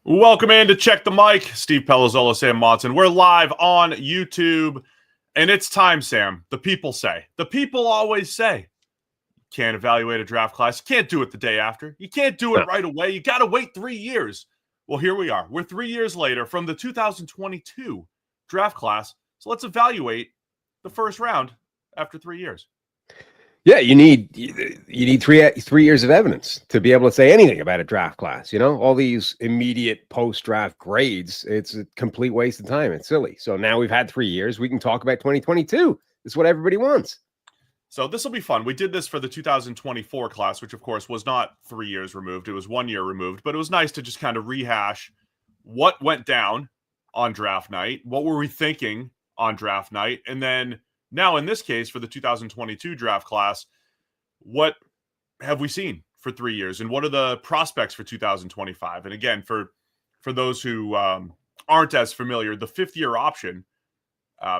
Welcome in to Check the Mic. Steve Palazzolo, Sam Monson. We're live on YouTube, and it's time, Sam. The people say. The people always say. You can't evaluate a draft class. You can't do it the day after. You can't do it right away. You got to wait 3 years. Well, here we are. We're 3 years later from the 2022 draft class. So let's evaluate the first round after 3 years. Yeah, you need three years of evidence to be able to say anything about a draft class. You know, all these immediate post-draft grades, it's a complete waste of time. It's silly. So now we've had 3 years. We can talk about 2022. It's what everybody wants. So this will be fun. We did this for the 2024 class, which of course was not 3 years removed. It was 1 year removed, but it was nice to just kind of rehash what went down on draft night. What were we thinking on draft night? And then now, in this case, for the 2022 draft class, what have we seen for 3 years? And what are the prospects for 2025? And again, for those who aren't as familiar, the fifth-year option,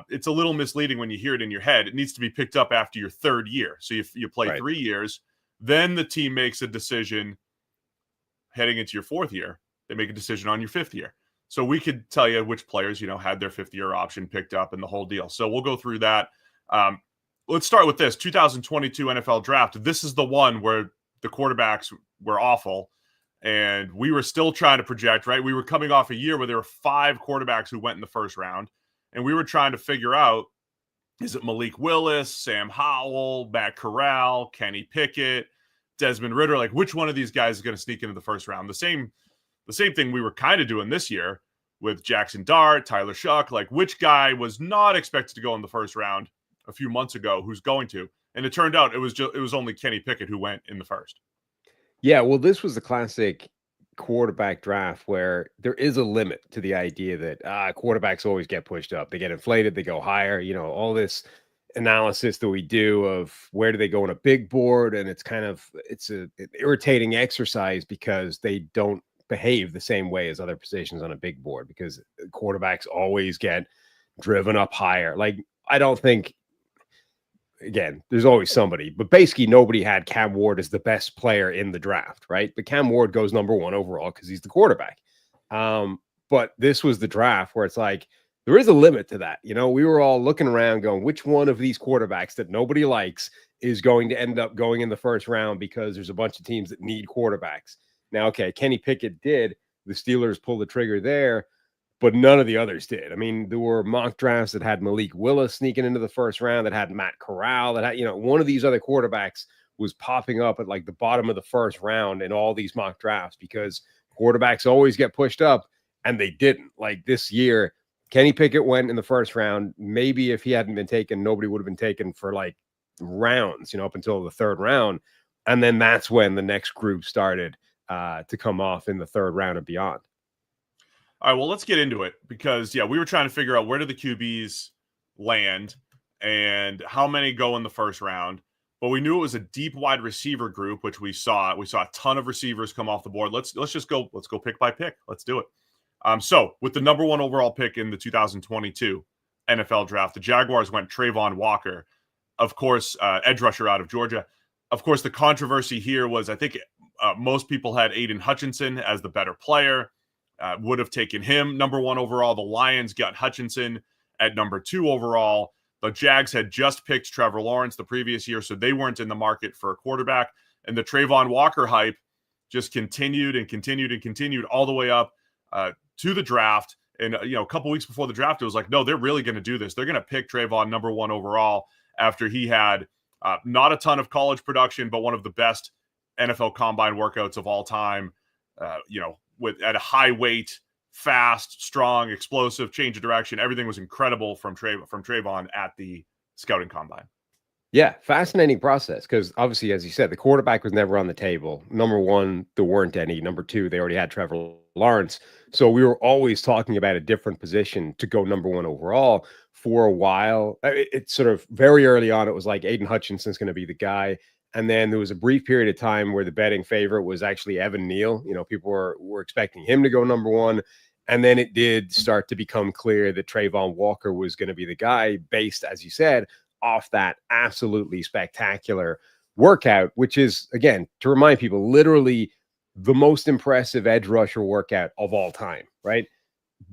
it's a little misleading when you hear it in your head. It needs to be picked up after your third year. So you play 3 years, then the team makes a decision heading into your fourth year. They make a decision on your fifth year. So we could tell you which players, had their fifth-year option picked up and the whole deal. So we'll go through that. Let's start with this 2022 NFL draft. This is the one where the quarterbacks were awful, and we were still trying to project, right? We were coming off a year where there were 5 quarterbacks who went in the first round, and we were trying to figure out, is it Malik Willis, Sam Howell, Matt Corral, Kenny Pickett, Desmond Ridder? Like, which one of these guys is going to sneak into the first round? The same thing we were kind of doing this year with Jackson Dart, Tyler Shuck. Like, which guy was not expected to go in the first round a few months ago who's going to? And it turned out it was only Kenny Pickett who went in the first. Yeah, well, this was the classic quarterback draft where there is a limit to the idea that quarterbacks always get pushed up. They get inflated, they go higher. All this analysis that we do of where do they go on a big board, and it's an irritating exercise because they don't behave the same way as other positions on a big board, because quarterbacks always get driven up higher. Like, I don't think, again, there's always somebody, but basically nobody had Cam Ward as the best player in the draft, right? But Cam Ward goes number 1 overall because he's the quarterback. But this was the draft where it's like, there is a limit to that. We were all looking around going, which one of these quarterbacks that nobody likes is going to end up going in the first round, because there's a bunch of teams that need quarterbacks. Now, okay, Kenny Pickett did. The Steelers pulled the trigger there, but none of the others did. I mean, there were mock drafts that had Malik Willis sneaking into the first round, that had Matt Corral, that had, one of these other quarterbacks was popping up at like the bottom of the first round in all these mock drafts, because quarterbacks always get pushed up, and they didn't. Like this year, Kenny Pickett went in the first round. Maybe if he hadn't been taken, nobody would have been taken for like rounds, up until the third round. And then that's when the next group started to come off in the third round and beyond. All right, well, let's get into it, because, we were trying to figure out where do the QBs land and how many go in the first round. But we knew it was a deep wide receiver group, which we saw. We saw a ton of receivers come off the board. Let's go pick by pick. Let's do it. So with the number 1 overall pick in the 2022 NFL draft, the Jaguars went Travon Walker, of course, edge rusher out of Georgia. Of course, the controversy here was, I think most people had Aidan Hutchinson as the better player. Would have taken him number 1 overall. The Lions got Hutchinson at number 2 overall. The Jags had just picked Trevor Lawrence the previous year, so they weren't in the market for a quarterback. And the Travon Walker hype just continued and continued and continued all the way up to the draft. And, a couple weeks before the draft, it was like, no, they're really going to do this. They're going to pick Travon number 1 overall after he had not a ton of college production, but one of the best NFL combine workouts of all time, at a high weight, fast, strong, explosive, change of direction. Everything was incredible from Travon at the scouting combine. Yeah, fascinating process, because obviously, as you said, the quarterback was never on the table. Number 1, there weren't any. Number 2, they already had Trevor Lawrence. So we were always talking about a different position to go number 1 overall for a while. It's sort of very early on, it was like Aidan Hutchinson's going to be the guy. And then there was a brief period of time where the betting favorite was actually Evan Neal. People were expecting him to go number 1. And then it did start to become clear that Travon Walker was going to be the guy, based, as you said, off that absolutely spectacular workout, which is, again, to remind people, literally the most impressive edge rusher workout of all time, right?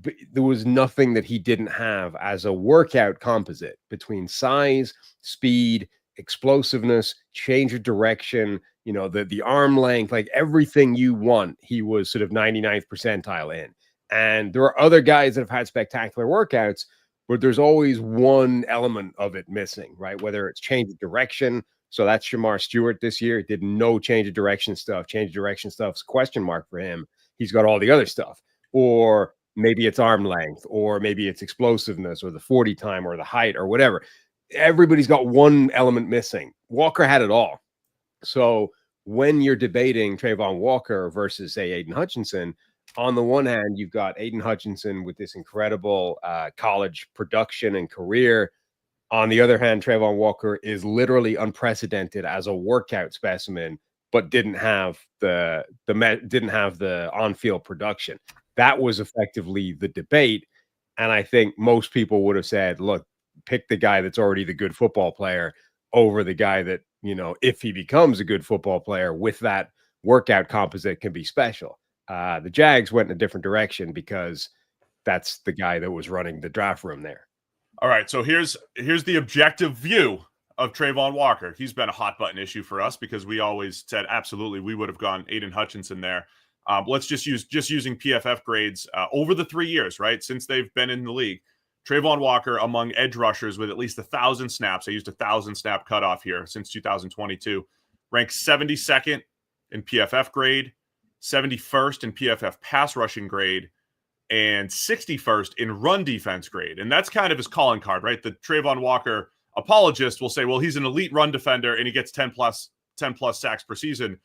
But there was nothing that he didn't have as a workout composite between size, speed, explosiveness, change of direction, the arm length, like everything you want. He was sort of 99th percentile in. And there are other guys that have had spectacular workouts, but there's always one element of it missing, right? Whether it's change of direction. So that's Shamar Stewart this year. Did no change of direction stuff. Change of direction stuff's a question mark for him. He's got all the other stuff. Or maybe it's arm length, or maybe it's explosiveness, or the 40 time, or the height, or whatever. Everybody's got one element missing. Walker had it all. So when you're debating Travon Walker versus, say, Aidan Hutchinson, on the one hand, you've got Aidan Hutchinson with this incredible college production and career. On the other hand, Travon Walker is literally unprecedented as a workout specimen, but didn't have the on-field production. That was effectively the debate. And I think most people would have said, look, pick the guy that's already the good football player over the guy that, if he becomes a good football player with that workout composite, can be special. The Jags went in a different direction because that's the guy that was running the draft room there. All right, so here's the objective view of Travon Walker. He's been a hot button issue for us because we always said absolutely we would have gone Aidan Hutchinson there. Let's just using PFF grades over the 3 years, right, since they've been in the league. Travon Walker among edge rushers with at least 1,000 snaps. I used 1,000 snap cutoff here since 2022. Ranks 72nd in PFF grade, 71st in PFF pass rushing grade, and 61st in run defense grade. And that's kind of his calling card, right? The Travon Walker apologist will say, well, he's an elite run defender and he gets 10 plus sacks per season.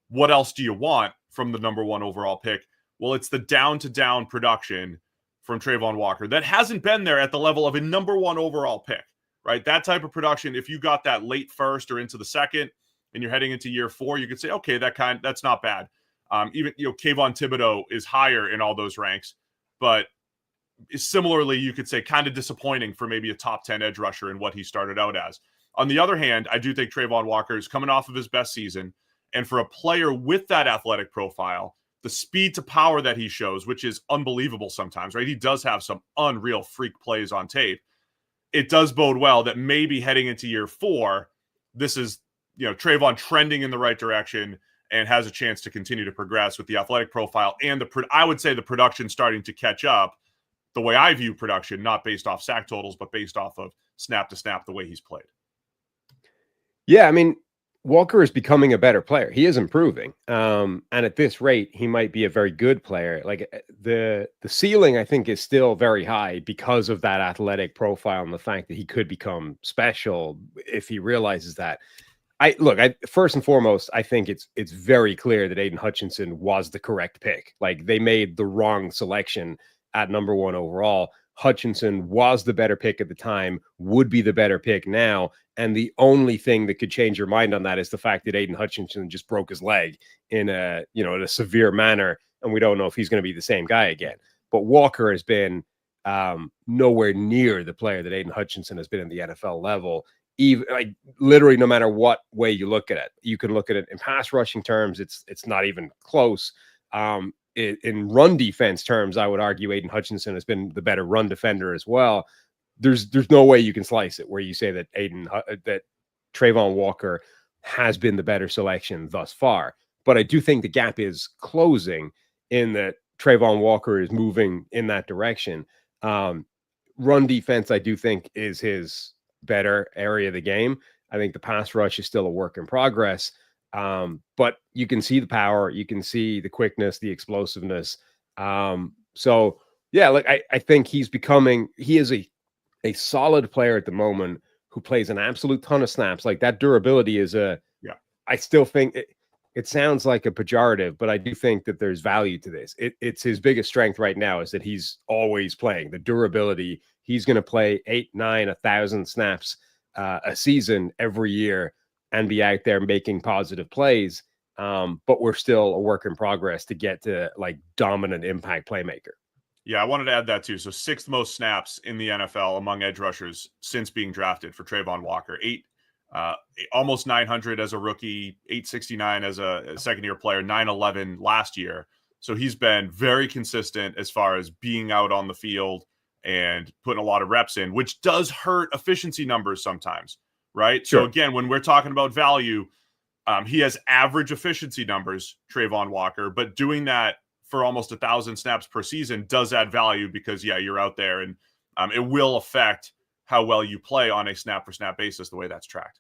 What else do you want from the number one overall pick? Well, it's the down-to-down production from Travon Walker that hasn't been there at the level of a number one overall pick, right? That type of production, if you got that late first or into the second and you're heading into year 4, you could say, okay, that's not bad. Even, Kayvon Thibodeaux is higher in all those ranks, but similarly, you could say kind of disappointing for maybe a top 10 edge rusher in what he started out as. On the other hand, I do think Travon Walker is coming off of his best season. And for a player with that athletic profile, the speed to power that he shows, which is unbelievable sometimes, right? He does have some unreal freak plays on tape. It does bode well that maybe heading into year 4, this is, Travon trending in the right direction and has a chance to continue to progress with the athletic profile and I would say the production starting to catch up the way I view production, not based off sack totals, but based off of snap to snap, the way he's played. Yeah, I mean, Walker is becoming a better player. He is improving. And at this rate, he might be a very good player. Like the ceiling, I think, is still very high because of that athletic profile and the fact that he could become special if he realizes that. First and foremost, I think it's very clear that Aidan Hutchinson was the correct pick. Like they made the wrong selection at number 1 overall. Hutchinson was the better pick at the time, would be the better pick now. And the only thing that could change your mind on that is the fact that Aidan Hutchinson just broke his leg in a severe manner. And we don't know if he's going to be the same guy again. But Walker has been nowhere near the player that Aidan Hutchinson has been in the NFL level. Even literally, no matter what way you look at it, you can look at it in pass rushing terms. It's not even close. In run defense terms, I would argue Aidan Hutchinson has been the better run defender as well. There's no way you can slice it where you say that that Travon Walker has been the better selection thus far. But I do think the gap is closing in that Travon Walker is moving in that direction. Run defense, I do think, is his better area of the game. I think the pass rush is still a work in progress. But you can see the power, you can see the quickness, the explosiveness. So yeah, I think he is a solid player at the moment who plays an absolute ton of snaps. Like that durability is I still think it sounds like a pejorative, but I do think that there's value to this. It's his biggest strength right now is that he's always playing. The durability, he's going to play 8, 9, 1,000 snaps a season every year and be out there making positive plays. But we're still a work in progress to get to like dominant impact playmaker. Yeah, I wanted to add that too. So 6th most snaps in the NFL among edge rushers since being drafted for Travon Walker. 8 almost 900 as a rookie, 869 as a second-year player, 911 last year. So he's been very consistent as far as being out on the field and putting a lot of reps in, which does hurt efficiency numbers sometimes, right? Sure. So again, when we're talking about value, he has average efficiency numbers, Travon Walker, but doing that for almost 1,000 snaps per season does add value because, yeah, you're out there, and it will affect how well you play on a snap-for-snap basis, the way that's tracked.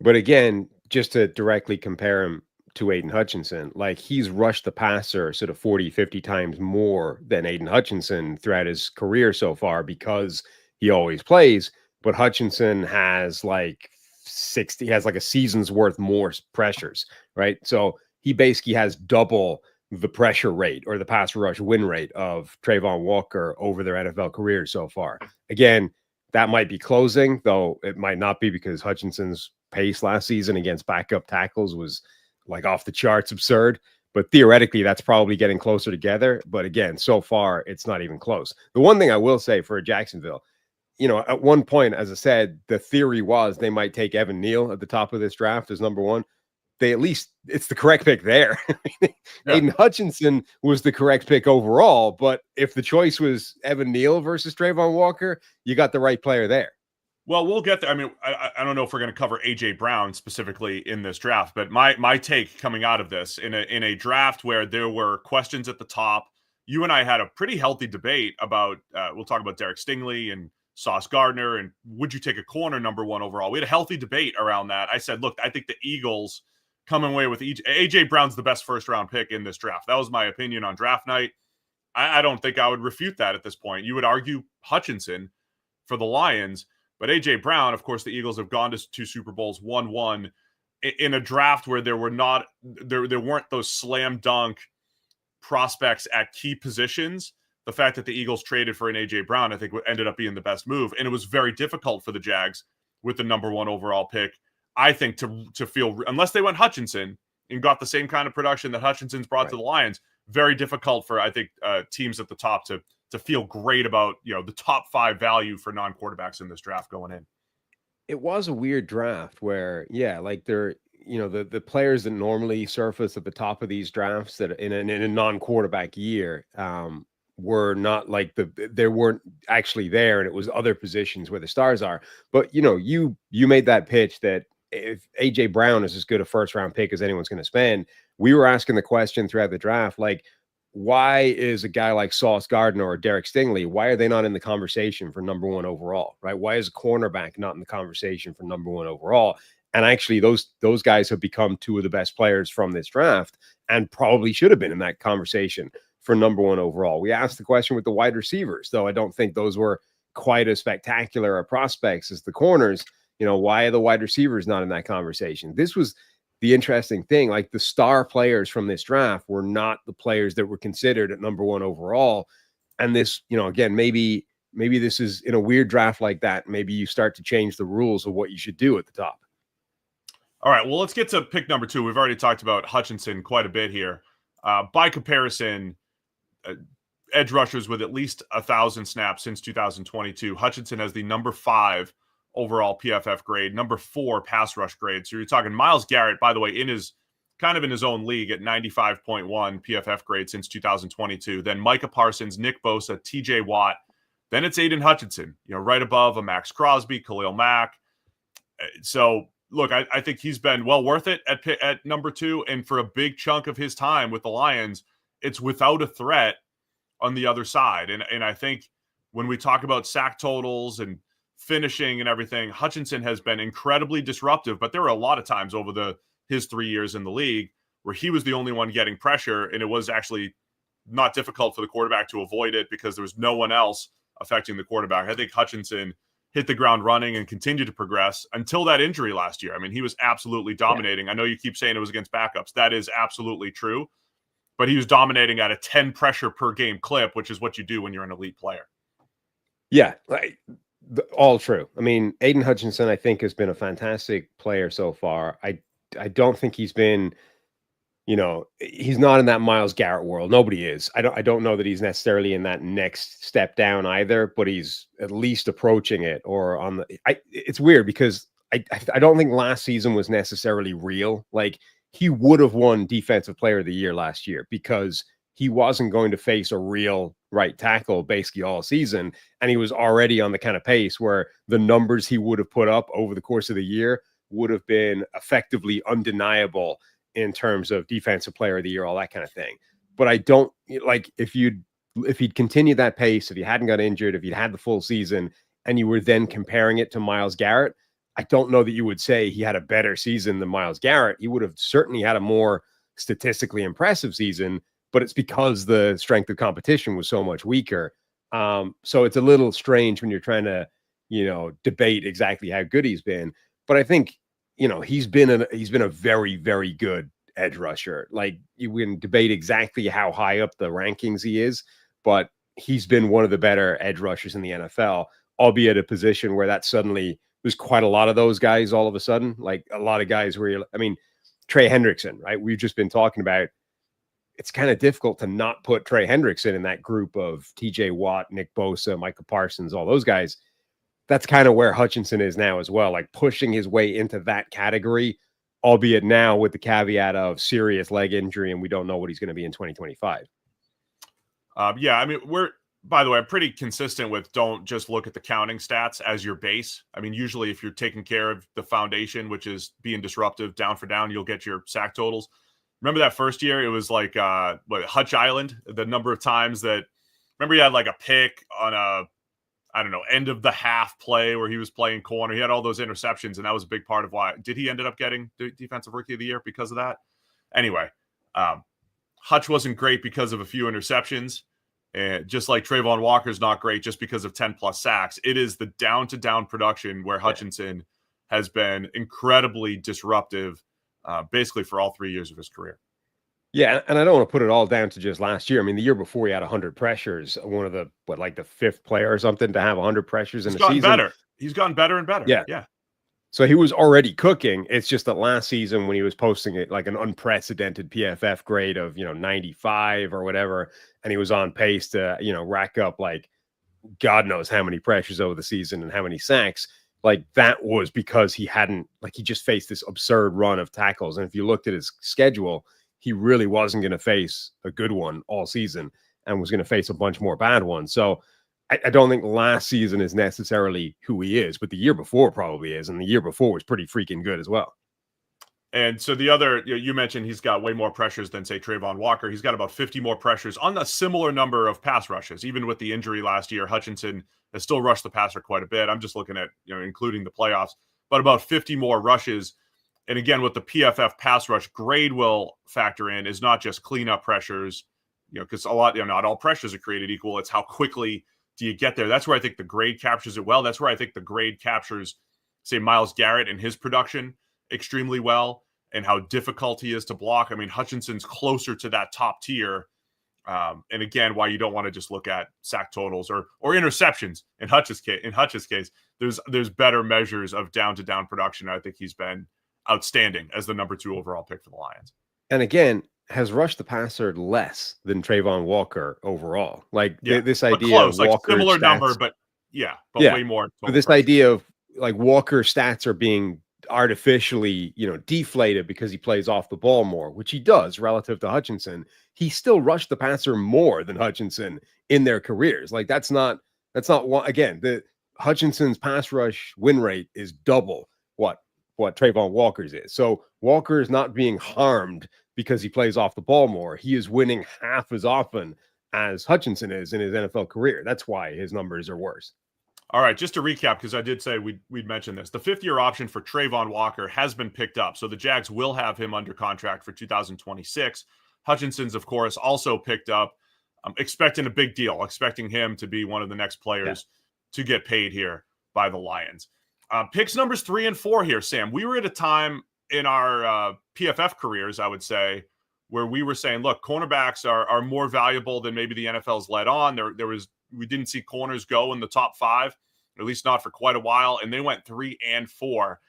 But again, just to directly compare him to Aidan Hutchinson, like he's rushed the passer sort of 40, 50 times more than Aidan Hutchinson throughout his career so far because he always plays. But Hutchinson has like 60, he has like a season's worth more pressures, right? So he basically has double the pressure rate or the pass rush win rate of Travon Walker over their NFL career so far. Again, that might be closing, though it might not be because Hutchinson's pace last season against backup tackles was like off the charts absurd. But theoretically, that's probably getting closer together. But again, so far, it's not even close. The one thing I will say for Jacksonville, you know, at one point, as I said, the theory was they might take Evan Neal at the top of this draft as number one. They at least, it's the correct pick there. Yeah. Aidan Hutchinson was the correct pick overall, but if the choice was Evan Neal versus Travon Walker, you got the right player there. Well, we'll get there. I mean, I don't know if we're going to cover A.J. Brown specifically in this draft, but my take coming out of this in a draft where there were questions at the top, you and I had a pretty healthy debate about, we'll talk about Derek Stingley and Sauce Gardner, and would you take a corner number one overall? We had a healthy debate around that. I said, look, I think the Eagles coming away with A.J. Brown's the best first-round pick in this draft. That was my opinion on draft night. I don't think I would refute that at this point. You would argue Hutchinson for the Lions, but A.J. Brown, of course, the Eagles have gone to 2 Super Bowls, won one in a draft where there weren't those slam dunk prospects at key positions. The fact that the Eagles traded for an A.J. Brown, I think, ended up being the best move, and it was very difficult for the Jags with the number one overall pick, I think, to feel, unless they went Hutchinson and got the same kind of production that Hutchinson's brought to the Lions, very difficult for, I think, teams at the top to feel great about, you know, the top 5 value for non-quarterbacks in this draft going in. It was a weird draft where, yeah, like they're, you know, the players that normally surface at the top of these drafts that in a non-quarterback year were not like they weren't actually there, and it was other positions where the stars are. But, you know, you made that pitch that if A.J. Brown is as good a first-round pick as anyone's going to spend, we were asking the question throughout the draft, like, why is a guy like Sauce Gardner or Derek Stingley, why are they not in the conversation for number one overall, right? Why is a cornerback not in the conversation for number one overall? And actually, those guys have become 2 of the best players from this draft and probably should have been in that conversation for number one overall. We asked the question with the wide receivers, though I don't think those were quite as spectacular a prospects as the corners. You know, why are the wide receivers not in that conversation? This was the interesting thing. Like, the star players from this draft were not the players that were considered at number one overall. And this, you know, again, maybe this is in a weird draft like that. Maybe you start to change the rules of what you should do at the top. All right, well, let's get to pick number 2. We've already talked about Hutchinson quite a bit here. By comparison, edge rushers with at least 1,000 snaps since 2022. Hutchinson has the number 5 overall PFF grade, number 4 pass rush grade. So you're talking Myles Garrett, by the way, in his own league at 95.1 PFF grade since 2022. Then Micah Parsons, Nick Bosa, TJ Watt. Then it's Aidan Hutchinson, you know, right above a Max Crosby, Khalil Mack. So look, I think he's been well worth it at number 2. And for a big chunk of his time with the Lions, it's without a threat on the other side. And I think when we talk about sack totals and finishing and everything, Hutchinson has been incredibly disruptive, but there were a lot of times over his 3 years in the league where he was the only one getting pressure, and it was actually not difficult for the quarterback to avoid it because there was no one else affecting the quarterback. I think Hutchinson hit the ground running and continued to progress until that injury last year. I mean, he was absolutely dominating. Yeah. I know you keep saying it was against backups. That is absolutely true, but he was dominating at a 10 pressure per game clip, which is what you do when you're an elite player. Yeah, like, all true. I mean, Aidan Hutchinson, I think, has been a fantastic player so far. I don't think he's been, you know, he's not in that Myles Garrett world. Nobody is. I don't know that he's necessarily in that next step down either, but he's at least approaching it or on the. It's weird because I don't think last season was necessarily real. Like, he would have won Defensive Player of the Year last year because he wasn't going to face a real right tackle basically all season. And he was already on the kind of pace where the numbers he would have put up over the course of the year would have been effectively undeniable in terms of Defensive Player of the Year, all that kind of thing. But I don't like if he'd continued that pace, if he hadn't got injured, if he'd had the full season and you were then comparing it to Myles Garrett, I don't know that you would say he had a better season than Myles Garrett. He would have certainly had a more statistically impressive season, but it's because the strength of competition was so much weaker. So it's a little strange when you're trying to, debate exactly how good he's been. But I think, he's been a very, very good edge rusher. Like, you can debate exactly how high up the rankings he is, but he's been one of the better edge rushers in the NFL, albeit a position where that suddenly there's quite a lot of those guys all of a sudden, like a lot of guys where Trey Hendrickson, right? We've just been talking about, it's kind of difficult to not put Trey Hendrickson in that group of TJ Watt, Nick Bosa, Micah Parsons, all those guys. That's kind of where Hutchinson is now as well, like pushing his way into that category, albeit now with the caveat of serious leg injury, and we don't know what he's going to be in 2025. We're, by the way, I'm pretty consistent with don't just look at the counting stats as your base. Usually if you're taking care of the foundation, which is being disruptive down for down, you'll get your sack totals. Remember that first year? It was like Hutch Island, the number of times that, remember he had like a pick on a, end of the half play where he was playing corner. He had all those interceptions, and that was a big part of why. Did he ended up getting the Defensive Rookie of the Year because of that? Anyway, Hutch wasn't great because of a few interceptions. And just like Travon Walker's not great just because of 10+ sacks. It is the down-to-down production where Hutchinson has been incredibly disruptive basically for all 3 years of his career. Yeah, and I don't want to put it all down to just last year. The year before he had 100 pressures, one of the, the fifth player or something to have 100 pressures in the season. Better. He's gotten better and better. Yeah. So he was already cooking. It's just that last season when he was posting it like an unprecedented PFF grade of, 95 or whatever, and he was on pace to, rack up like God knows how many pressures over the season and how many sacks. Like, that was because he just faced this absurd run of tackles. And if you looked at his schedule, he really wasn't going to face a good one all season and was going to face a bunch more bad ones. So I don't think last season is necessarily who he is, but the year before probably is. And the year before was pretty freaking good as well. And so the other, you mentioned he's got way more pressures than, say, Travon Walker. He's got about 50 more pressures on a similar number of pass rushes. Even with the injury last year, Hutchinson has still rushed the passer quite a bit. I'm just looking at, including the playoffs, but about 50 more rushes. And again, with the PFF pass rush grade will factor in is not just cleanup pressures, because a lot, not all pressures are created equal. It's how quickly do you get there? That's where I think the grade captures it well. That's where I think the grade captures, say, Myles Garrett and his production extremely well and how difficult he is to block. Hutchinson's closer to that top tier. And again, why you don't want to just look at sack totals or interceptions in Hutch's case. There's better measures of down-to-down production. I think he's been outstanding as the number 2 overall pick for the Lions. And again, has rushed the passer less than Travon Walker overall. This idea close, of Walker similar stats, number, but way more. But this idea of like Walker stats are being artificially, deflated because he plays off the ball more, which he does relative to Hutchinson. He still rushed the passer more than Hutchinson in their careers. Like that's not one. Again, the Hutchinson's pass rush win rate is double what Travon Walker's is. So Walker is not being harmed because he plays off the ball more. He is winning half as often as Hutchinson is in his NFL career. That's why his numbers are worse. All right, just to recap, because I did say we'd mention this. The 5th-year option for Travon Walker has been picked up, so the Jags will have him under contract for 2026. Hutchinson's, of course, also picked up. I'm expecting a big deal, expecting him to be one of the next players to get paid here by the Lions. Picks numbers 3 and 4 here, Sam. We were at a time in our PFF careers, I would say, where we were saying, look, cornerbacks are more valuable than maybe the NFL's let on. We didn't see corners go in the top 5, at least not for quite a while, and they went 3 and 4,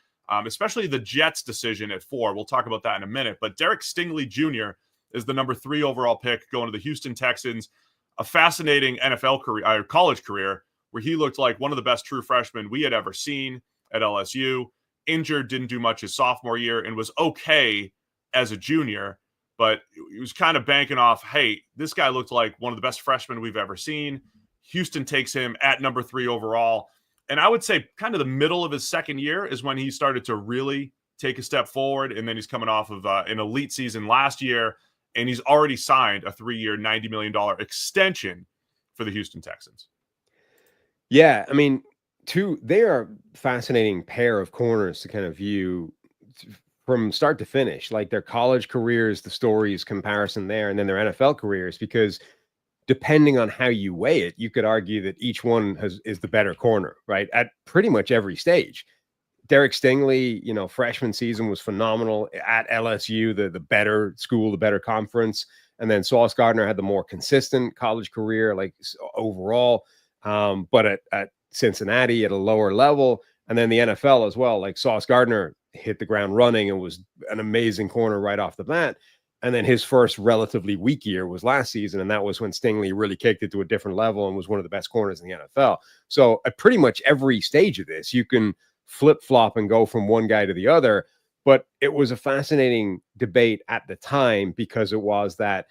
especially the Jets' decision at 4. We'll talk about that in a minute. But Derek Stingley Jr. is the number 3 overall pick going to the Houston Texans. A fascinating NFL career, college career, where he looked like one of the best true freshmen we had ever seen at LSU. injured, didn't do much his sophomore year, and was okay as a junior. But he was kind of banking off, hey, this guy looked like one of the best freshmen we've ever seen. Houston takes him at number 3 overall. And I would say kind of the middle of his second year is when he started to really take a step forward. And then he's coming off of an elite season last year, and he's already signed a 3-year, $90 million extension for the Houston Texans. Yeah, I mean, they are a fascinating pair of corners to kind of view from start to finish, like their college careers, the stories comparison there, and then their NFL careers, because depending on how you weigh it, you could argue that each one is the better corner, right? At pretty much every stage. Derek Stingley, freshman season was phenomenal at LSU, the better school, the better conference. And then Sauce Gardner had the more consistent college career, like overall, but at Cincinnati at a lower level. And then the NFL as well, like Sauce Gardner hit the ground running and was an amazing corner right off the bat. And then his first relatively weak year was last season. And that was when Stingley really kicked it to a different level and was one of the best corners in the NFL. So at pretty much every stage of this, you can flip-flop and go from one guy to the other. But it was a fascinating debate at the time because it was that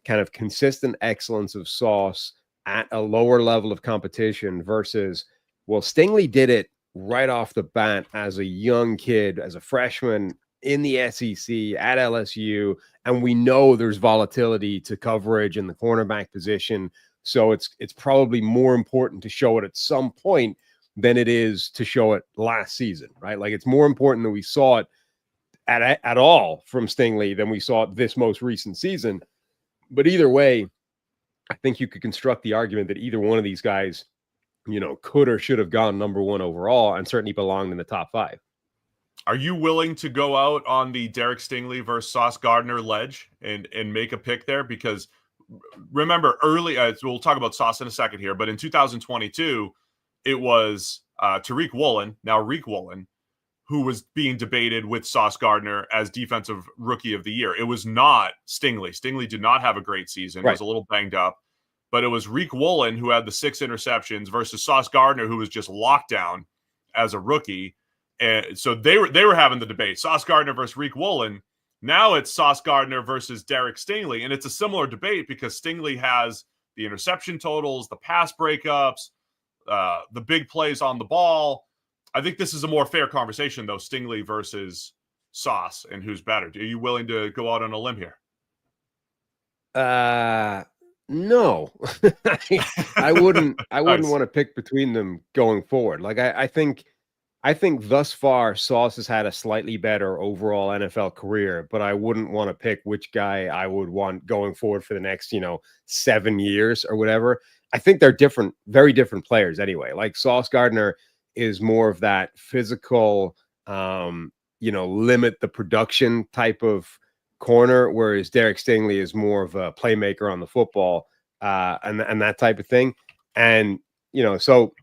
kind of consistent excellence of Sauce at a lower level of competition versus, well, Stingley did it right off the bat as a young kid, as a freshman in the SEC at LSU, and we know there's volatility to coverage in the cornerback position. So it's probably more important to show it at some point than it is to show it last season, right? Like it's more important that we saw it at all from Stingley than we saw it this most recent season. But either way, I think you could construct the argument that either one of these guys, could or should have gone number 1 overall and certainly belonged in the top 5. Are you willing to go out on the Derek Stingley versus Sauce Gardner ledge and make a pick there? Because remember early, we'll talk about Sauce in a second here, but in 2022, it was Tariq Woolen, now Riq Woolen, who was being debated with Sauce Gardner as defensive rookie of the year. It was not Stingley. Stingley did not have a great season. Right. Was a little banged up. But it was Riq Woolen who had the 6 interceptions versus Sauce Gardner, who was just locked down as a rookie. And so they were having the debate, Sauce Gardner versus Riq Woolen. Now it's Sauce Gardner versus Derek Stingley. And it's a similar debate because Stingley has the interception totals, the pass breakups, the big plays on the ball. I think this is a more fair conversation, though, Stingley versus Sauce and who's better. Are you willing to go out on a limb here? No, I wouldn't want to pick between them going forward. Like I think thus far Sauce has had a slightly better overall NFL career, but I wouldn't want to pick which guy I would want going forward for the next, 7 years or whatever. I think they're different, very different players anyway. Like Sauce Gardner is more of that physical, limit the production type of corner, whereas Derek Stingley is more of a playmaker on the football and that type of thing. And, so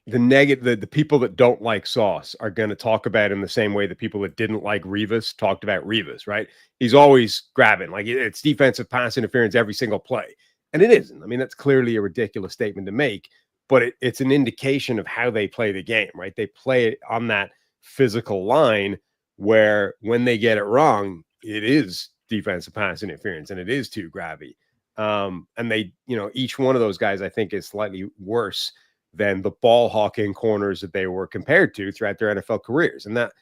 the people that don't like Sauce are going to talk about him the same way the people that didn't like Revis talked about Revis, right? He's always grabbing, like it's defensive pass interference every single play. And it isn't. I mean, that's clearly a ridiculous statement to make, but it's an indication of how they play the game, right? They play it on that physical line where when they get it wrong, it is defensive pass interference and it is too grabby. And they, each one of those guys, I think, is slightly worse than the ball hawking corners that they were compared to throughout their NFL careers. And that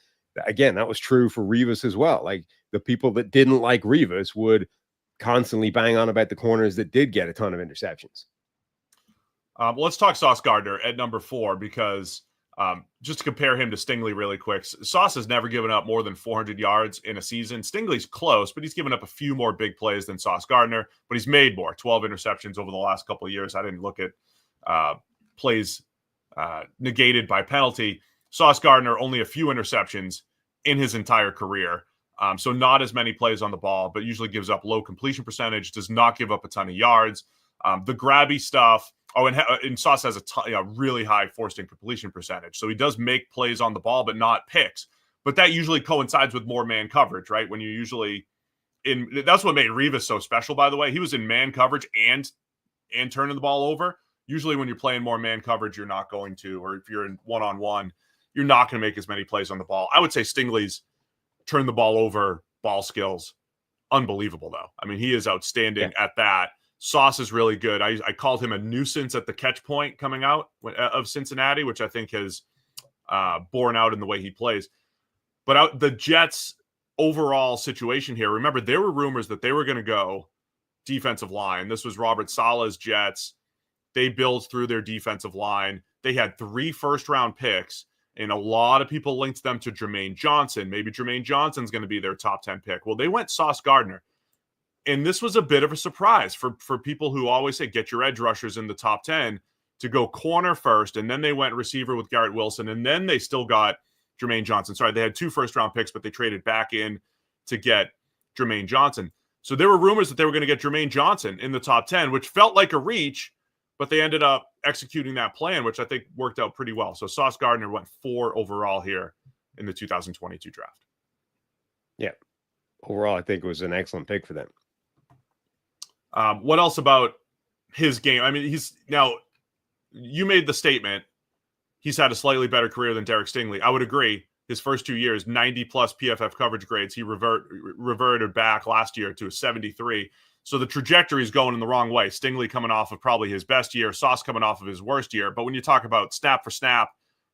was true for Revis as well. Like the people that didn't like Revis would constantly bang on about the corners that did get a ton of interceptions. Let's talk Sauce Gardner at number 4, because just to compare him to Stingley really quick, Sauce has never given up more than 400 yards in a season. Stingley's close, but he's given up a few more big plays than Sauce Gardner, but he's made more, 12 interceptions over the last couple of years. I didn't look at plays negated by penalty. Sauce Gardner, only a few interceptions in his entire career. So not as many plays on the ball, but usually gives up low completion percentage, does not give up a ton of yards. The grabby stuff. Oh, and Sauce has a really high forced incompletion percentage. So he does make plays on the ball, but not picks. But that usually coincides with more man coverage, right? When you usually that's what made Revis so special, by the way. He was in man coverage and turning the ball over. Usually when you're playing more man coverage, you're not going to, or if you're in one-on-one, you're not going to make as many plays on the ball. I would say Stingley's turn the ball over ball skills, unbelievable though. I mean, he is outstanding at that. Sauce is really good. I called him a nuisance at the catch point coming out of Cincinnati, which I think has borne out in the way he plays. But the Jets' overall situation here, remember, there were rumors that they were going to go defensive line. This was Robert Saleh's Jets. They built through their defensive line. They had 3 first-round picks, and a lot of people linked them to Jermaine Johnson. Maybe Jermaine Johnson's going to be their top 10 pick. Well, they went Sauce Gardner. And this was a bit of a surprise for people who always say, get your edge rushers in the top 10, to go corner first. And then they went receiver with Garrett Wilson. And then they still got Jermaine Johnson. Sorry, they had 2 first-round picks, but they traded back in to get Jermaine Johnson. So there were rumors that they were going to get Jermaine Johnson in the top 10, which felt like a reach, but they ended up executing that plan, which I think worked out pretty well. So Sauce Gardner went 4 overall here in the 2022 draft. Yeah. Overall, I think it was an excellent pick for them. What else about his game? I mean, you made the statement, he's had a slightly better career than Derek Stingley. I would agree. His first 2 years, 90-plus PFF coverage grades. He reverted back last year to a 73. So the trajectory is going in the wrong way. Stingley coming off of probably his best year, Sauce coming off of his worst year. But when you talk about snap for snap,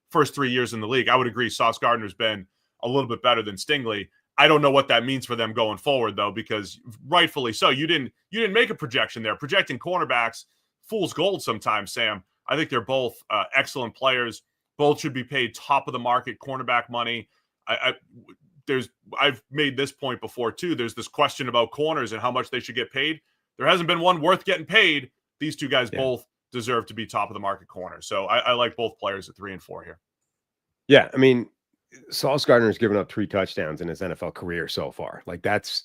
first 3 years in the league, I would agree Sauce Gardner's been a little bit better than Stingley. I don't know what that means for them going forward, though, because rightfully so. You didn't make a projection there. Projecting cornerbacks, fool's gold sometimes, Sam. I think they're both excellent players. Both should be paid top of the market cornerback money. I've made this point before too. There's this question about corners and how much they should get paid. There hasn't been one worth getting paid. These two guys both deserve to be top of the market corners. So I like both players at 3 and 4 here. Yeah, I mean, Sauce Gardner has given up 3 touchdowns in his NFL career so far. Like that's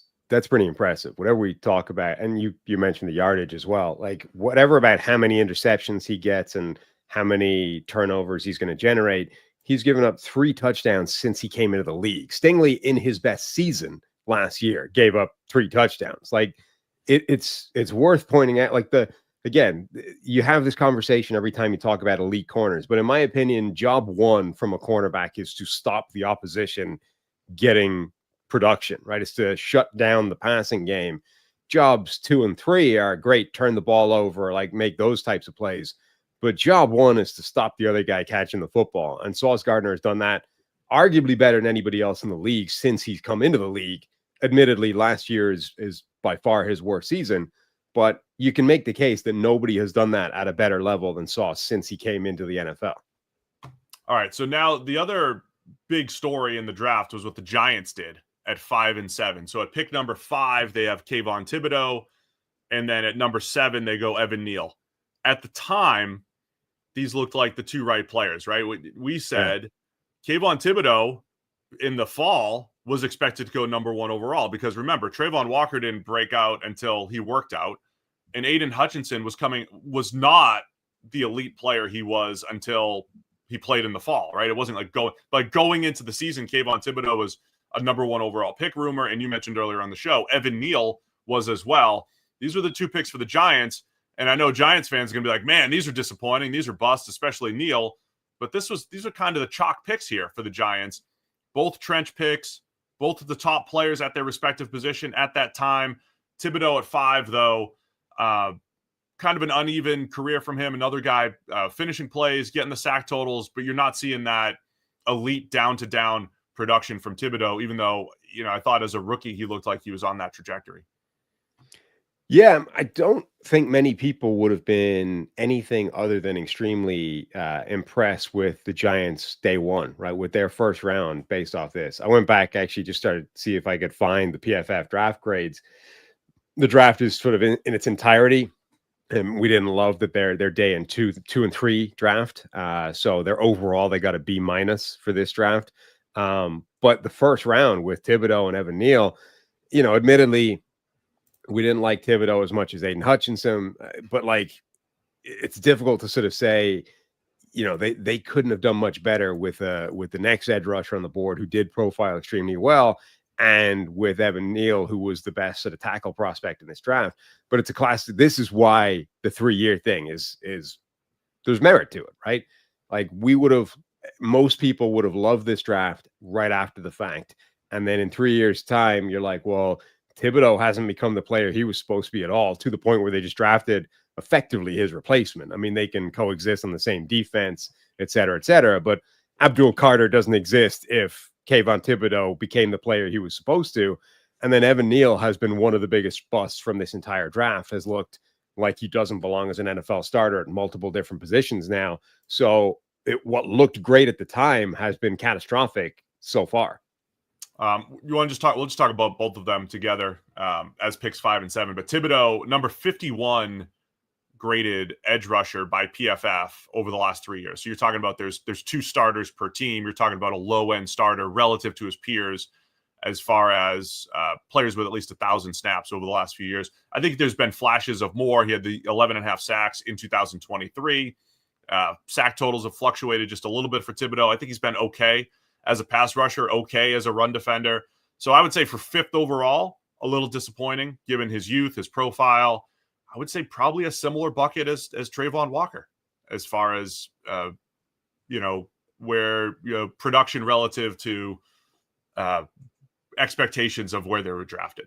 pretty impressive. Whatever we talk about, and you mentioned the yardage as well. Like whatever about how many interceptions he gets and how many turnovers he's going to generate, he's given up 3 touchdowns since he came into the league. Stingley, in his best season last year, gave up 3 touchdowns. Like it's worth pointing out. Like again, you have this conversation every time you talk about elite corners, but in my opinion, job 1 from a cornerback is to stop the opposition getting production, right? It's to shut down the passing game. Jobs 2 and 3 are great. Turn the ball over, like make those types of plays. But job 1 is to stop the other guy catching the football. And Sauce Gardner has done that arguably better than anybody else in the league since he's come into the league. Admittedly, last year is by far his worst season, but you can make the case that nobody has done that at a better level than Sauce since he came into the NFL. All right. So now the other big story in the draft was what the Giants did at 5 and 7. So at pick number 5, they have Kayvon Thibodeaux. And then at number 7, they go Evan Neal. At the time, these looked like the 2 right players, right? We said Kayvon Thibodeaux in the fall was expected to go number 1 overall because remember, Travon Walker didn't break out until he worked out, and Aidan Hutchinson was not the elite player he was until he played in the fall, right? It wasn't like going into the season, Kayvon Thibodeaux was a number 1 overall pick rumor, and you mentioned earlier on the show, Evan Neal was as well. These were the 2 picks for the Giants. And I know Giants fans are going to be like, man, these are disappointing. These are busts, especially Neal. But these are kind of the chalk picks here for the Giants. Both trench picks, both of the top players at their respective position at that time. Thibodeaux at 5, though, kind of an uneven career from him. Another guy finishing plays, getting the sack totals, but you're not seeing that elite down-to-down production from Thibodeaux, even though, I thought as a rookie he looked like he was on that trajectory. Yeah, I don't think many people would have been anything other than extremely impressed with the Giants day 1, right? With their first round based off this. I went back, actually just started to see if I could find the PFF draft grades. The draft is sort of in its entirety. And we didn't love that their day in 2 and 3 draft. So their overall, they got a B- for this draft. But the first round with Thibodeaux and Evan Neal, admittedly, we didn't like Thibodeaux as much as Aidan Hutchinson, but it's difficult to sort of say, they couldn't have done much better with the next edge rusher on the board who did profile extremely well, and with Evan Neal, who was the best sort of tackle prospect in this draft. But it's a classic. This is why the 3-year thing is there's merit to it, right? Like we would have most people would have loved this draft right after the fact. And then in 3 years' time, you're like, well, Thibodeaux hasn't become the player he was supposed to be at all, to the point where they just drafted effectively his replacement. I mean, they can coexist on the same defense, et cetera, et cetera. But Abdul Carter doesn't exist if Kayvon Thibodeaux became the player he was supposed to. And then Evan Neal has been one of the biggest busts from this entire draft, has looked like he doesn't belong as an NFL starter at multiple different positions now. So what looked great at the time has been catastrophic so far. You want to just talk? We'll just talk about both of them together as picks 5 and 7. But Thibodeaux, number 51 graded edge rusher by PFF over the last 3 years. So you're talking about there's 2 starters per team. You're talking about a low end starter relative to his peers as far as players with at least 1,000 snaps over the last few years. I think there's been flashes of more. He had the 11.5 sacks in 2023. Sack totals have fluctuated just a little bit for Thibodeaux. I think he's been okay as a pass rusher, okay as a run defender. So I would say for 5th overall, a little disappointing given his youth, his profile. I would say probably a similar bucket as Travon Walker as far as, where production relative to expectations of where they were drafted.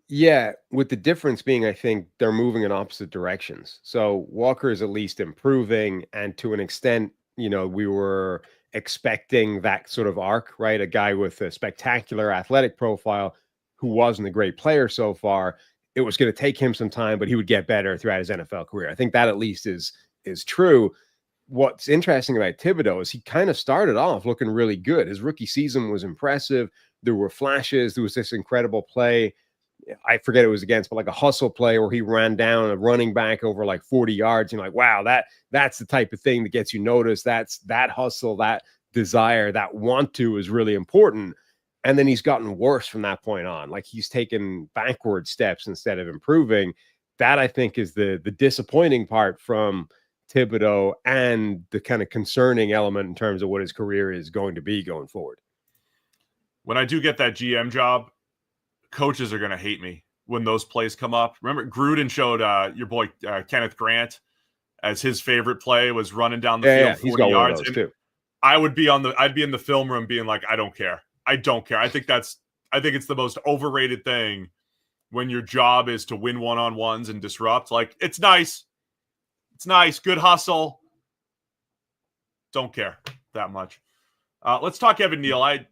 Yeah, with the difference being, I think they're moving in opposite directions. So Walker is at least improving, and to an extent, we were expecting that sort of arc, right? A guy with a spectacular athletic profile who wasn't a great player so far. It was going to take him some time, but he would get better throughout his NFL career. I think that at least is true. What's interesting about Thibodeaux is he kind of started off looking really good. His rookie season was impressive. There were flashes. There was this incredible play. I forget it was against, but like a hustle play where he ran down a running back over like 40 yards. You're like, wow, that's the type of thing that gets you noticed. That's that hustle, that desire, that want to is really important. And then he's gotten worse from that point on. Like he's taken backward steps instead of improving. That I think is the disappointing part from Thibodeaux and the kind of concerning element in terms of what his career is going to be going forward. When I do get that GM job, coaches are going to hate me when those plays come up. Remember, Gruden showed your boy Kenneth Grant as his favorite play was running down the field 40 yards. And too. I'd be in the film room being like, I don't care. I don't care. I think it's the most overrated thing when your job is to win one-on-ones and disrupt. Like, it's nice. It's nice. Good hustle. Don't care that much. Let's talk Evan Neal. I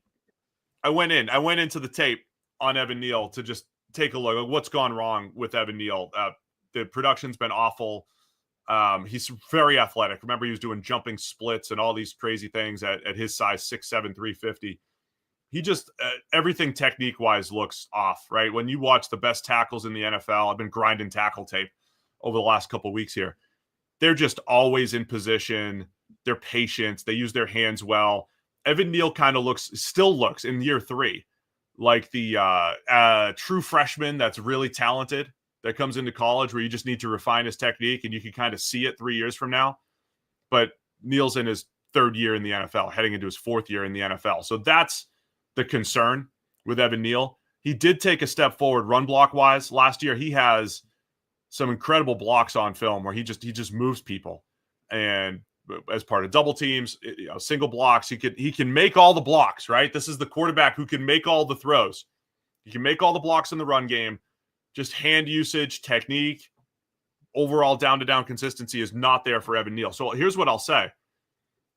went into the tape on Evan Neal to just take a look at what's gone wrong with Evan Neal. The production's been awful. He's very athletic. Remember, he was doing jumping splits and all these crazy things at his size, 6'7", 350. He just, everything technique-wise looks off, right? When you watch the best tackles in the NFL, I've been grinding tackle tape over the last couple of weeks here. They're just always in position. They're patient. They use their hands well. Evan Neal kind of still looks in year 3 like the true freshman that's really talented that comes into college where you just need to refine his technique and you can kind of see it 3 years from now. But Neal's in his 3rd year in the NFL, heading into his 4th year in the NFL. So that's the concern with Evan Neal. He did take a step forward run block wise. Last year, he has some incredible blocks on film where he just moves people. And as part of double teams, single blocks, he can make all the blocks, right? This is the quarterback who can make all the throws. He can make all the blocks in the run game. Just hand usage, technique, overall down-to-down consistency is not there for Evan Neal. So here's what I'll say.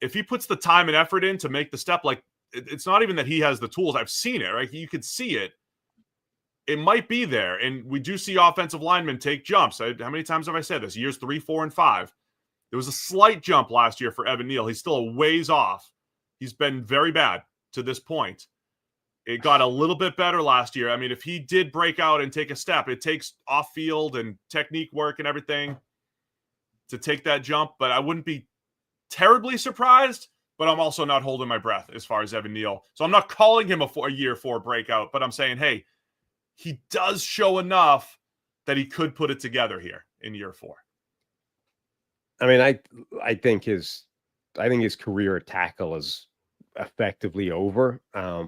If he puts the time and effort in to make the step, like it's not even that he has the tools. I've seen it, right? You could see it. It might be there. And we do see offensive linemen take jumps. How many times have I said this? Years 3, 4, and 5. There was a slight jump last year for Evan Neal. He's still a ways off. He's been very bad to this point. It got a little bit better last year. I mean, if he did break out and take a step, it takes off-field and technique work and everything to take that jump. But I wouldn't be terribly surprised, but I'm also not holding my breath as far as Evan Neal. So I'm not calling him a year 4 breakout, but I'm saying, hey, he does show enough that he could put it together here in year 4. I mean, I think his career at tackle is effectively over.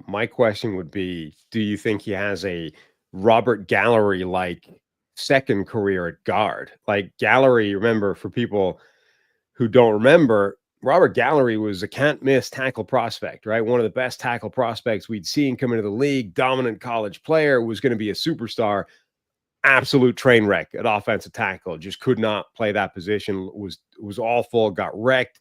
My question would be, do you think he has a Robert Gallery-like second career at guard? Like Gallery, remember, for people who don't remember, Robert Gallery was a can't-miss tackle prospect, right? One of the best tackle prospects we'd seen come into the league, dominant college player, was going to be a superstar. Absolute train wreck at offensive tackle. Just could not play that position. Was awful, got wrecked.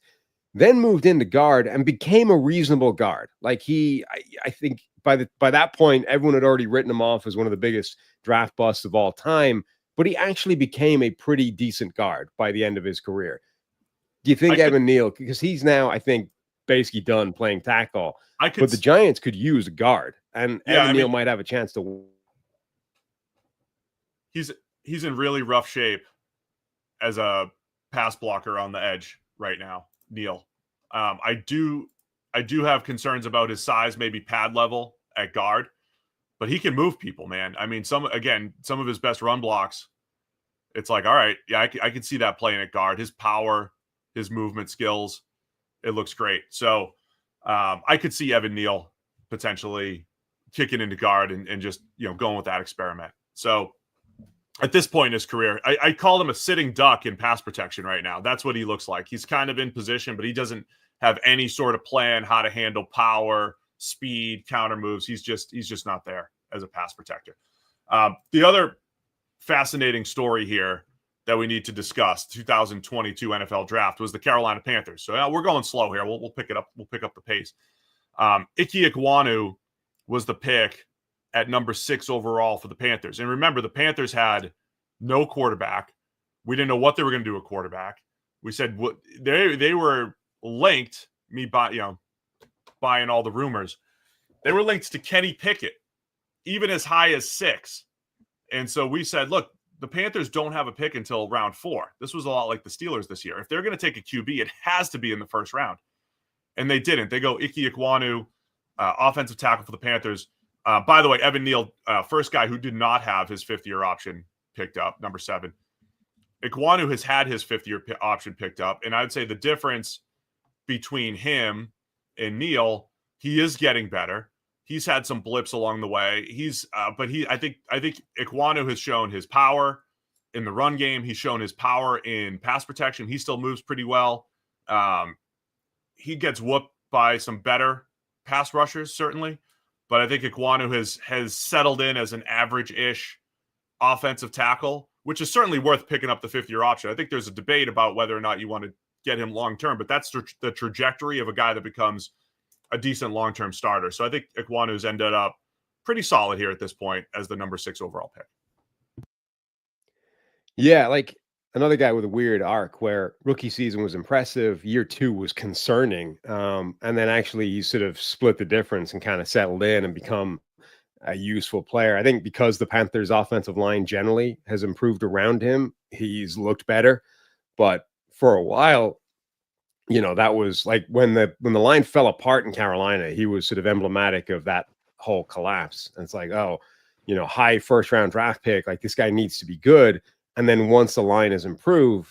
Then moved into guard and became a reasonable guard. Like I think by that point, everyone had already written him off as one of the biggest draft busts of all time, but he actually became a pretty decent guard by the end of his career. Do you think Evan Neal, because he's now, I think, basically done playing tackle, but the Giants could use a guard, and Evan Neal might have a chance to. He's in really rough shape as a pass blocker on the edge right now, Neal. I do have concerns about his size, maybe pad level at guard, but he can move people, man. I mean, some of his best run blocks, it's like, all right, yeah, I can see that playing at guard. His power, his movement skills, it looks great. So I could see Evan Neal potentially kicking into guard and just, going with that experiment. So at this point in his career, I call him a sitting duck in pass protection right now. That's what he looks like. He's kind of in position, but he doesn't have any sort of plan how to handle power, speed, counter moves. He's just not there as a pass protector. The other fascinating story here that we need to discuss, 2022 NFL draft, was the Carolina Panthers. So we're going slow here. We'll pick it up. We'll pick up the pace. Ikem Ekwonu was the pick at number 6 overall for the Panthers. And remember, the Panthers had no quarterback. We didn't know what they were going to do at quarterback. We said they were linked, buying all the rumors. They were linked to Kenny Pickett, even as high as 6. And so we said, look, the Panthers don't have a pick until round 4. This was a lot like the Steelers this year. If they're going to take a QB, it has to be in the first round. And they didn't. They go Ikem Ekwonu, offensive tackle for the Panthers. By the way, Evan Neal, first guy who did not have his 5th-year option picked up, number 7. Ekwonu has had his 5th-year option picked up, and I'd say the difference between him and Neal, he is getting better. He's had some blips along the way. I think Ekwonu has shown his power in the run game. He's shown his power in pass protection. He still moves pretty well. He gets whooped by some better pass rushers, certainly. But I think Ekwonu has settled in as an average-ish offensive tackle, which is certainly worth picking up the 5th-year option. I think there's a debate about whether or not you want to get him long-term, but that's the trajectory of a guy that becomes a decent long-term starter. So I think Ekwonu's ended up pretty solid here at this point as the number 6 overall pick. Yeah, like another guy with a weird arc where rookie season was impressive, year 2 was concerning, and then actually he sort of split the difference and kind of settled in and become a useful player. I think because the Panthers' offensive line generally has improved around him, he's looked better. But for a while, that was like when the line fell apart in Carolina, he was sort of emblematic of that whole collapse. And it's like, high 1st-round draft pick, like this guy needs to be good. And then once the line has improved,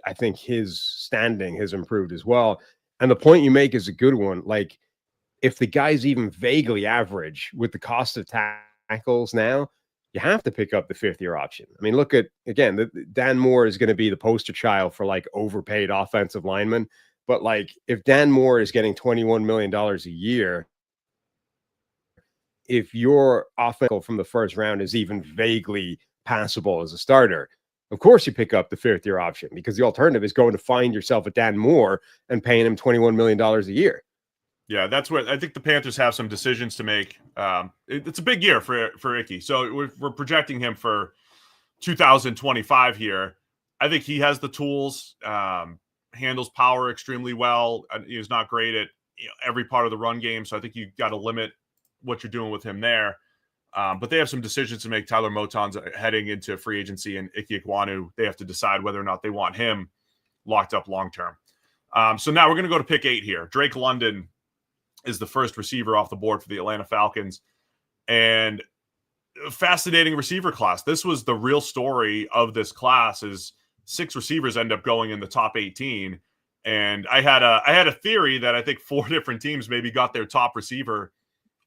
I think his standing has improved as well. And the point you make is a good one. Like, if the guy's even vaguely average with the cost of tackles now, you have to pick up the 5th-year option. I mean, look at, again, Dan Moore is going to be the poster child for like overpaid offensive linemen. But like, if Dan Moore is getting $21 million a year, if your offense from the 1st round is even vaguely passable as a starter, of course you pick up the 5th-year option, because the alternative is going to find yourself a Dan Moore and paying him $21 million a year. Yeah, that's where I think the Panthers have some decisions to make. It's a big year for Icky. So we're projecting him for 2025 here. I think he has the tools, handles power extremely well. He's not great at every part of the run game, so I think you got to limit what you're doing with him there. But they have some decisions to make. Tyler Moton's heading into free agency, and Ikem Ekwonu, they have to decide whether or not they want him locked up long-term. So now we're going to go to pick 8 here. Drake London is the first receiver off the board for the Atlanta Falcons. And fascinating receiver class. This was the real story of this class, is 6 receivers end up going in the top 18. And I had a theory that I think 4 different teams maybe got their top receiver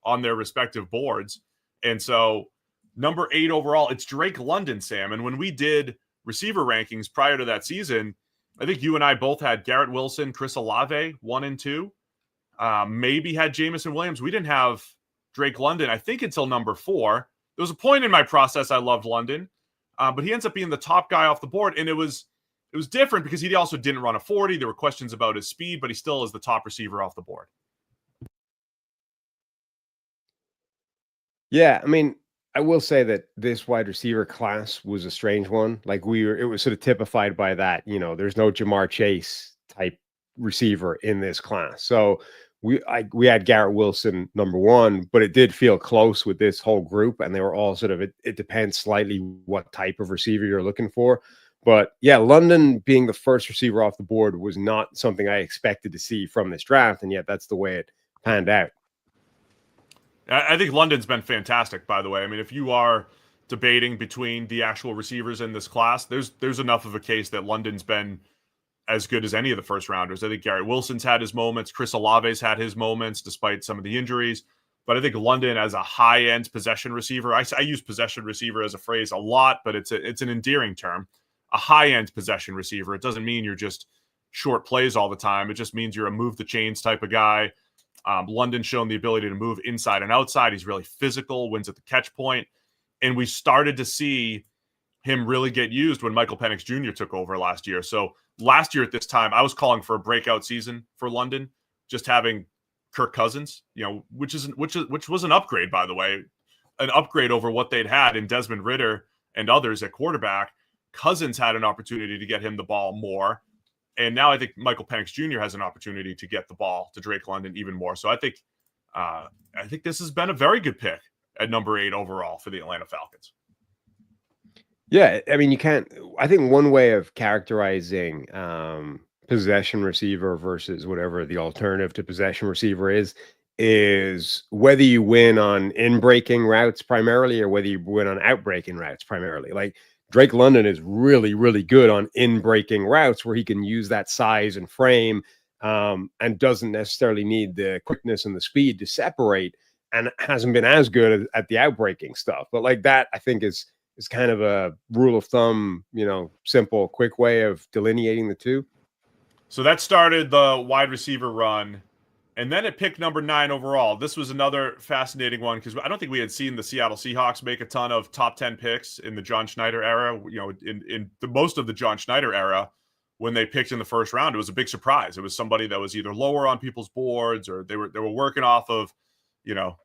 on their respective boards. And so number 8 overall, it's Drake London, Sam. And when we did receiver rankings prior to that season, I think you and I both had Garrett Wilson, Chris Olave, 1 and 2. Maybe had Jameson Williams. We didn't have Drake London, I think, until number 4. There was a point in my process I loved London, but he ends up being the top guy off the board, and it was different because he also didn't run a 40. There were questions about his speed, but he still is the top receiver off the board. Yeah, I mean, I will say that this wide receiver class was a strange one. Like it was sort of typified by that, there's no Jamar Chase type receiver in this class. So we had Garrett Wilson number 1, but it did feel close with this whole group, and they were all sort of it depends slightly what type of receiver you're looking for. But yeah, London being the first receiver off the board was not something I expected to see from this draft, and yet that's the way it panned out. I think London's been fantastic, by the way. I mean, if you are debating between the actual receivers in this class, there's enough of a case that London's been as good as any of the first rounders. I think Garrett Wilson's had his moments. Chris Olave's had his moments despite some of the injuries. But I think London as a high-end possession receiver, I use possession receiver as a phrase a lot, but it's an endearing term. A high-end possession receiver. It doesn't mean you're just short plays all the time. It just means you're a move the chains type of guy. London's shown the ability to move inside and outside. He's really physical, wins at the catch point. And we started to see him really get used when Michael Penix Jr. took over last year. So last year at this time, I was calling for a breakout season for London, just having Kirk Cousins, which was an upgrade, by the way, an upgrade over what they'd had in Desmond Ridder and others at quarterback. Cousins had an opportunity to get him the ball more. And now I think Michael Penix Jr. has an opportunity to get the ball to Drake London even more. So I think this has been a very good pick at number 8 overall for the Atlanta Falcons. Yeah, I mean, I think one way of characterizing possession receiver versus whatever the alternative to possession receiver is whether you win on in-breaking routes primarily or whether you win on out-breaking routes primarily. Like Drake London is really, really good on in-breaking routes where he can use that size and frame and doesn't necessarily need the quickness and the speed to separate, and hasn't been as good at the out-breaking stuff. But like that, I think is kind of a rule of thumb, simple, quick way of delineating the two. So that started the wide receiver run. And then at pick number 9 overall, this was another fascinating one because I don't think we had seen the Seattle Seahawks make a ton of top 10 picks in the John Schneider era. In the most of the John Schneider era, when they picked in the first round, it was a big surprise. It was somebody that was either lower on people's boards or they were working off of,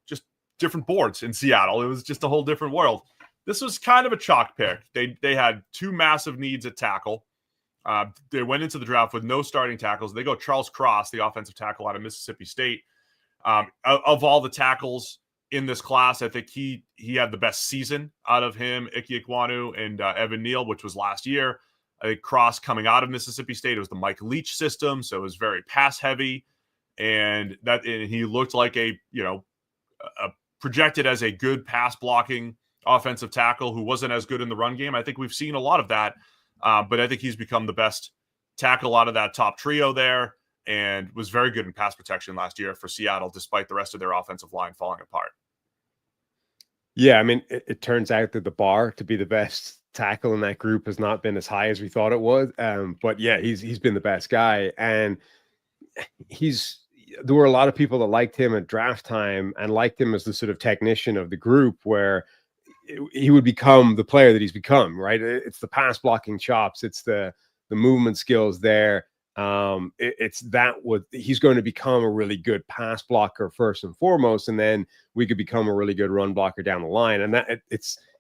just different boards in Seattle. It was just a whole different world. This was kind of a chalk pick. They had 2 massive needs at tackle. They went into the draft with no starting tackles. They go Charles Cross, the offensive tackle out of Mississippi State. Of all the tackles in this class, I think he had the best season out of him, Ikem Ekwonu and Evan Neal, which was last year. I think Cross coming out of Mississippi State, it was the Mike Leach system, so it was very pass heavy, and he looked like a projected as a good pass blocking offensive tackle who wasn't as good in the run game. I think we've seen a lot of that. But I think he's become the best tackle out of that top trio there and was very good in pass protection last year for Seattle, despite the rest of their offensive line falling apart. Yeah, I mean, it turns out that the bar to be the best tackle in that group has not been as high as we thought it was. But yeah, he's been the best guy. And there were a lot of people that liked him at draft time and liked him as the sort of technician of the group where he would become the player that he's become, right? It's the pass blocking chops. It's the movement skills there. He's going to become a really good pass blocker first and foremost, and then we could become a really good run blocker down the line. And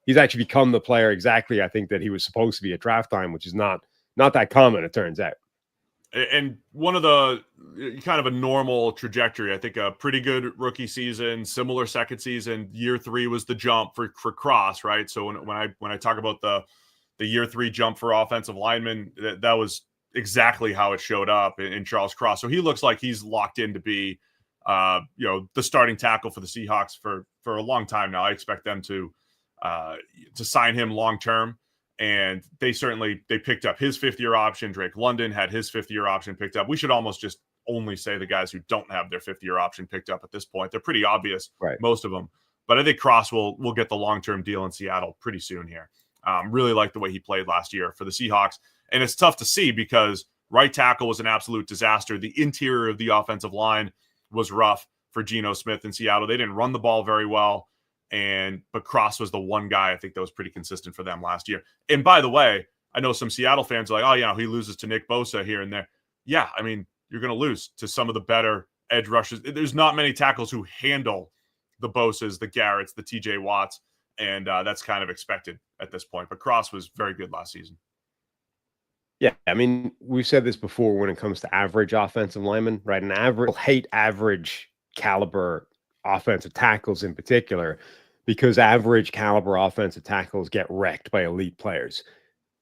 he's actually become the player exactly, I think, that he was supposed to be at draft time, which is not that common, it turns out. And one of the kind of a normal trajectory, I think a pretty good rookie season, similar second season. Year 3 was the jump for Cross, right? So when I talk about the year 3 jump for offensive linemen, that was exactly how it showed up in Charles Cross. So he looks like he's locked in to be, the starting tackle for the Seahawks for a long time now. I expect them to sign him long term. And they picked up his 5th-year option. Drake London had his 5th-year option picked up. We should almost just only say the guys who don't have their 5th-year option picked up at this point. They're pretty obvious, right, most of them. But I think Cross will get the long-term deal in Seattle pretty soon here. Really like the way he played last year for the Seahawks. And it's tough to see because Right tackle was an absolute disaster. The interior of the offensive line was rough for Geno Smith in Seattle. They didn't run the ball very well. But Cross was the one guy I think that was pretty consistent for them last year. And by the way, I know some Seattle fans are like, oh, yeah, he loses to Nick Bosa here and there. Yeah, I mean, you're going to lose to some of the better edge rushers. There's not many tackles who handle the Bosas, the Garretts, the TJ Watts, and that's kind of expected at this point. But Cross was very good last season. Yeah, I mean, we've said this before when it comes to average offensive linemen, right? An average, hate average caliber offensive tackles in particular, because average caliber offensive tackles get wrecked by elite players.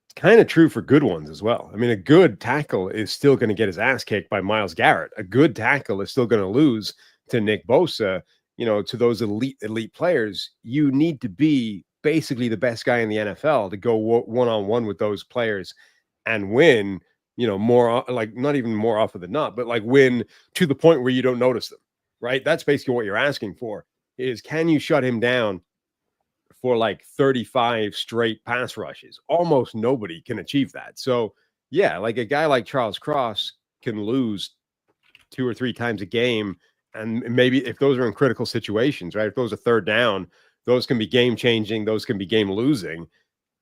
It's kind of true for good ones as well. I mean, a good tackle is still going to get his ass kicked by Myles Garrett. A good tackle is still going to lose to Nick Bosa. You know, to those elite players, you need to be basically the best guy in the NFL to go one-on-one with those players and win, you know, more, like not even more often than not, but like win to the point where you don't notice them, right? That's basically what you're asking for, is can you shut him down for like 35 straight pass rushes? Almost nobody can achieve that. So yeah, like a guy like Charles Cross can lose 2 or 3 times a game. And maybe if those are in critical situations, right? If those are third down, those can be game changing. Those can be game losing.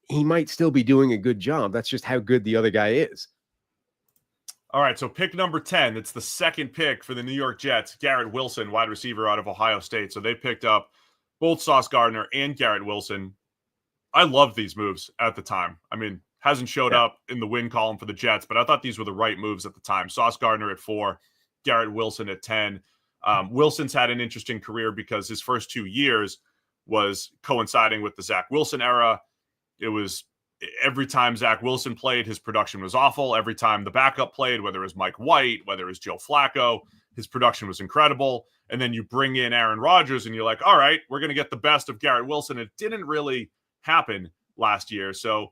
He might still be doing a good job. That's just how good the other guy is. All right, so pick number 10. It's the second pick for the New York Jets, Garrett Wilson, wide receiver out of Ohio State. So they picked up both Sauce Gardner and Garrett Wilson. I loved these moves at the time. I mean, hasn't showed up in the win column for the Jets, but I thought these were the right moves at the time. Sauce Gardner at 4, Garrett Wilson at 10. Wilson's had an interesting career because his first 2 years was coinciding with the Zach Wilson era. It was every time Zach Wilson played, his production was awful. Every time the backup played, whether it was Mike White, whether it was Joe Flacco, his production was incredible. And then you bring in Aaron Rodgers and you're like, all right, we're going to get the best of Garrett Wilson. It didn't really happen last year. So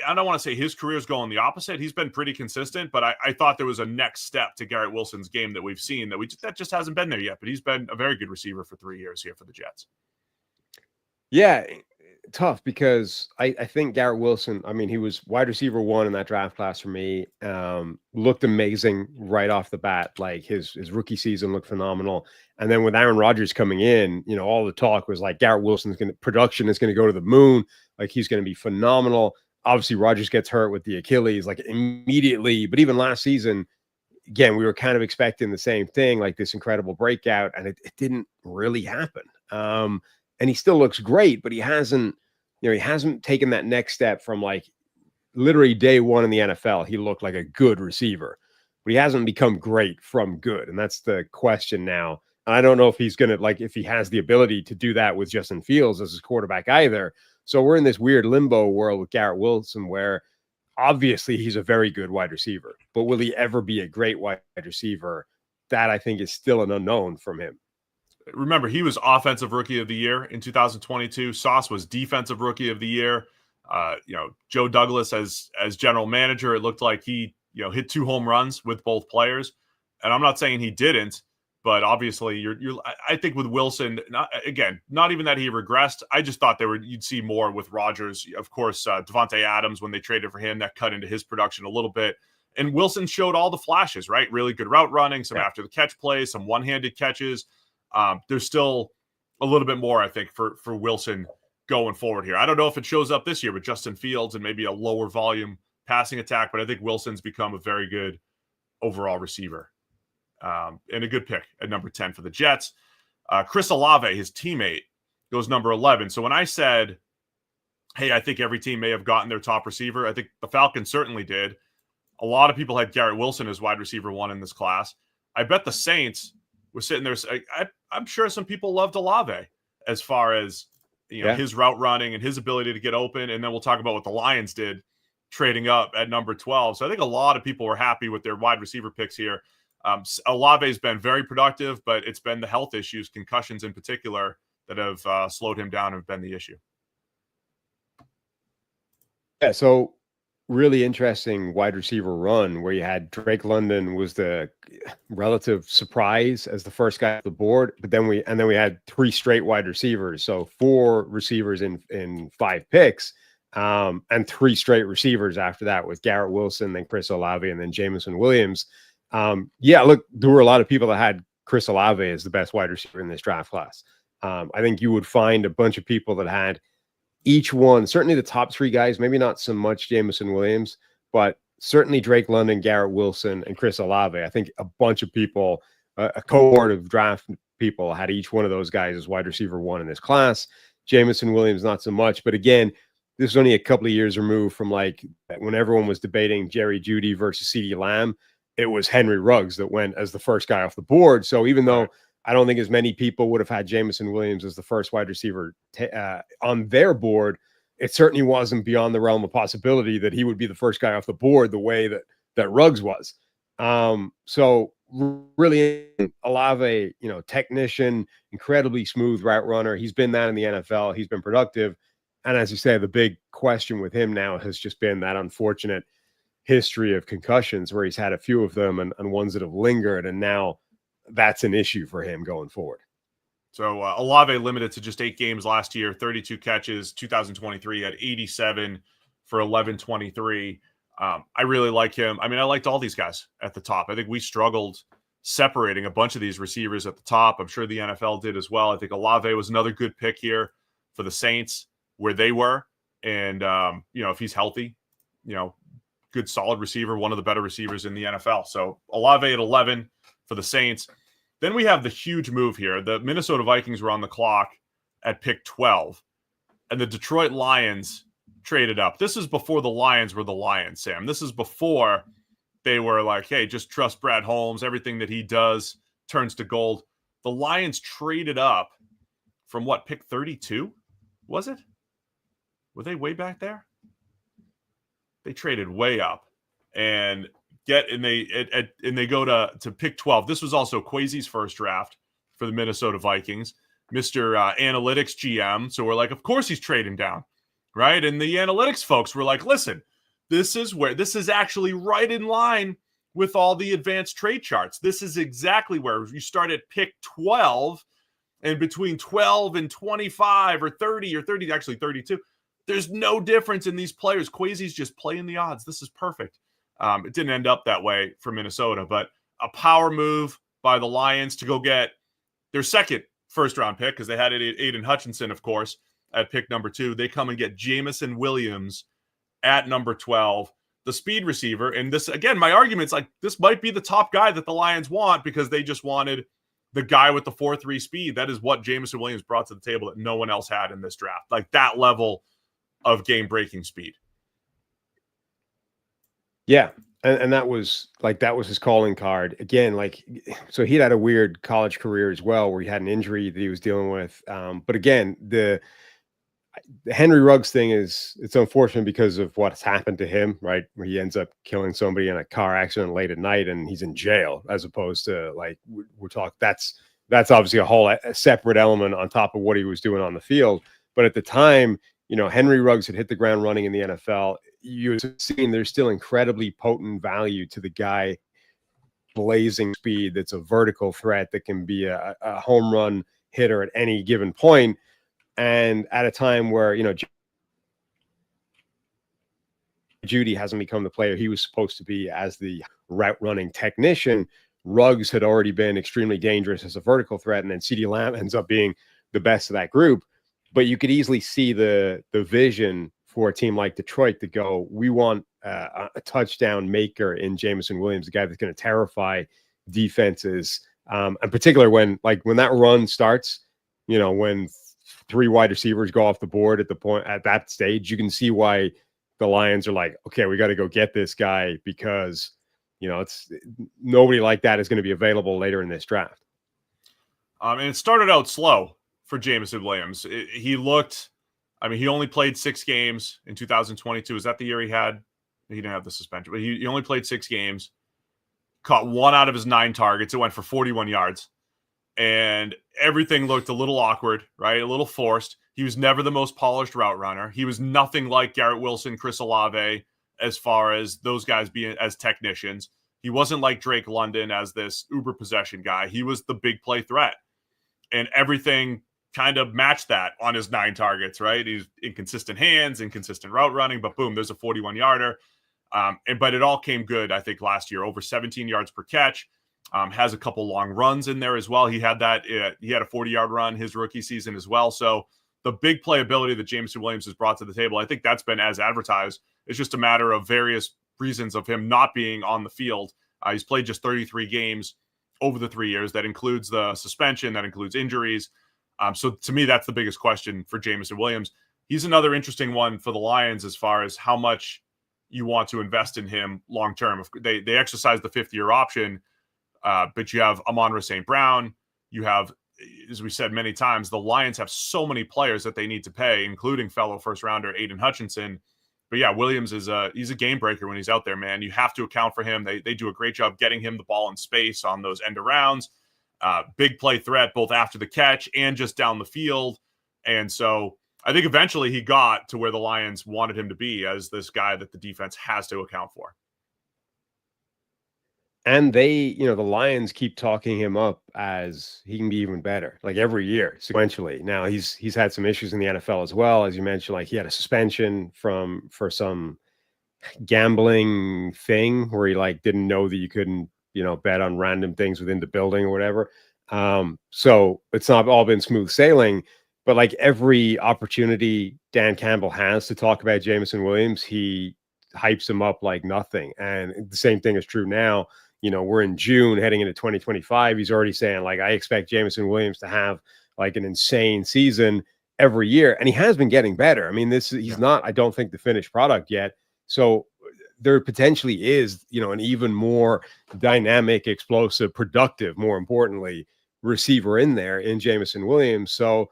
I don't want to say his career's going the opposite. He's been pretty consistent, but I thought there was a next step to Garrett Wilson's game that we've seen that just hasn't been there yet. But he's been a very good receiver for 3 years here for the Jets. Yeah, tough because I think Garrett Wilson, I mean, he was wide receiver 1 in that draft class for me. Looked amazing right off the bat. Like his rookie season looked phenomenal. And then with Aaron Rodgers coming in, you know, all the talk was like Garrett Wilson's production is going to go to the moon. Like he's going to be phenomenal. Obviously, Rodgers gets hurt with the Achilles like immediately. But even last season, again, we were kind of expecting the same thing, like this incredible breakout, and it didn't really happen. And he still looks great, but he hasn't taken that next step from like literally day one in the NFL. He looked like a good receiver, but he hasn't become great from good. And that's the question now. And I don't know if he's going to, like, if he has the ability to do that with Justin Fields as his quarterback either. So we're in this weird limbo world with Garrett Wilson where obviously he's a very good wide receiver, but will he ever be a great wide receiver? That I think is still an unknown from him. Remember, he was offensive rookie of the year in 2022. Sauce was defensive rookie of the year. Joe Douglas as general manager, it looked like he, hit 2 home runs with both players. And I'm not saying he didn't, but obviously I think with Wilson, not even that he regressed. I just thought you'd see more with Rodgers. Of course, Devonte Adams, when they traded for him, that cut into his production a little bit. And Wilson showed all the flashes, right? Really good route running, some after the catch plays, some one-handed catches. There's still a little bit more, I think, for Wilson going forward here. I don't know if it shows up this year with Justin Fields and maybe a lower volume passing attack, but I think Wilson's become a very good overall receiver and a good pick at number 10 for the Jets. Chris Olave, his teammate, goes number 11. So when I said, hey, I think every team may have gotten their top receiver, I think the Falcons certainly did. A lot of people had Garrett Wilson as wide receiver 1 in this class. I bet the Saints were sitting there. I'm sure some people loved Olave as far as his route running and his ability to get open. And then we'll talk about what the Lions did trading up at number 12. So I think a lot of people were happy with their wide receiver picks here. Olave's been very productive, but it's been the health issues, concussions in particular, that have slowed him down and have been the issue. Yeah, so really interesting wide receiver run where you had Drake London was the relative surprise as the first guy off the board, but then we had 3 straight wide receivers, so 4 receivers in 5 picks, and 3 straight receivers after that with Garrett Wilson, then Chris Olave, and then Jameson Williams. Look, there were a lot of people that had Chris Olave as the best wide receiver in this draft class. I think you would find a bunch of people that had each one, certainly the top 3 guys, maybe not so much Jameson Williams, but certainly Drake London, Garrett Wilson, and Chris Olave. I think a bunch of people, a cohort of draft people had each one of those guys as wide receiver 1 in this class. Jameson Williams, not so much. But again, this is only a couple of years removed from like when everyone was debating Jerry Jeudy versus CeeDee Lamb. It was Henry Ruggs that went as the first guy off the board. So even though I don't think as many people would have had Jameson Williams as the first wide receiver on their board, it certainly wasn't beyond the realm of possibility that he would be the first guy off the board the way that Ruggs was. So really, Olave, technician, incredibly smooth route runner. He's been that in the NFL. He's been productive. And as you say, the big question with him now has just been that unfortunate history of concussions where he's had a few of them and ones that have lingered. And now that's an issue for him going forward. So Olave limited to just 8 games last year, 32 catches, 2023 at 87 for 1123. I really like him. I mean, I liked all these guys at the top. I think we struggled separating a bunch of these receivers at the top. I'm sure the NFL did as well. I think Olave was another good pick here for the Saints where they were. And, if he's healthy, good, solid receiver, one of the better receivers in the NFL. So Olave at 11 for the Saints. Then we have the huge move here. The Minnesota Vikings were on the clock at pick 12, and the Detroit Lions traded up. This is before the Lions were the Lions, Sam. This is before they were like, hey, just trust Brad Holmes. Everything that he does turns to gold. The Lions traded up from what, pick 32? Was it? Were they way back there? They traded way up and they go to pick 12. This was also Quay's first draft for the Minnesota Vikings, Mr. Analytics GM. So we're like, of course he's trading down, right? And the analytics folks were like, listen, this is actually right in line with all the advanced trade charts. This is exactly where you start at pick 12, and between 12 and 25 or 30 or 30, actually 32, there's no difference in these players. Quay's just playing the odds. This is perfect. It didn't end up that way for Minnesota, but a power move by the Lions to go get their second first-round pick, because they had Aidan Hutchinson, of course, at pick number 2. They come and get Jameson Williams at number 12, the speed receiver. And this, again, my argument's like this might be the top guy that the Lions want because they just wanted the guy with the 4.3 speed. That is what Jameson Williams brought to the table that no one else had in this draft, like that level of game-breaking speed. Yeah. And that was his calling card again. So he'd had a weird college career as well, where he had an injury that he was dealing with. But again, the Henry Ruggs thing it's unfortunate because of what's happened to him, right? Where he ends up killing somebody in a car accident late at night and he's in jail, as opposed to we're talking, that's obviously a separate element on top of what he was doing on the field. But at the time, Henry Ruggs had hit the ground running in the NFL. You're seeing there's still incredibly potent value to the guy, blazing speed. That's a vertical threat that can be a home run hitter at any given point. And at a time where, Jeudy hasn't become the player he was supposed to be as the route running technician, Ruggs had already been extremely dangerous as a vertical threat. And then CeeDee Lamb ends up being the best of that group. But you could easily see the vision for a team like Detroit to go, we want a touchdown maker in Jameson Williams, the guy that's going to terrify defenses. In particular, when that run starts, when 3 wide receivers go off the board at that stage, you can see why the Lions are like, okay, we got to go get this guy because, it's nobody like that is going to be available later in this draft. And it started out slow for Jameson Williams. He only played 6 games in 2022. Is that the year he didn't have the suspension, but he only played 6 games, caught 1 out of his 9 targets. It went for 41 yards. And everything looked a little awkward, right? A little forced. He was never the most polished route runner. He was nothing like Garrett Wilson, Chris Olave, as far as those guys being as technicians. He wasn't like Drake London as this uber possession guy. He was the big play threat. And everything kind of matched that on his 9 targets, right? He's inconsistent hands, inconsistent route running, but boom, there's a 41-yarder. But it all came good, I think, last year. Over 17 yards per catch. Has a couple long runs in there as well. He had that. He had a 40-yard run his rookie season as well. So the big playability that Jameson Williams has brought to the table, I think that's been as advertised. It's just a matter of various reasons of him not being on the field. He's played just 33 games over the 3 years. That includes the suspension. That includes injuries. So to me, that's the biggest question for Jameson Williams. He's another interesting one for the Lions as far as how much you want to invest in him long term. They exercise the 5th-year option, but you have Amon-Ra St. Brown. You have, as we said many times, the Lions have so many players that they need to pay, including fellow first-rounder Aidan Hutchinson. But yeah, Williams he's a game breaker when he's out there, man. You have to account for him. They do a great job getting him the ball in space on those end arounds. Big play threat both after the catch and just down the field. And so I think eventually he got to where the Lions wanted him to be as this guy that the defense has to account for. And the Lions keep talking him up as he can be even better, like every year sequentially. Now he's had some issues in the NFL as well, as you mentioned. Like he had a suspension for some gambling thing where he like didn't know that you couldn't bet on random things within the building or whatever. So it's not all been smooth sailing, but like every opportunity Dan Campbell has to talk about Jameson Williams, he hypes him up like nothing. And the same thing is true now. We're in June heading into 2025. He's already saying like, I expect Jameson Williams to have like an insane season every year. And he has been getting better. I mean, he's not, I don't think, the finished product yet. So there potentially is, an even more dynamic, explosive, productive, more importantly, receiver in there in Jameson Williams. So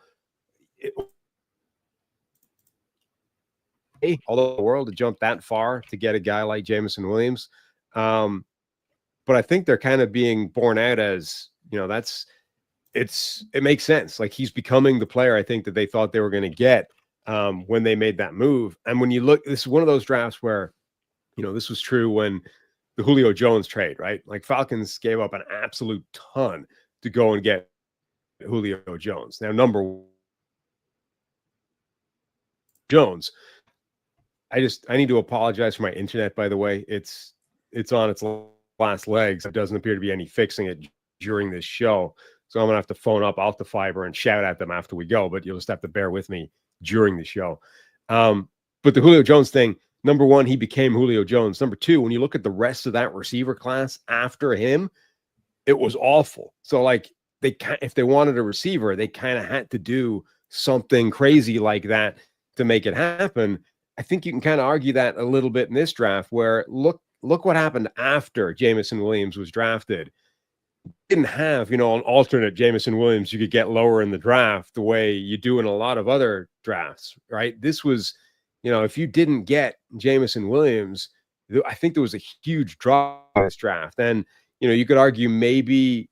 although the world to jump that far to get a guy like Jameson Williams. But I think they're kind of being borne out as, it makes sense. Like he's becoming the player I think that they thought they were going to get when they made that move. And when you look, this is one of those drafts where, this was true when the Julio Jones trade, right? Like Falcons gave up an absolute ton to go and get Julio Jones. Now, number Jones, I need to apologize for my internet, by the way. It's on its last legs. There doesn't appear to be any fixing it during this show. So I'm going to have to phone up Alta Fiber and shout at them after we go, but you'll just have to bear with me during the show. But the Julio Jones thing, number one, he became Julio Jones. Number two, when you look at the rest of that receiver class after him, it was awful. So like if they wanted a receiver, they kind of had to do something crazy like that to make it happen. I think you can kind of argue that a little bit in this draft where look what happened after Jameson Williams was drafted. Didn't have, an alternate Jameson Williams you could get lower in the draft the way you do in a lot of other drafts, right? This was, if you didn't get Jameson Williams, I think there was a huge drop in this draft. And, you could argue maybe,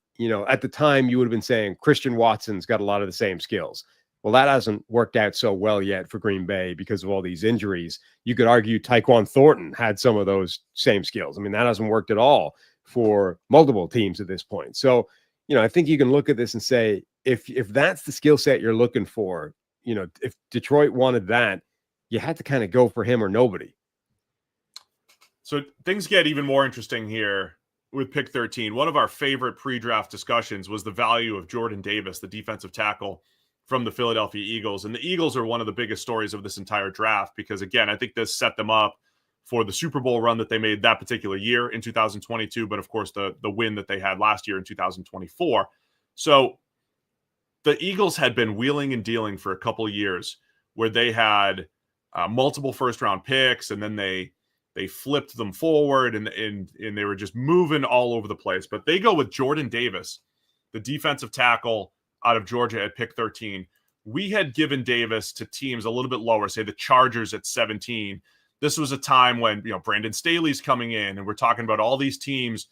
at the time you would have been saying Christian Watson's got a lot of the same skills. Well, that hasn't worked out so well yet for Green Bay because of all these injuries. You could argue Tyquan Thornton had some of those same skills. I mean, that hasn't worked at all for multiple teams at this point. So, I think you can look at this and say, if that's the skill set you're looking for, if Detroit wanted that, you had to kind of go for him or nobody. So things get even more interesting here with pick 13. One of our favorite pre-draft discussions was the value of Jordan Davis, the defensive tackle from the Philadelphia Eagles. And the Eagles are one of the biggest stories of this entire draft because, again, I think this set them up for the Super Bowl run that they made that particular year in 2022, but of course the win that they had last year in 2024. So the Eagles had been wheeling and dealing for a couple of years where they had multiple first-round picks, and then they flipped them forward, and they were just moving all over the place. But they go with Jordan Davis, the defensive tackle out of Georgia at pick 13. We had given Davis to teams a little bit lower, say the Chargers at 17. This was a time when, Brandon Staley's coming in, and we're talking about all these teams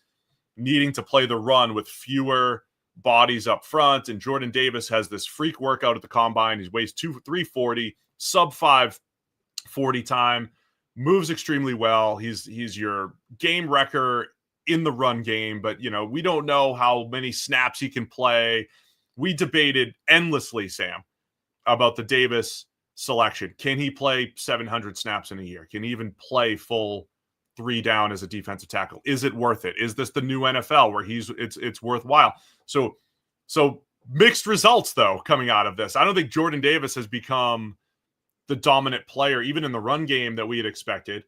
needing to play the run with fewer bodies up front. And Jordan Davis has this freak workout at the combine. He weighs 340, sub 540 time, moves extremely well. He's your game wrecker in the run game, but we don't know how many snaps he can play. We debated endlessly, Sam, about the Davis selection. Can he play 700 snaps in a year? Can he even play full 3 down as a defensive tackle? Is it worth it? Is this the new NFL where it's worthwhile? So mixed results though coming out of this. I don't think Jordan Davis has become the dominant player even in the run game that we had expected.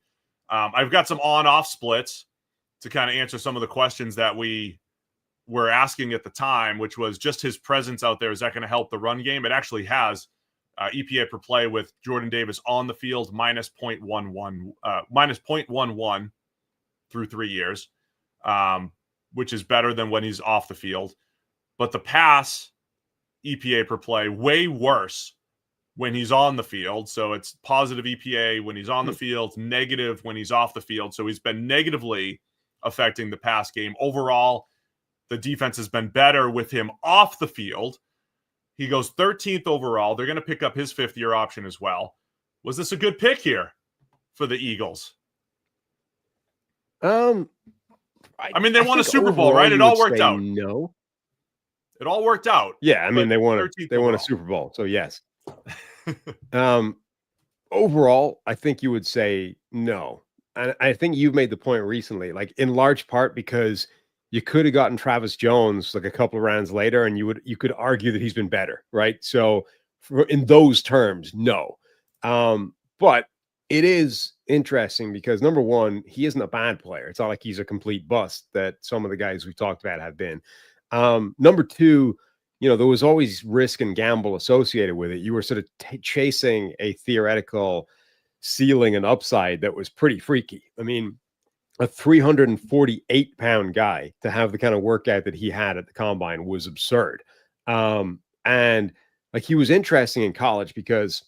I've got some on-off splits to kind of answer some of the questions that we were asking at the time, which was just his presence out there. Is that going to help the run game? It actually has. EPA per play with Jordan Davis on the field minus 0.11 through 3 years, which is better than when he's off the field. But the pass EPA per play way worse when he's on the field. So it's positive EPA when he's on the field, negative when he's off the field. So he's been negatively affecting the pass game. Overall, the defense has been better with him off the field. He goes 13th overall. They're going to pick up his 5th-year option as well. Was this a good pick here for the Eagles? I mean, they won a Super Bowl, right? It all worked out. No. It all worked out. Yeah, I mean, they won a Super Bowl, so yes. Overall, I think you would say no. And I think you've made the point recently, like in large part because you could have gotten Travis Jones like a couple of rounds later, and you could argue that he's been better, right? So in those terms, no. But it is interesting because number one, he isn't a bad player. It's not like he's a complete bust that some of the guys we've talked about have been. Number two, there was always risk and gamble associated with it. You were sort of chasing a theoretical ceiling and upside that was pretty freaky. I mean, a 348-pound guy to have the kind of workout that he had at the combine was absurd. And like he was interesting in college because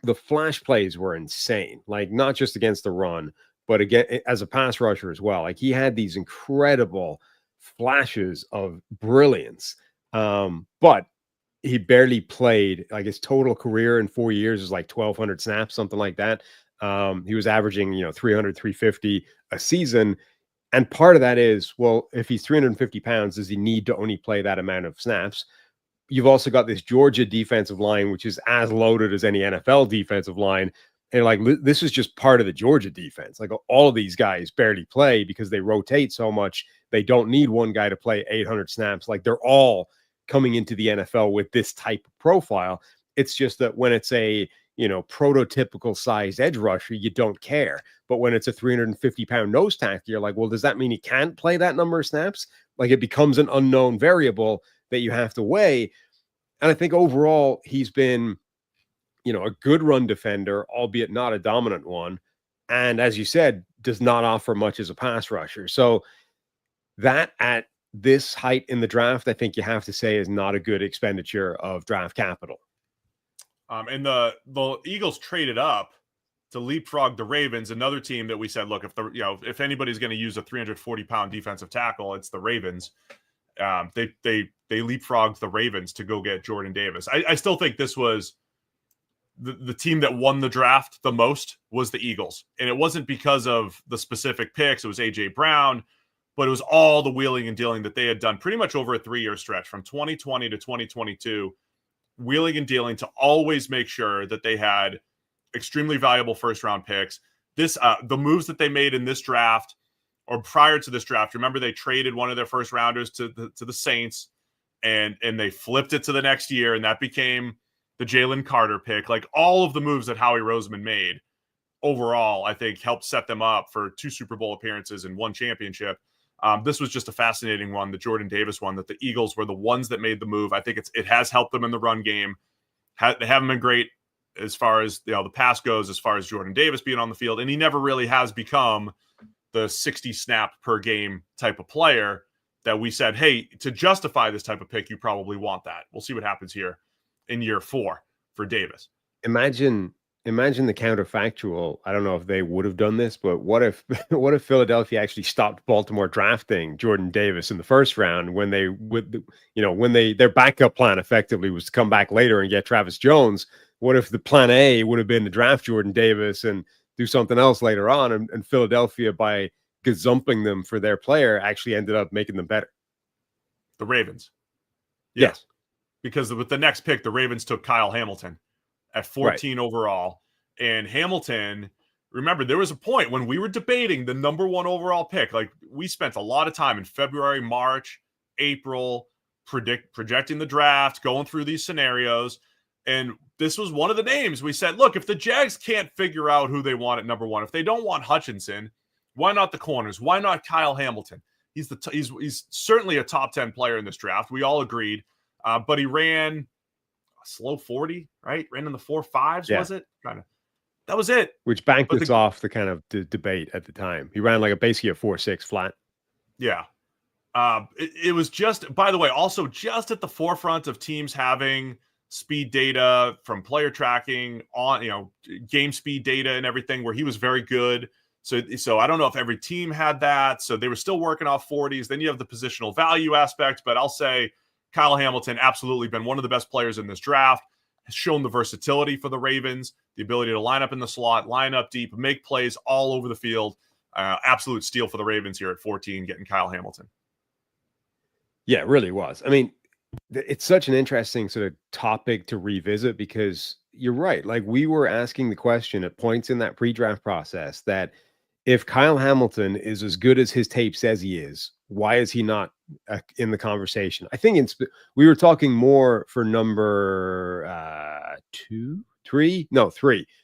the flash plays were insane, like not just against the run, but again, as a pass rusher as well. Like he had these incredible flashes of brilliance. But he barely played. Like his total career in 4 years is like 1,200 snaps, something like that. He was averaging, 300, 350 a season. And part of that is, well, if he's 350 pounds, does he need to only play that amount of snaps? You've also got this Georgia defensive line, which is as loaded as any NFL defensive line. And like, this is just part of the Georgia defense. Like all of these guys barely play because they rotate so much. They don't need one guy to play 800 snaps. Like they're all coming into the NFL with this type of profile. It's just that when it's a, prototypical sized edge rusher, you don't care. But when it's a 350-pound nose tackle, you're like, well, does that mean he can't play that number of snaps? Like it becomes an unknown variable that you have to weigh. And I think overall he's been, a good run defender, albeit not a dominant one. And as you said, does not offer much as a pass rusher. So that at this height in the draft, I think you have to say is not a good expenditure of draft capital. And the Eagles traded up to leapfrog the Ravens, another team that we said, look, if anybody's going to use a 340-pound defensive tackle, it's the Ravens. They leapfrogged the Ravens to go get Jordan Davis. I still think this was the team that won the draft the most was the Eagles. And it wasn't because of the specific picks. It was A.J. Brown, but it was all the wheeling and dealing that they had done pretty much over a 3-year stretch from 2020 to 2022, wheeling and dealing to always make sure that they had extremely valuable first-round picks. The moves that they made in this draft or prior to this draft, remember they traded one of their first-rounders to the Saints, and they flipped it to the next year, and that became the Jalen Carter pick. Like all of the moves that Howie Roseman made overall, I think helped set them up for 2 Super Bowl appearances and 1 championship. This was just a fascinating one, the Jordan Davis one, that the Eagles were the ones that made the move. I think it has helped them in the run game. They haven't been great as far as the pass goes, as far as Jordan Davis being on the field, and he never really has become the 60 snap per game type of player that we said, hey, to justify this type of pick, you probably want that. We'll see what happens here in year 4 for Davis. Imagine the counterfactual. I don't know if they would have done this, but what if Philadelphia actually stopped Baltimore drafting Jordan Davis in the first round when their backup plan effectively was to come back later and get Travis Jones? What if the plan A would have been to draft Jordan Davis and do something else later on, and Philadelphia, by gazumping them for their player, actually ended up making them better? The Ravens. Yes. because with the next pick, the Ravens took Kyle Hamilton at 14 overall. And Hamilton, remember, there was a point when we were debating the number 1 overall pick. Like, we spent a lot of time in February, March, April, projecting the draft, going through these scenarios. And this was one of the names. We said, look, if the Jags can't figure out who they want at number 1, if they don't want Hutchinson, why not the corners? Why not Kyle Hamilton? He's certainly a top 10 player in this draft. We all agreed. But he ran a slow 40, right? Ran in the 4.5s, was it? Kind of. That was it. Which banked us off the kind of debate at the time. He ran like basically a 4.6 flat. Yeah. It was just, by the way, also just at the forefront of teams having speed data from player tracking on, game speed data and everything, where he was very good. So I don't know if every team had that. So they were still working off 40s. Then you have the positional value aspect, but I'll say Kyle Hamilton absolutely been one of the best players in this draft, has shown the versatility for the Ravens, the ability to line up in the slot, line up deep, make plays all over the field. Absolute steal for the Ravens here at 14, getting Kyle Hamilton. Yeah, it really was. I mean, it's such an interesting sort of topic to revisit, because you're right. Like, we were asking the question at points in that pre-draft process that if Kyle Hamilton is as good as his tape says he is, why is he not in the conversation? I think we were talking more for number 3,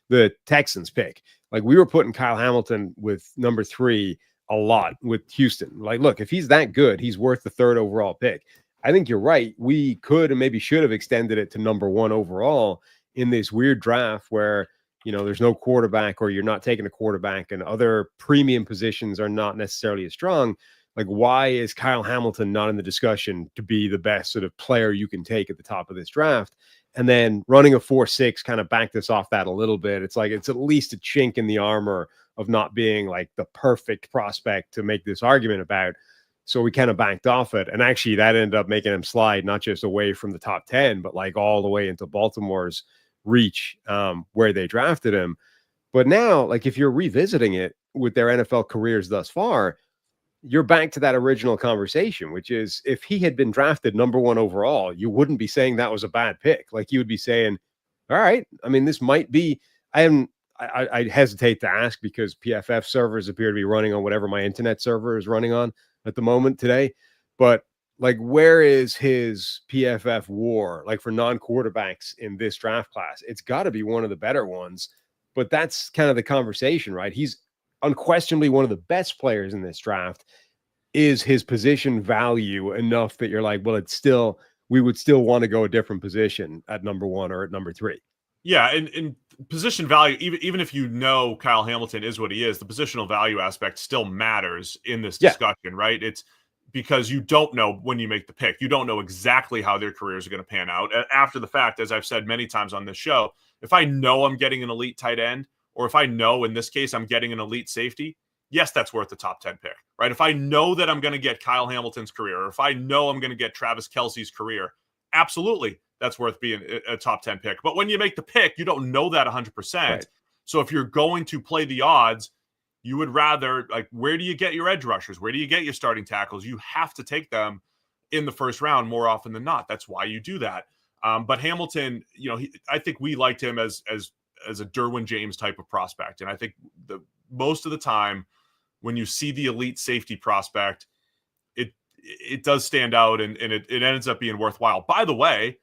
the Texans pick. Like, we were putting Kyle Hamilton with number 3 a lot with Houston. Like, look, if he's that good, he's worth the 3rd overall pick. I think you're right. We could and maybe should have extended it to number 1 overall in this weird draft where, there's no quarterback, or you're not taking a quarterback, and other premium positions are not necessarily as strong. Like, why is Kyle Hamilton not in the discussion to be the best sort of player you can take at the top of this draft? And then running a 4.6 kind of banked us off that a little bit. It's like, it's at least a chink in the armor of not being like the perfect prospect to make this argument about. So we kind of banked off it. And actually that ended up making him slide, not just away from the top 10, but like all the way into Baltimore's reach, where they drafted him. But now, like, if you're revisiting it with their NFL careers thus far, you're back to that original conversation, which is, if he had been drafted number 1 overall, you wouldn't be saying that was a bad pick. Like, you would be saying, all right, I mean, this might be, I hesitate to ask because PFF servers appear to be running on whatever my internet server is running on at the moment today. But like, where is his PFF war, like, for non-quarterbacks in this draft class? It's got to be one of the better ones, but that's kind of the conversation, right? He's unquestionably one of the best players in this draft. Is his position value enough that you're like, well, we would still want to go a different position at number 1 or at number 3? Yeah, and position value, even if Kyle Hamilton is what he is, the positional value aspect still matters in this discussion, right? It's because you don't know when you make the pick. You don't know exactly how their careers are going to pan out. After the fact, as I've said many times on this show, if I know I'm getting an elite tight end, or if I know in this case I'm getting an elite safety, yes, that's worth the top 10 pick, right? If I know that I'm going to get Kyle Hamilton's career, or if I know I'm going to get Travis Kelce's career, absolutely, that's worth being a top 10 pick. But when you make the pick, you don't know that 100%. Right. So if you're going to play the odds, you would rather, like, where do you get your edge rushers? Where do you get your starting tackles? You have to take them in the first round more often than not. That's why you do that. But Hamilton, I think we liked him as a Derwin James type of prospect. And I think most of the time when you see the elite safety prospect, it does stand out and it ends up being worthwhile. By the way,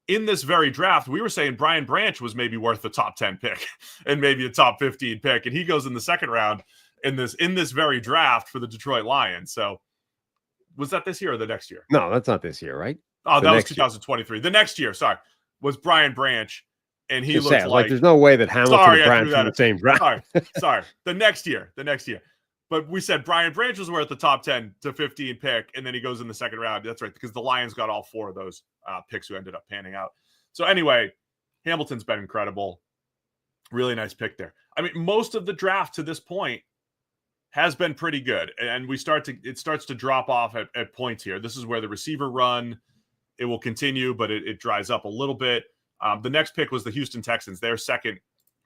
in this very draft, we were saying Brian Branch was maybe worth the top 10 pick and maybe a top 15 pick. And he goes in the 2nd round in this very draft for the Detroit Lions. So was that this year or the next year? No, that's not this year, right? Oh, that was 2023. The next year, sorry, was Brian Branch. And he looked like there's no way that Hamilton and Branch in the same draft. Sorry. The next year. But we said Brian Branch was worth the top 10 to 15 pick, and then he goes in the 2nd round. That's right, because the Lions got all 4 of those picks who ended up panning out. So anyway, Hamilton's been incredible. Really nice pick there. I mean, most of the draft to this point has been pretty good, and it starts to drop off at points here. This is where the receiver run, it will continue, but it dries up a little bit. The next pick was the Houston Texans, their 2nd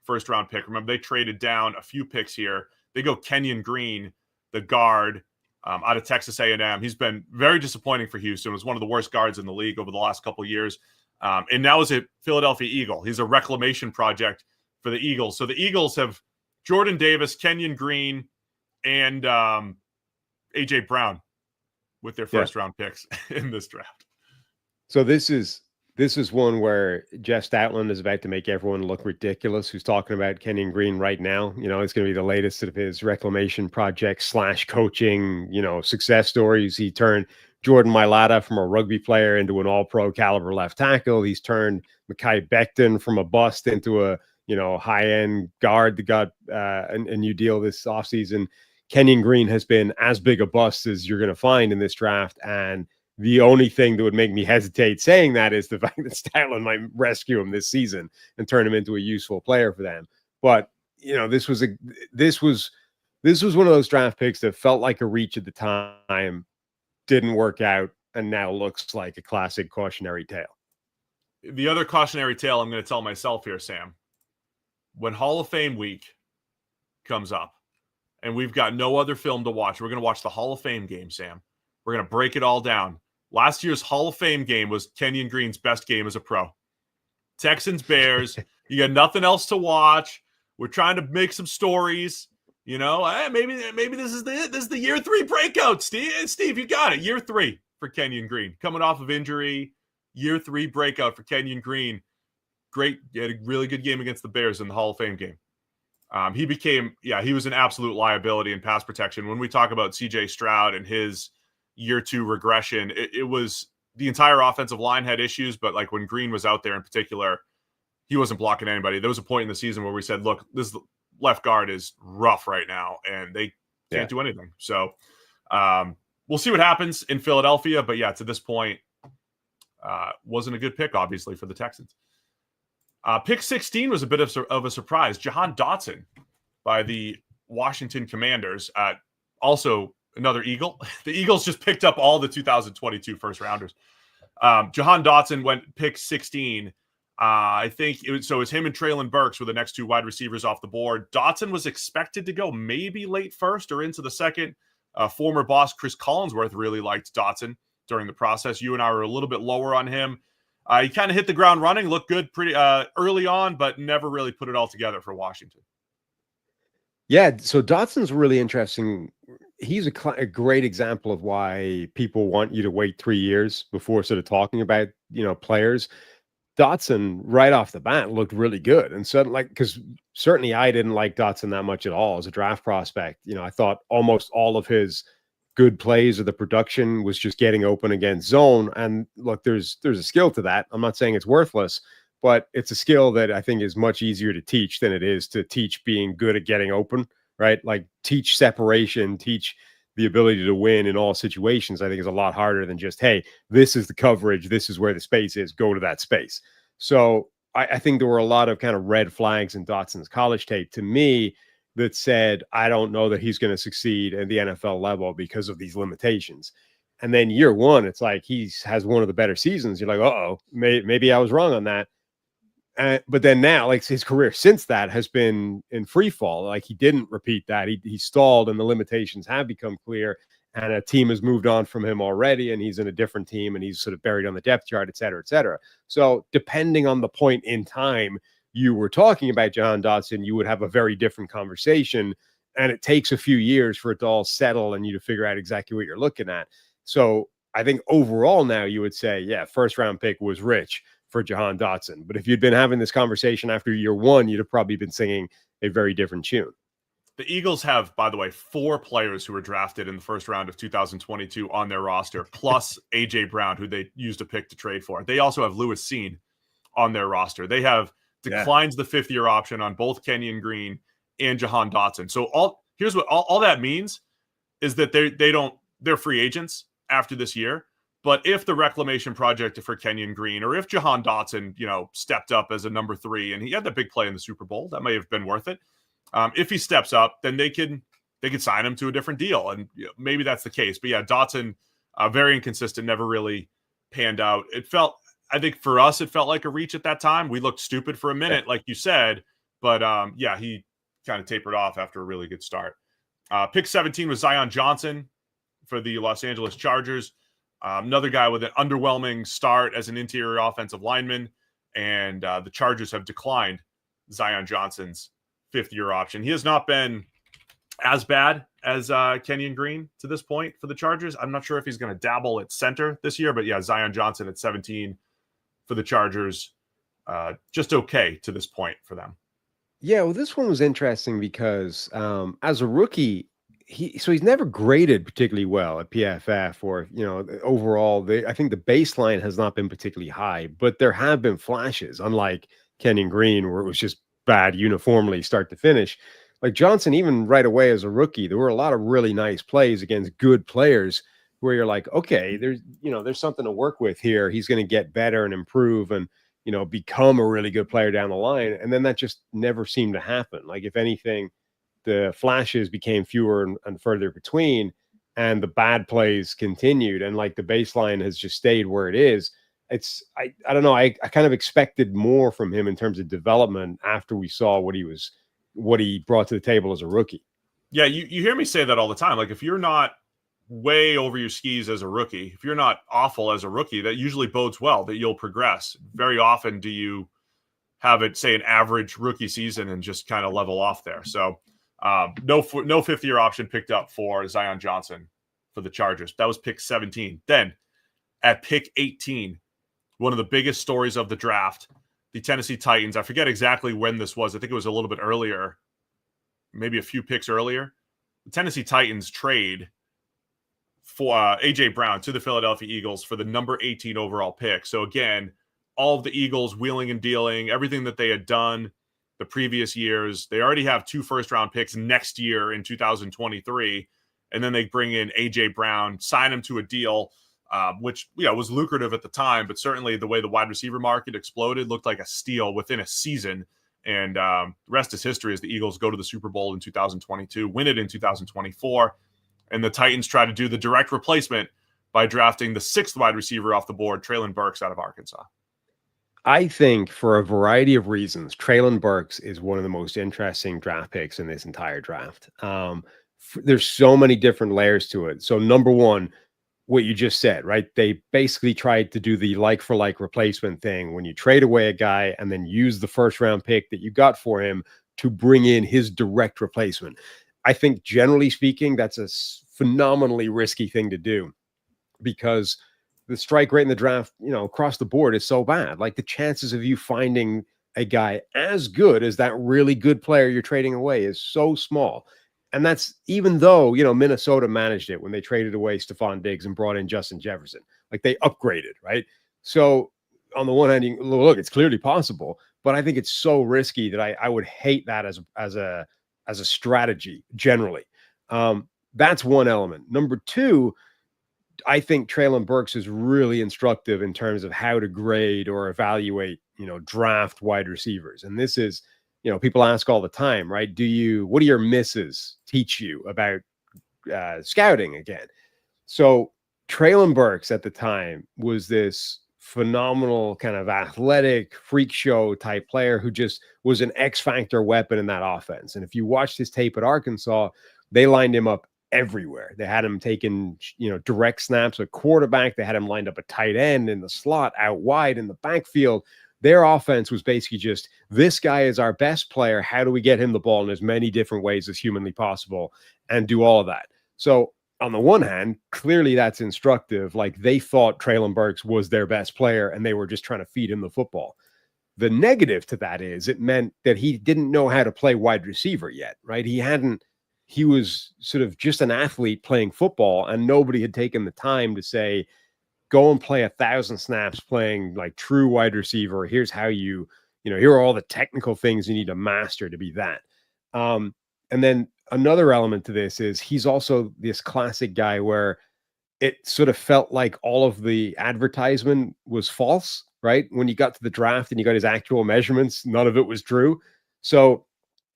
first-round pick. Remember, they traded down a few picks here. They go Kenyon Green, the guard out of Texas A&M. He's been very disappointing for Houston. Was one of the worst guards in the league over the last couple of years. and now is a Philadelphia Eagle. He's a reclamation project for the Eagles. So the Eagles have Jordan Davis, Kenyon Green, and A.J. Brown with their first-round picks in this draft. So this is one where Jeff Stoutland is about to make everyone look ridiculous who's talking about Kenyon Green right now. It's going to be the latest of his reclamation project / coaching, success stories. He turned Jordan Mailata from a rugby player into an all-pro caliber left tackle. He's turned Mekhi Becton from a bust into a, high-end guard that got a new deal this offseason. Kenyon Green has been as big a bust as you're going to find in this draft. And the only thing that would make me hesitate saying that is the fact that Stoutland might rescue him this season and turn him into a useful player for them. But, this was one of those draft picks that felt like a reach at the time, didn't work out, and now looks like a classic cautionary tale. The other cautionary tale I'm going to tell myself here, Sam, when Hall of Fame week comes up and we've got no other film to watch, we're going to watch the Hall of Fame game, Sam. We're going to break it all down. Last year's Hall of Fame game was Kenyon Green's best game as a pro. Texans, Bears, you got nothing else to watch. We're trying to make some stories. Maybe this is the year 3 breakout, Steve, you got it. Year 3 for Kenyon Green. Coming off of injury, year 3 breakout for Kenyon Green. Great. He had a really good game against the Bears in the Hall of Fame game. He was an absolute liability in pass protection. When we talk about C.J. Stroud and his year 2 regression, it was the entire offensive line had issues, but like when Green was out there in particular, he wasn't blocking anybody. There was a point in the season where we said, look, this left guard is rough right now, and they can't do anything. So we'll see what happens in Philadelphia. But to this point, wasn't a good pick, obviously, for the Texans. Pick 16 was a bit of a surprise. Jahan Dotson by the Washington Commanders. Also another Eagle. The Eagles just picked up all the 2022 first rounders. Jahan Dotson went pick 16. I think it's him and Treylon Burks were the next 2 wide receivers off the board. Dotson was expected to go maybe late first or into the second. Former boss Chris Collinsworth really liked Dotson during the process. You and I were a little bit lower on him. He kind of hit the ground running, looked good pretty early on, but never really put it all together for Washington. Yeah, so Dotson's really interesting. He's a great example of why people want you to wait 3 years before sort of talking about, players. Dotson right off the bat looked really good. And because certainly I didn't like Dotson that much at all as a draft prospect. I thought almost all of his good plays or the production was just getting open against zone. And look, there's a skill to that. I'm not saying it's worthless, but it's a skill that I think is much easier to teach than it is to teach being good at getting open, right? Like teach separation, teach the ability to win in all situations, I think is a lot harder than just, hey, this is the coverage, this is where the space is, go to that space. So I think there were a lot of kind of red flags in Dotson's college tape to me that said, I don't know that he's going to succeed at the NFL level because of these limitations. And then year 1, it's like he has one of the better seasons. You're like, maybe I was wrong on that. But then now, like his career since that has been in free fall. Like he didn't repeat that. He stalled, and the limitations have become clear. And a team has moved on from him already, and he's in a different team, and he's sort of buried on the depth chart, et cetera, et cetera. So depending on the point in time you were talking about Jahan Dotson, you would have a very different conversation. And it takes a few years for it to all settle and you to figure out exactly what you're looking at. So I think overall now you would say, first round pick was rich for Jahan Dotson. But if you'd been having this conversation after year 1, you'd have probably been singing a very different tune. The Eagles have, by the way, 4 players who were drafted in the first round of 2022 on their roster, plus A.J. Brown, who they used a pick to trade for. They also have Lewis Cine on their roster. They have declines the 5th-year option on both Kenyon Green and Jahan Dotson. So here's what all that means is that they're free agents after this year. But if the reclamation project for Kenyon Green, or if Jahan Dotson, stepped up as a number 3 and he had the big play in the Super Bowl, that may have been worth it. If he steps up, then they could sign him to a different deal, and maybe that's the case. But Dotson, very inconsistent, never really panned out. I think for us, it felt like a reach at that time. We looked stupid for a minute, like you said, but he kind of tapered off after a really good start. Pick 17 was Zion Johnson for the Los Angeles Chargers. Another guy with an underwhelming start as an interior offensive lineman, and the Chargers have declined Zion Johnson's fifth-year option. He has not been as bad as Kenyon Green to this point for the Chargers. I'm not sure if he's going to dabble at center this year, but yeah, Zion Johnson at 17 for the Chargers, just okay to this point for them. Yeah, well, this one was interesting because as a rookie, he's never graded particularly well at PFF or, overall. I think the baseline has not been particularly high, but there have been flashes, unlike Kenyon Green, where it was just bad uniformly start to finish. Like Johnson, even right away as a rookie, there were a lot of really nice plays against good players where you're like, okay, there's something to work with here. He's going to get better and improve and, become a really good player down the line. And then that just never seemed to happen. Like, if anything, the flashes became fewer and further between, and the bad plays continued. And like the baseline has just stayed where it is. I don't know. I kind of expected more from him in terms of development after we saw what he brought to the table as a rookie. Yeah, you hear me say that all the time. Like, if you're not way over your skis as a rookie, if you're not awful as a rookie, that usually bodes well that you'll progress. Very often do you have it, say, an average rookie season and just kind of level off there. So no fifth-year option picked up for Zion Johnson for the Chargers. That was pick 17. Then at pick 18, one of the biggest stories of the draft, the Tennessee Titans. I forget exactly when this was. I think it was a little bit earlier, maybe a few picks earlier. The Tennessee Titans trade for A.J. Brown to the Philadelphia Eagles for the number 18 overall pick. So again, all of the Eagles wheeling and dealing, everything that they had done the previous years. They already have 2 first-round picks next year in 2023, and then they bring in A.J. Brown, sign him to a deal, which was lucrative at the time, but certainly the way the wide receiver market exploded looked like a steal within a season. And the rest is history as the Eagles go to the Super Bowl in 2022, win it in 2024, and the Titans try to do the direct replacement by drafting the 6th wide receiver off the board, Treylon Burks out of Arkansas. I think for a variety of reasons, Treylon Burks is one of the most interesting draft picks in this entire draft. There's so many different layers to it. So number one, what you just said, right? They basically tried to do the like for like replacement thing when you trade away a guy and then use the first round pick that you got for him to bring in his direct replacement. I think generally speaking, that's a phenomenally risky thing to do because the strike rate in the draft, across the board is so bad. Like the chances of you finding a guy as good as that really good player you're trading away is so small. And that's even though, Minnesota managed it when they traded away Stephon Diggs and brought in Justin Jefferson. Like they upgraded, right? So on the one hand, look, it's clearly possible, but I think it's so risky that I would hate that as a strategy generally. That's one element. Number two, I think Treylon Burks is really instructive in terms of how to grade or evaluate, draft wide receivers. And this is, people ask all the time, right? What do your misses teach you about scouting again? So Treylon Burks at the time was this phenomenal kind of athletic freak show type player who just was an X factor weapon in that offense. And if you watched his tape at Arkansas, they lined him up everywhere. They had him taking, direct snaps at quarterback. They had him lined up a tight end in the slot, out wide in the backfield. Their offense was basically just, this guy is our best player. How do we get him the ball in as many different ways as humanly possible and do all of that? So on the one hand, clearly that's instructive. Like they thought Treylon Burks was their best player and they were just trying to feed him the football. The negative to that is it meant that he didn't know how to play wide receiver yet, right? He was sort of just an athlete playing football and nobody had taken the time to say, go and play 1,000 snaps playing like true wide receiver. Here's how here are all the technical things you need to master to be that. And then another element to this is he's also this classic guy where it sort of felt like all of the advertisement was false, right? When you got to the draft and you got his actual measurements, none of it was true. So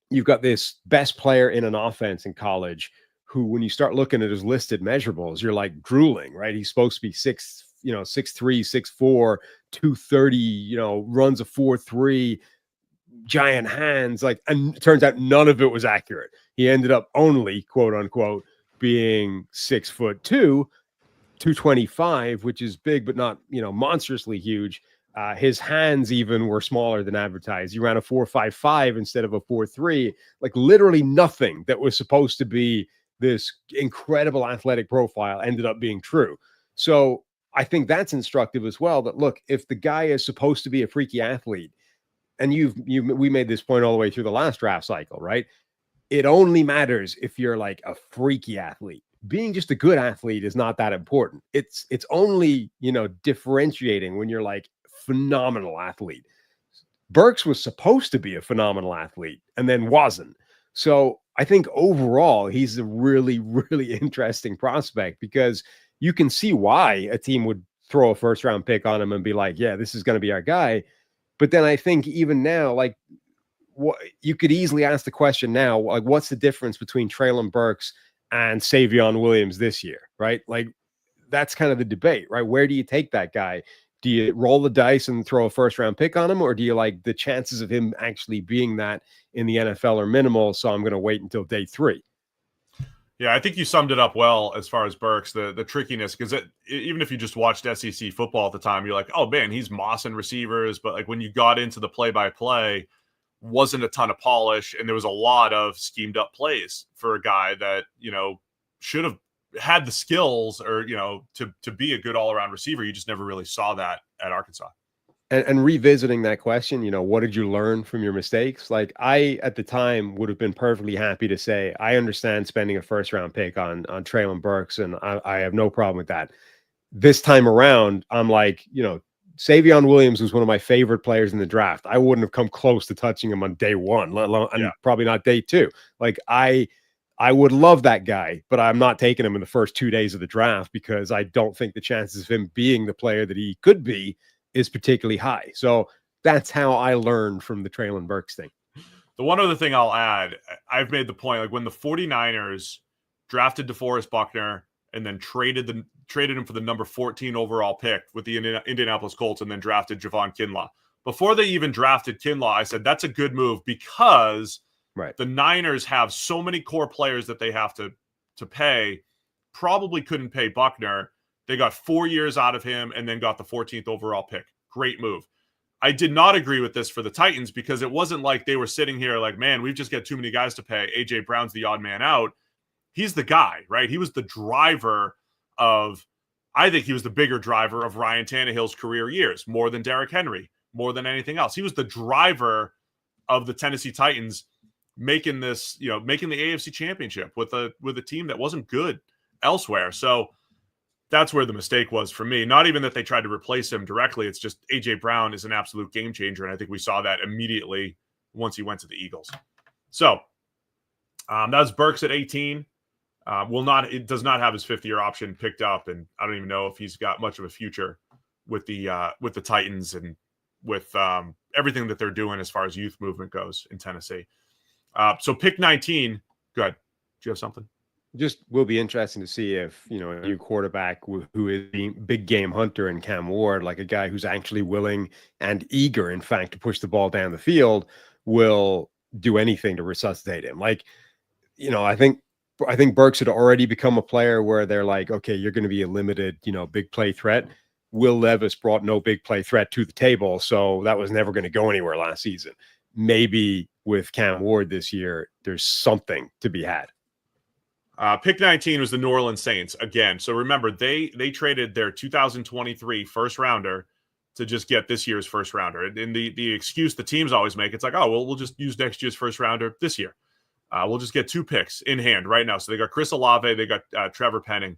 you've got this best player in an offense in college who, when you start looking at his listed measurables, you're like drooling, right? He's supposed to be 6'3", 6'4", 230, runs a 4.3, giant hands. And it turns out none of it was accurate. He ended up only, quote unquote, being 6'2", 225, which is big, but not, monstrously huge. His hands even were smaller than advertised. He ran a 4.55 instead of a 4.3, like literally nothing that was supposed to be this incredible athletic profile ended up being true. So I think that's instructive as well, that look, if the guy is supposed to be a freaky athlete, and we made this point all the way through the last draft cycle, right? It only matters if you're like a freaky athlete. Being just a good athlete is not that important. It's only, differentiating when you're like phenomenal athlete. Burks was supposed to be a phenomenal athlete and then wasn't. So I think overall, he's a really, really interesting prospect, because you can see why a team would throw a first round pick on him and be like, yeah, this is going to be our guy. But then I think even now, like, what you could easily ask the question now, like, what's the difference between Treylon Burks and Savion Williams this year, right? Like, that's kind of the debate, right? Where do you take that guy? Do you roll the dice and throw a first round pick on him, or do you like the chances of him actually being that in the NFL are minimal? So I'm going to wait until day 3. Yeah, I think you summed it up well as far as Burks, the trickiness, because even if you just watched SEC football at the time, you're like, oh man, he's mossing receivers. But like when you got into the play-by-play, wasn't a ton of polish, and there was a lot of schemed up plays for a guy that, should have had the skills or, to be a good all-around receiver. You just never really saw that at Arkansas. And revisiting that question, what did you learn from your mistakes? Like, I, at the time, would have been perfectly happy to say, I understand spending a first round pick on Treylon Burks, and I have no problem with that. This time around, I'm like, Savion Williams was one of my favorite players in the draft. I wouldn't have come close to touching him on day 1, let alone, and probably not day 2. Like, I would love that guy, but I'm not taking him in the first 2 days of the draft, because I don't think the chances of him being the player that he could be is particularly high. So that's how I learned from the Treylon Burks thing. The one other thing I'll add, I've made the point, like when the 49ers drafted DeForest Buckner and then traded him for the number 14 overall pick with the Indianapolis Colts, and then drafted Javon Kinlaw. Before they even drafted Kinlaw, I said that's a good move, because the Niners have so many core players that they have to pay. Probably couldn't pay Buckner. They got 4 years out of him and then got the 14th overall pick. Great move. I did not agree with this for the Titans, because it wasn't like they were sitting here like, man, we've just got too many guys to pay. A.J. Brown's the odd man out. He's the guy, right? He was the driver I think he was the bigger driver of Ryan Tannehill's career years, more than Derrick Henry, more than anything else. He was the driver of the Tennessee Titans making this, making the AFC Championship with a team that wasn't good elsewhere. So that's where the mistake was for me. Not even that they tried to replace him directly. It's just A.J. Brown is an absolute game changer, and I think we saw that immediately once he went to the Eagles. So that was Burks at 18. It does not have his 5th-year option picked up, and I don't even know if he's got much of a future with the Titans and with everything that they're doing as far as youth movement goes in Tennessee. So pick 19. Go ahead. Do you have something? Just will be interesting to see if, a new quarterback who is being big game hunter in Cam Ward, like a guy who's actually willing and eager, in fact, to push the ball down the field, will do anything to resuscitate him. Like, I think Burks had already become a player where they're like, okay, you're going to be a limited, big play threat. Will Levis brought no big play threat to the table, so that was never going to go anywhere last season. Maybe with Cam Ward this year, there's something to be had. Pick 19 was the New Orleans Saints again. So remember, they traded their 2023 first rounder to just get this year's first rounder. And the excuse the teams always make, it's like, oh, well, we'll just use next year's first rounder this year. We'll just get 2 picks in hand right now. So they got Chris Olave, they got Trevor Penning.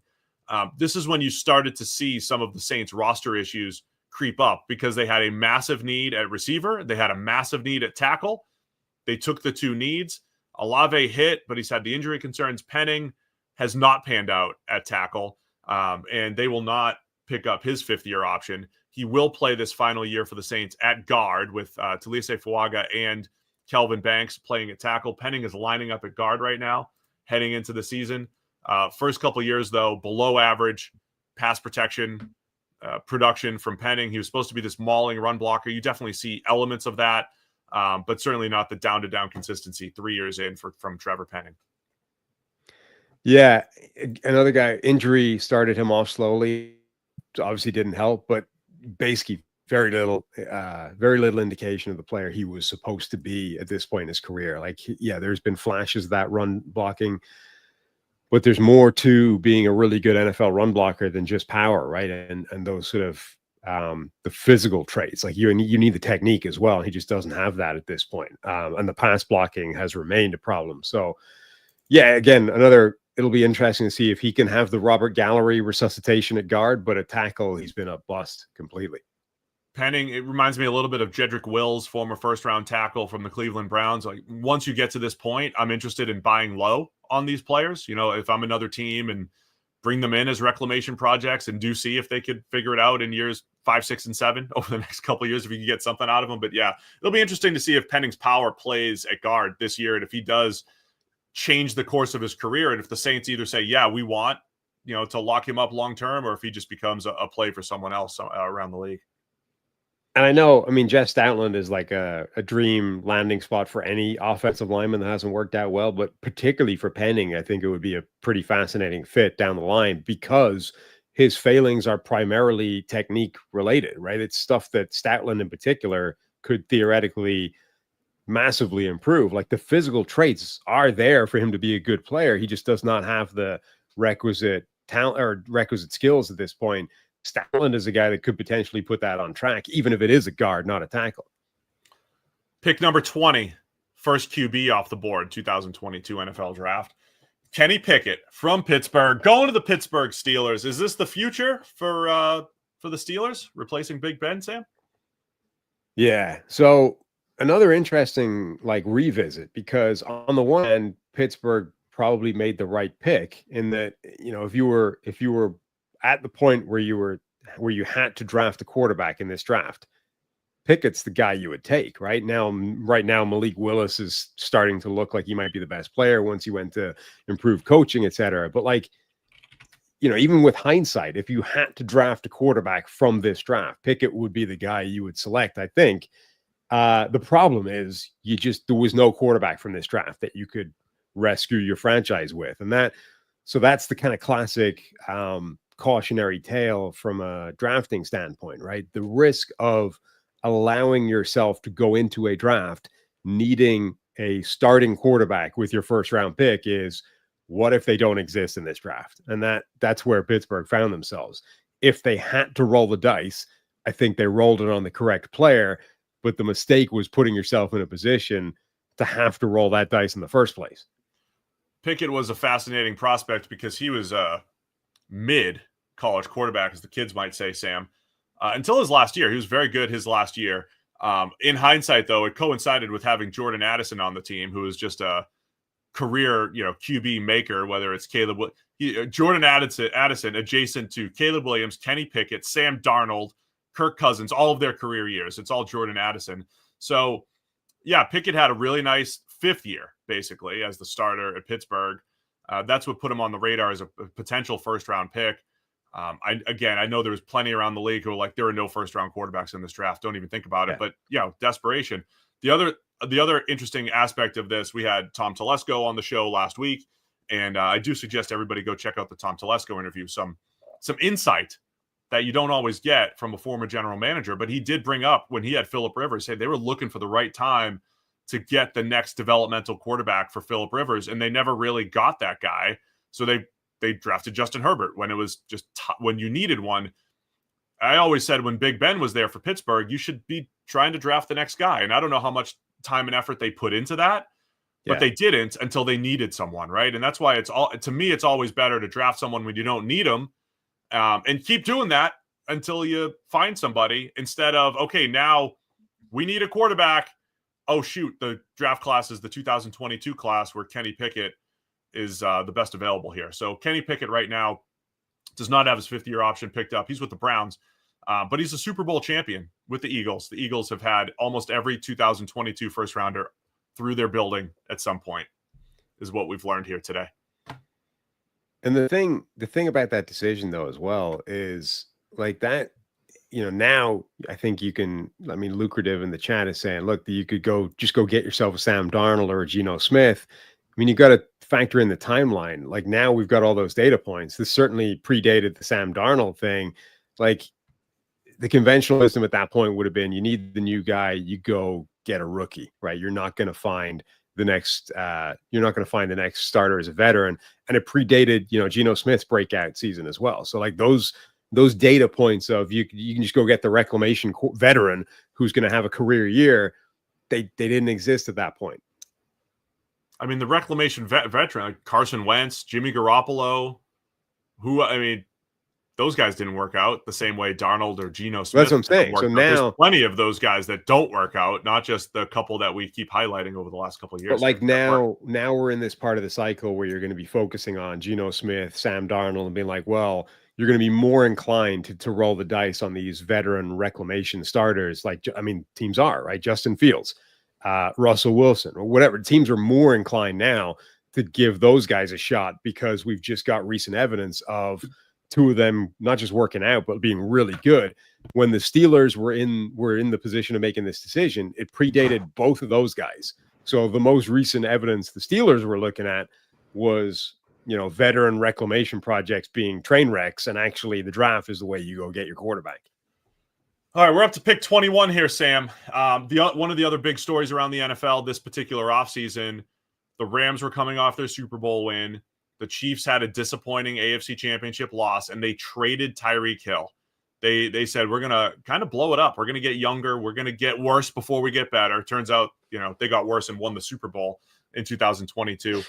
This is when you started to see some of the Saints roster issues creep up, because they had a massive need at receiver. They had a massive need at tackle. They took the 2 needs. Olave hit, but he's had the injury concerns. Penning has not panned out at tackle, and they will not pick up his 5th-year option. He will play this final year for the Saints at guard with Talise Fuaga and Kelvin Banks playing at tackle. Penning is lining up at guard right now, heading into the season. First couple years, though, below average pass protection production from Penning. He was supposed to be this mauling run blocker. You definitely see elements of that. But certainly not the down-to-down consistency 3 years in from Trevor Penning. Yeah, another guy, injury started him off slowly. Obviously didn't help, but basically very little indication of the player he was supposed to be at this point in his career. Like, yeah, there's been flashes of that run blocking, but there's more to being a really good NFL run blocker than just power, right? And those sort of the physical traits. Like you need the technique as well. He just doesn't have that at this point. And the pass blocking has remained a problem. So yeah, again, it'll be interesting to see if he can have the Robert Gallery resuscitation at guard, but at tackle, he's been a bust completely. Penning, it reminds me a little bit of Jedrick Wills, former first-round tackle from the Cleveland Browns. Like, once you get to this point, I'm interested in buying low on these players. You know, if I'm another team, and bring them in as reclamation projects and do see if they could figure it out in years 5, 6, and 7 over the next couple of years, if you can get something out of them. But yeah, it'll be interesting to see if Penning's power plays at guard this year, and if he does change the course of his career, and if the Saints either say, yeah, we want, you know, to lock him up long-term, or if he just becomes a play for someone else around the league. And I know, I mean, Jeff Stoutland is like a dream landing spot for any offensive lineman that hasn't worked out well, but particularly for Penning, I think it would be a pretty fascinating fit down the line because his failings are primarily technique related, right? It's stuff that Stoutland in particular could theoretically massively improve. Like the physical traits are there for him to be a good player. He just does not have the requisite talent or requisite skills at this point. Stoutland is a guy that could potentially put that on track, even if it is a guard, not a tackle. Pick number 20, first QB off the board, 2022 NFL draft. Kenny Pickett from Pittsburgh, going to the Pittsburgh Steelers. Is this the future for the Steelers, replacing Big Ben, Sam? Yeah. So another interesting revisit, because on the one hand, Pittsburgh probably made the right pick in that, you know, if you were at the point where you had to draft a quarterback in this draft, Pickett's the guy you would take. Right now, Malik Willis is starting to look like he might be the best player once he went to improve coaching, etc. But even with hindsight, if you had to draft a quarterback from this draft, Pickett would be the guy you would select, I think. The problem is there was no quarterback from this draft that you could rescue your franchise with. And that's the kind of classic cautionary tale from a drafting standpoint, right? The risk of allowing yourself to go into a draft needing a starting quarterback with your first round pick is, what if they don't exist in this draft? And that's where Pittsburgh found themselves. If they had to roll the dice, I think they rolled it on the correct player, but the mistake was putting yourself in a position to have to roll that dice in the first place. Pickett was a fascinating prospect because he was mid-college quarterback, as the kids might say, Sam, until his last year. He was very good his last year. In hindsight, though, it coincided with having Jordan Addison on the team, who is just a career, QB maker, whether it's Jordan Addison adjacent to Caleb Williams, Kenny Pickett, Sam Darnold, Kirk Cousins, all of their career years. It's all Jordan Addison. So, yeah, Pickett had a really nice fifth year, basically, as the starter at Pittsburgh. That's what put him on the radar as a potential first-round pick. I know there was plenty around the league who were like, there are no first-round quarterbacks in this draft. Don't even think about it. But, desperation. The other interesting aspect of this, we had Tom Telesco on the show last week, and I do suggest everybody go check out the Tom Telesco interview. Some insight that you don't always get from a former general manager, but he did bring up when he had Phillip Rivers, hey, they were looking for the right time to get the next developmental quarterback for Phillip Rivers, and they never really got that guy. So they drafted Justin Herbert when it was just when you needed one. I always said when Big Ben was there for Pittsburgh, you should be trying to draft the next guy. And I don't know how much time and effort they put into that, but they didn't until they needed someone, right? And that's why it's always better to draft someone when you don't need them, and keep doing that until you find somebody, instead of, okay, now we need a quarterback. Oh, shoot, the draft class is the 2022 class where Kenny Pickett is the best available here. So Kenny Pickett right now does not have his fifth-year option picked up. He's with the Browns, but he's a Super Bowl champion with the Eagles. The Eagles have had almost every 2022 first-rounder through their building at some point, is what we've learned here today. And the thing about that decision, though, as well, is like that, now I think you can, Lucrative in the chat is saying, look, you could go get yourself a Sam Darnold or a Geno Smith. mean, you got to factor in the timeline. Like now we've got all those data points. This certainly predated the Sam Darnold thing. Like the conventional wisdom at that point would have been, you need the new guy, you go get a rookie, right? You're not going to find the next starter as a veteran. And it predated, Geno Smith's breakout season as well. So like those data points of you can just go get the reclamation veteran who's going to have a career year. They didn't exist at that point. I mean, the reclamation veteran, like Carson Wentz, Jimmy Garoppolo, those guys didn't work out the same way Darnold or Geno Smith. That's what I'm saying. So now there's plenty of those guys that don't work out, not just the couple that we keep highlighting over the last couple of years. But like now we're in this part of the cycle where you're going to be focusing on Geno Smith, Sam Darnold, and being like, well, you're going to be more inclined to roll the dice on these veteran reclamation starters. Like, teams are, right? Justin Fields, Russell Wilson, or whatever. Teams are more inclined now to give those guys a shot because we've just got recent evidence of two of them not just working out but being really good. When the Steelers were in the position of making this decision, it predated both of those guys. So the most recent evidence the Steelers were looking at was veteran reclamation projects being train wrecks, and actually the draft is the way you go get your quarterback. All right, we're up to pick 21 here, Sam. One of the other big stories around the NFL this particular offseason, the Rams were coming off their Super Bowl win. The Chiefs had a disappointing AFC Championship loss, and they traded Tyreek Hill. They said, we're going to kind of blow it up. We're going to get younger. We're going to get worse before we get better. Turns out, they got worse and won the Super Bowl in 2022.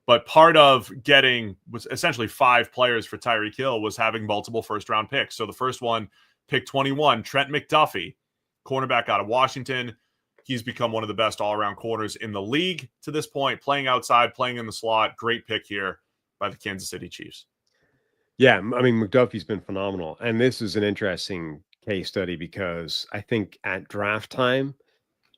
But part of getting was essentially 5 players for Tyreek Hill was having multiple first-round picks. So the first one, pick 21, Trent McDuffie, cornerback out of Washington. He's become one of the best all-around corners in the league to this point, playing outside, playing in the slot. Great pick here by the Kansas City Chiefs. Yeah, McDuffie's been phenomenal. And this is an interesting case study because I think at draft time,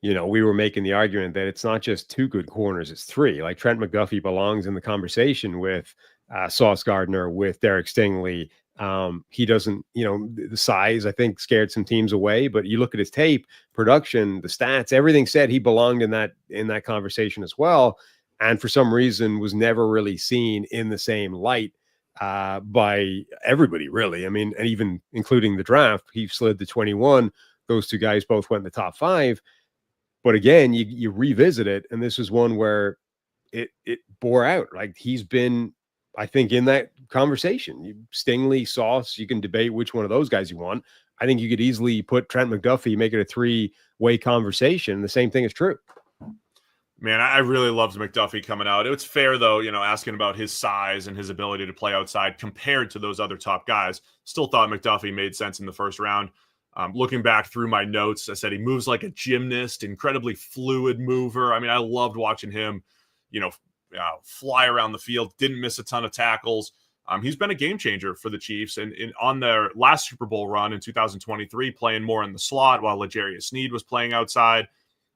we were making the argument that it's not just 2 good corners, it's 3. Like Trent McDuffie belongs in the conversation with Sauce Gardner, with Derek Stingley. He doesn't, the size, I think, scared some teams away, but you look at his tape, production, the stats, everything said he belonged in that conversation as well. And for some reason was never really seen in the same light by everybody, really. And even including the draft, he slid to 21. Those 2 guys both went in the top 5. But again, you revisit it, and this is one where it bore out. Like he's been, I think, in that conversation. Stingley, Sauce, you can debate which one of those guys you want. I think you could easily put Trent McDuffie, make it a 3-way conversation. The same thing is true. Man, I really loved McDuffie coming out. It's fair, though, asking about his size and his ability to play outside compared to those other top guys. Still thought McDuffie made sense in the first round. Looking back through my notes, I said he moves like a gymnast, incredibly fluid mover. I loved watching him, fly around the field, didn't miss a ton of tackles. He's been a game changer for the Chiefs. And on their last Super Bowl run in 2023, playing more in the slot while L'Jarius Sneed was playing outside.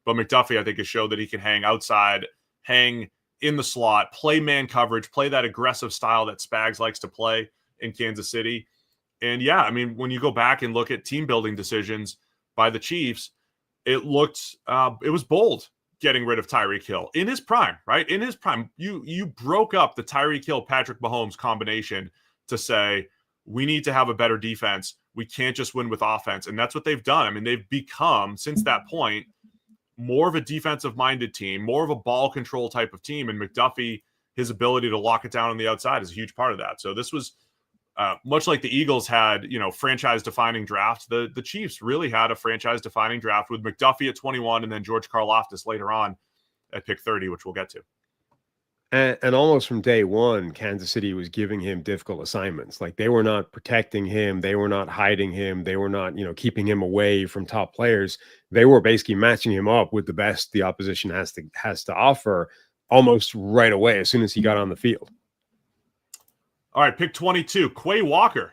But McDuffie, I think, has showed that he can hang outside, hang in the slot, play man coverage, play that aggressive style that Spags likes to play in Kansas City. And yeah, when you go back and look at team building decisions by the Chiefs, it was bold getting rid of Tyreek Hill in his prime, right? In his prime, you broke up the Tyreek Hill, Patrick Mahomes combination to say, we need to have a better defense. We can't just win with offense. And that's what they've done. They've become, since that point, more of a defensive-minded team, more of a ball control type of team. And McDuffie, his ability to lock it down on the outside is a huge part of that. So this was much like the Eagles had, franchise-defining draft. The Chiefs really had a franchise-defining draft with McDuffie at 21 and then George Karlaftis later on at pick 30, which we'll get to. And almost from day one, Kansas City was giving him difficult assignments. Like they were not protecting him. They were not hiding him. They were not, keeping him away from top players. They were basically matching him up with the best the opposition has to offer almost right away as soon as he got on the field. All right, pick 22, Quay Walker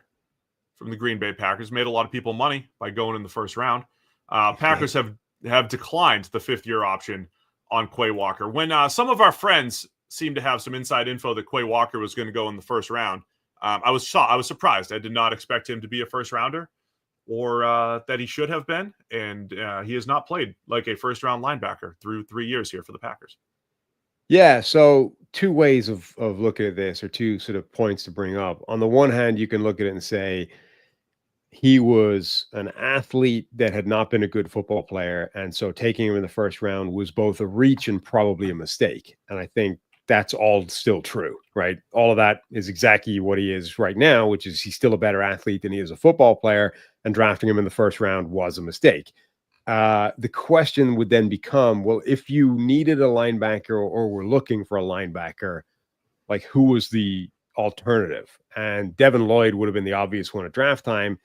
from the Green Bay Packers. Made a lot of people money by going in the first round. Packers have declined the 5th-year option on Quay Walker. When some of our friends seemed to have some inside info that Quay Walker was going to go in the first round, I was surprised. I did not expect him to be a first rounder, or that he should have been. And he has not played like a first round linebacker through 3 years here for the Packers. Yeah. So two ways of looking at this, or two sort of points to bring up. On the one hand, you can look at it and say he was an athlete that had not been a good football player, and so taking him in the first round was both a reach and probably a mistake. And I think that's all still true, right? All of that is exactly what he is right now, which is he's still a better athlete than he is a football player, and drafting him in the first round was a mistake. The question would then become, well, if you needed a linebacker or were looking for a linebacker, like who was the alternative? And Devin Lloyd would have been the obvious one at draft time.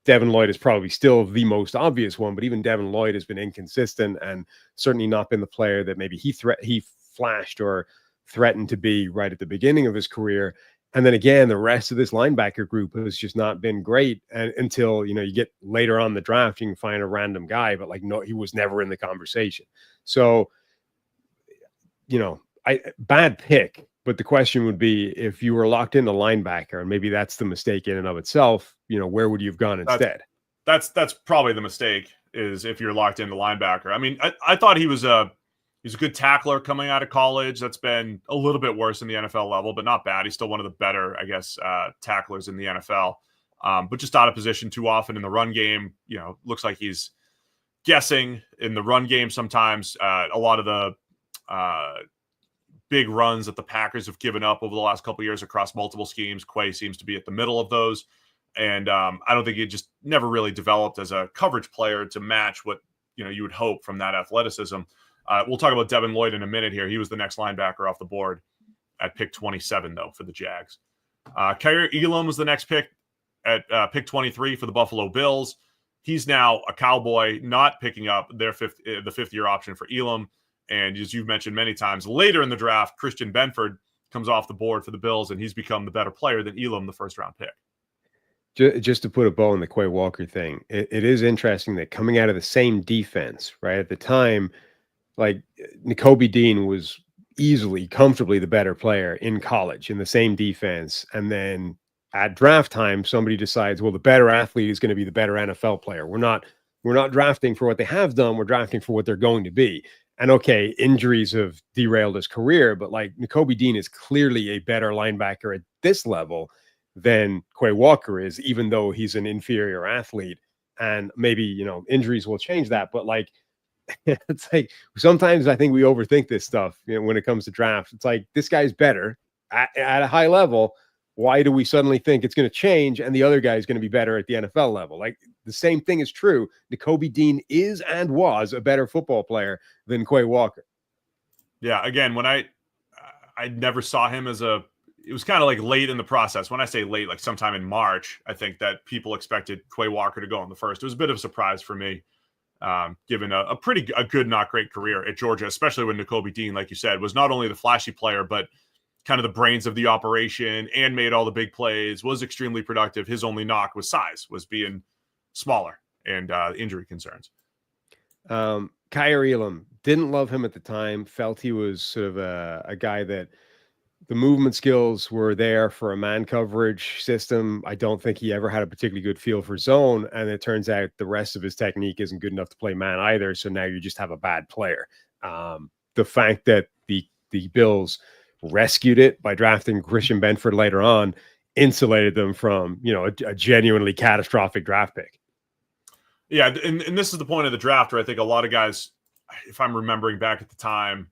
Devin Lloyd is probably still the most obvious one, but even Devin Lloyd has been inconsistent and certainly not been the player that maybe he flashed or threatened to be right at the beginning of his career. And then again, the rest of this linebacker group has just not been great. And until, you get later on the draft, you can find a random guy, but no, he was never in the conversation. So, bad pick. But the question would be, if you were locked into linebacker, and maybe that's the mistake in and of itself, where would you have gone instead? That's probably the mistake, is if you're locked into linebacker. I mean, I thought he's a good tackler coming out of college. That's been a little bit worse in the NFL level, but not bad. He's still one of the better, I guess, tacklers in the NFL. But just out of position too often in the run game. Looks like he's guessing in the run game sometimes. A lot of the big runs that the Packers have given up over the last couple of years across multiple schemes, Quay seems to be at the middle of those. And I don't think he just never really developed as a coverage player to match what you would hope from that athleticism. We'll talk about Devin Lloyd in a minute here. He was the next linebacker off the board at pick 27, though, for the Jags. Kaiir Elam was the next pick at pick 23 for the Buffalo Bills. He's now a Cowboy, not picking up the fifth-year option for Elam. And as you've mentioned many times, later in the draft, Christian Benford comes off the board for the Bills, and he's become the better player than Elam, the first-round pick. Just to put a bow on the Quay Walker thing, it is interesting that coming out of the same defense, right, at the time, like Nakobe Dean was comfortably the better player in college in the same defense. And then at draft time, somebody decides, well, the better athlete is going to be the better NFL player. We're not drafting for what they have done. We're drafting for what they're going to be. And okay, injuries have derailed his career, but like Nakobe Dean is clearly a better linebacker at this level than Quay Walker is, even though he's an inferior athlete. And maybe, injuries will change that. But like, it's like sometimes I think we overthink this stuff, when it comes to drafts. It's like, this guy's better at a high level. Why do we suddenly think it's going to change and the other guy is going to be better at the NFL level? Like, the same thing is true. Nakobe Dean is and was a better football player than Quay Walker. Yeah, again, when I never saw him as it was kind of like late in the process. When I say late, like sometime in March, I think that people expected Quay Walker to go in the first. It was a bit of a surprise for me, given a good, not great career at Georgia, especially when Nakobe Dean, like you said, was not only the flashy player, but kind of the brains of the operation and made all the big plays, was extremely productive. His only knock was size, was being smaller and injury concerns. Kaiir Elam, didn't love him at the time, felt he was sort of a guy that the movement skills were there for a man coverage system. I don't think he ever had a particularly good feel for zone. And it turns out the rest of his technique isn't good enough to play man either. So now you just have a bad player. The fact that the Bills rescued it by drafting Christian Benford later on insulated them from, a genuinely catastrophic draft pick. Yeah, and this is the point of the draft where I think a lot of guys, if I'm remembering back at the time,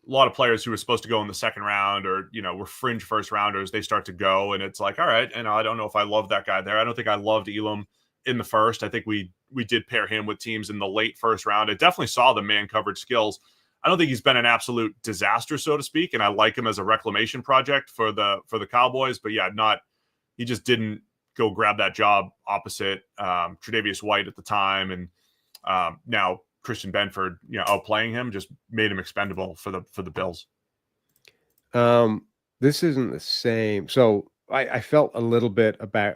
a lot of players who were supposed to go in the second round or, were fringe first rounders, they start to go. And it's like, all right, I don't know if I love that guy there. I don't think I loved Elam in the first. I think we did pair him with teams in the late first round. I definitely saw the man coverage skills. I don't think he's been an absolute disaster, so to speak. And I like him as a reclamation project for the Cowboys. But yeah, he just didn't go grab that job opposite Tre'Davious White at the time. And now Christian Benford, outplaying him just made him expendable for the Bills. This isn't the same. So I felt a little bit about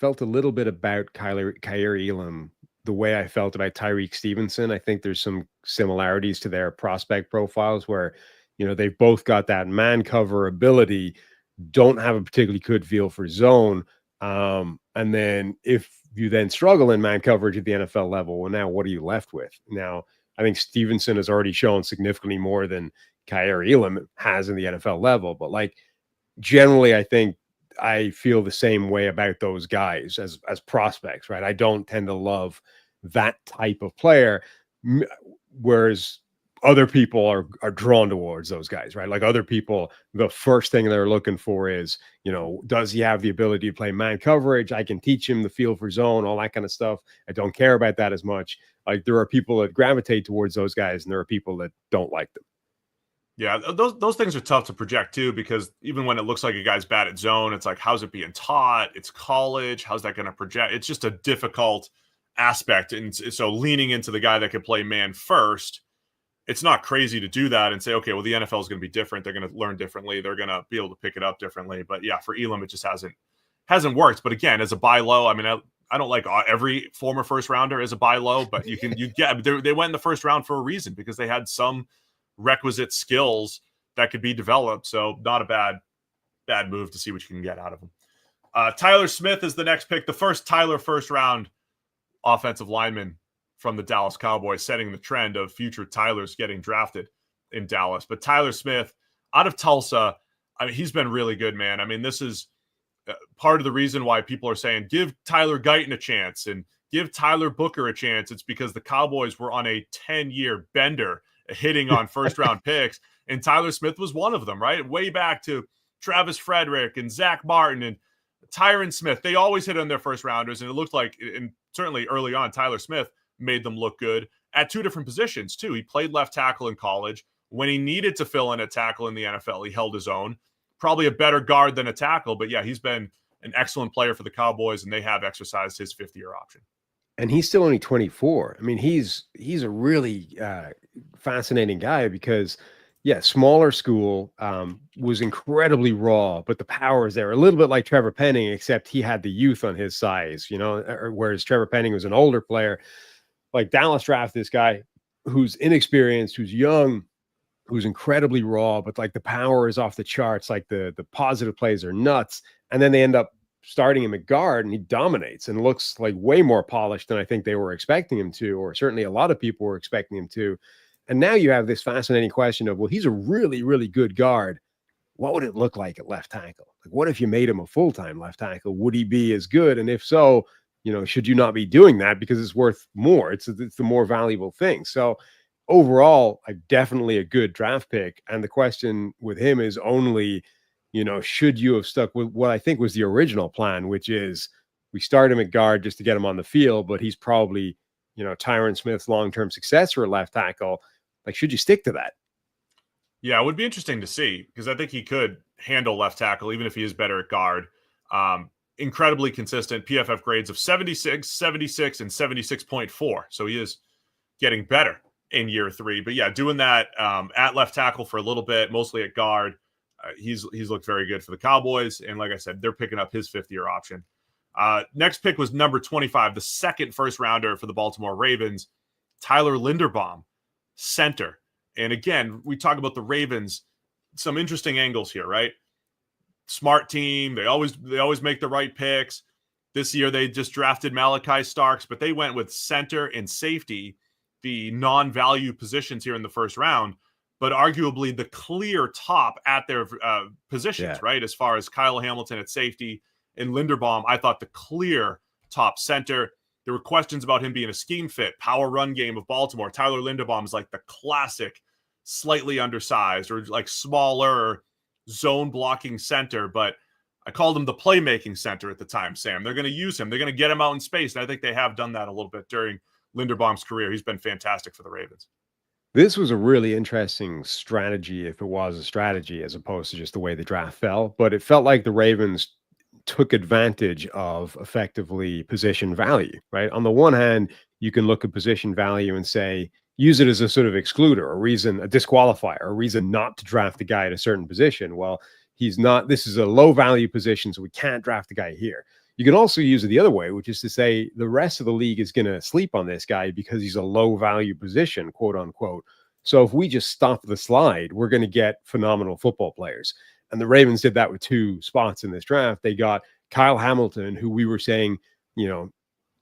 Kaiir Elam the way I felt about Tyreek Stevenson. I think there's some similarities to their prospect profiles where, they've both got that man cover ability, don't have a particularly good feel for zone. And then if you then struggle in man coverage at the NFL level, well, now what are you left with? Now, I think Stevenson has already shown significantly more than Kaiir Elam has in the NFL level. But like generally, I feel the same way about those guys as prospects, right? I don't tend to love that type of player, whereas other people are drawn towards those guys, right? Like other people, the first thing they're looking for is, does he have the ability to play man coverage? I can teach him the feel for zone, all that kind of stuff. I don't care about that as much. Like there are people that gravitate towards those guys, and there are people that don't like them. Yeah, those things are tough to project too, because even when it looks like a guy's bad at zone, it's like, how's it being taught? It's college. How's that going to project? It's just a difficult aspect. And so leaning into the guy that can play man first, it's not crazy to do that and say, okay, well, the NFL is going to be different. They're going to learn differently. They're going to be able to pick it up differently. But yeah, for Elam, it just hasn't worked. But again, as a buy low, I mean, I don't like every former first rounder as a buy low, but they went in the first round for a reason, because they had some requisite skills that could be developed. So not a bad move to see what you can get out of them. Tyler Smith is the next pick, the first first round offensive lineman from the Dallas Cowboys, setting the trend of future Tylers getting drafted in Dallas. But Tyler Smith out of Tulsa, I mean, he's been really good, man. I mean, this is part of the reason why people are saying give Tyler Guyton a chance and give Tyler Booker a chance. It's because the Cowboys were on a 10-year bender hitting on first-round picks, and Tyler Smith was one of them, right? Way back to Travis Frederick and Zach Martin and Tyron Smith. They always hit on their first-rounders, and it looked like, and certainly early on, Tyler Smith made them look good at two different positions, too. He played left tackle in college. When he needed to fill in a tackle in the NFL, he held his own. Probably a better guard than a tackle, but yeah, he's been an excellent player for the Cowboys, and they have exercised his fifth-year option. And he's still only 24. I mean, he's a really fascinating guy because, yeah, smaller school, was incredibly raw, but the power is there. A little bit like Trevor Penning, except he had the youth on his size, whereas Trevor Penning was an older player. Like Dallas drafted this guy who's inexperienced, who's young, who's incredibly raw, but like the power is off the charts. Like the positive plays are nuts. And then they end up starting him at guard, and he dominates and looks like way more polished than I think they were expecting him to, or certainly a lot of people were expecting him to. And now you have this fascinating question of, well, he's a really, really good guard. What would it look like at left tackle? Like, what if you made him a full-time left tackle? Would he be as good? And if so, should you not be doing that because it's worth more? It's the more valuable thing. So overall, definitely a good draft pick. And the question with him is only, should you have stuck with what I think was the original plan, which is we start him at guard just to get him on the field, but he's probably, Tyron Smith's long-term successor at left tackle. Like, should you stick to that? Yeah, it would be interesting to see, because I think he could handle left tackle, even if he is better at guard. Incredibly consistent PFF grades of 76, 76, and 76.4. So he is getting better in year 3. But yeah, doing that at left tackle for a little bit, mostly at guard, he's looked very good for the Cowboys. And like I said, they're picking up his fifth-year option. Next pick was number 25, the second first-rounder for the Baltimore Ravens, Tyler Linderbaum, center. And again, we talk about the Ravens, some interesting angles here, right? Smart team. They always make the right picks. This year, they just drafted Malachi Starks, but they went with center and safety, the non-value positions here in the first round, but arguably the clear top at their positions, right? As far as Kyle Hamilton at safety and Linderbaum, I thought the clear top center. There were questions about him being a scheme fit, power run game of Baltimore. Tyler Linderbaum is like the classic, slightly undersized or like smaller zone blocking center, but I called him the playmaking center at the time, Sam. They're going to use him. They're going to get him out in space. And I think they have done that a little bit during Linderbaum's career. He's been fantastic for the Ravens. This was a really interesting strategy, if it was a strategy, as opposed to just the way the draft fell. But it felt like the Ravens took advantage of effectively position value, right? On the one hand, you can look at position value and say, use it as a sort of excluder, a reason, a disqualifier, a reason not to draft the guy at a certain position. Well, he's not, this is a low value position, so we can't draft the guy here. You can also use it the other way, which is to say the rest of the league is going to sleep on this guy because he's a low value position, quote unquote. So if we just stop the slide, we're going to get phenomenal football players. And the Ravens did that with 2 spots in this draft. They got Kyle Hamilton, who we were saying,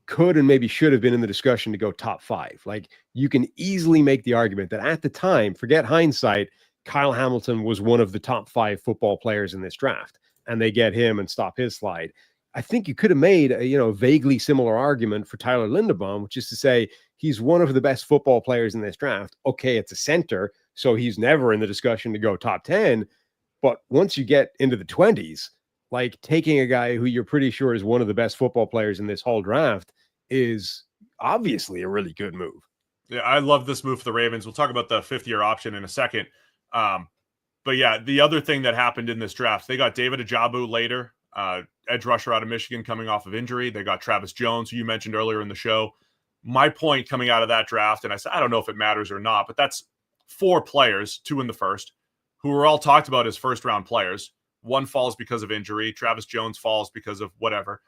could and maybe should have been in the discussion to go top 5. Like, you can easily make the argument that at the time, forget hindsight, Kyle Hamilton was one of the top 5 football players in this draft, and they get him and stop his slide. I think you could have made a vaguely similar argument for Tyler Linderbaum, which is to say he's one of the best football players in this draft. Okay, it's a center, so he's never in the discussion to go top 10. But once you get into the 20s, like taking a guy who you're pretty sure is one of the best football players in this whole draft is obviously a really good move. Yeah, I love this move for the Ravens. We'll talk about the 5th-year option in a second. But yeah, the other thing that happened in this draft, they got David Ojabo later, edge rusher out of Michigan coming off of injury. They got Travis Jones, who you mentioned earlier in the show. My point coming out of that draft, and I said, I don't know if it matters or not, but that's 4 players, 2 in the first, who were all talked about as first-round players. One falls because of injury. Travis Jones falls because of whatever,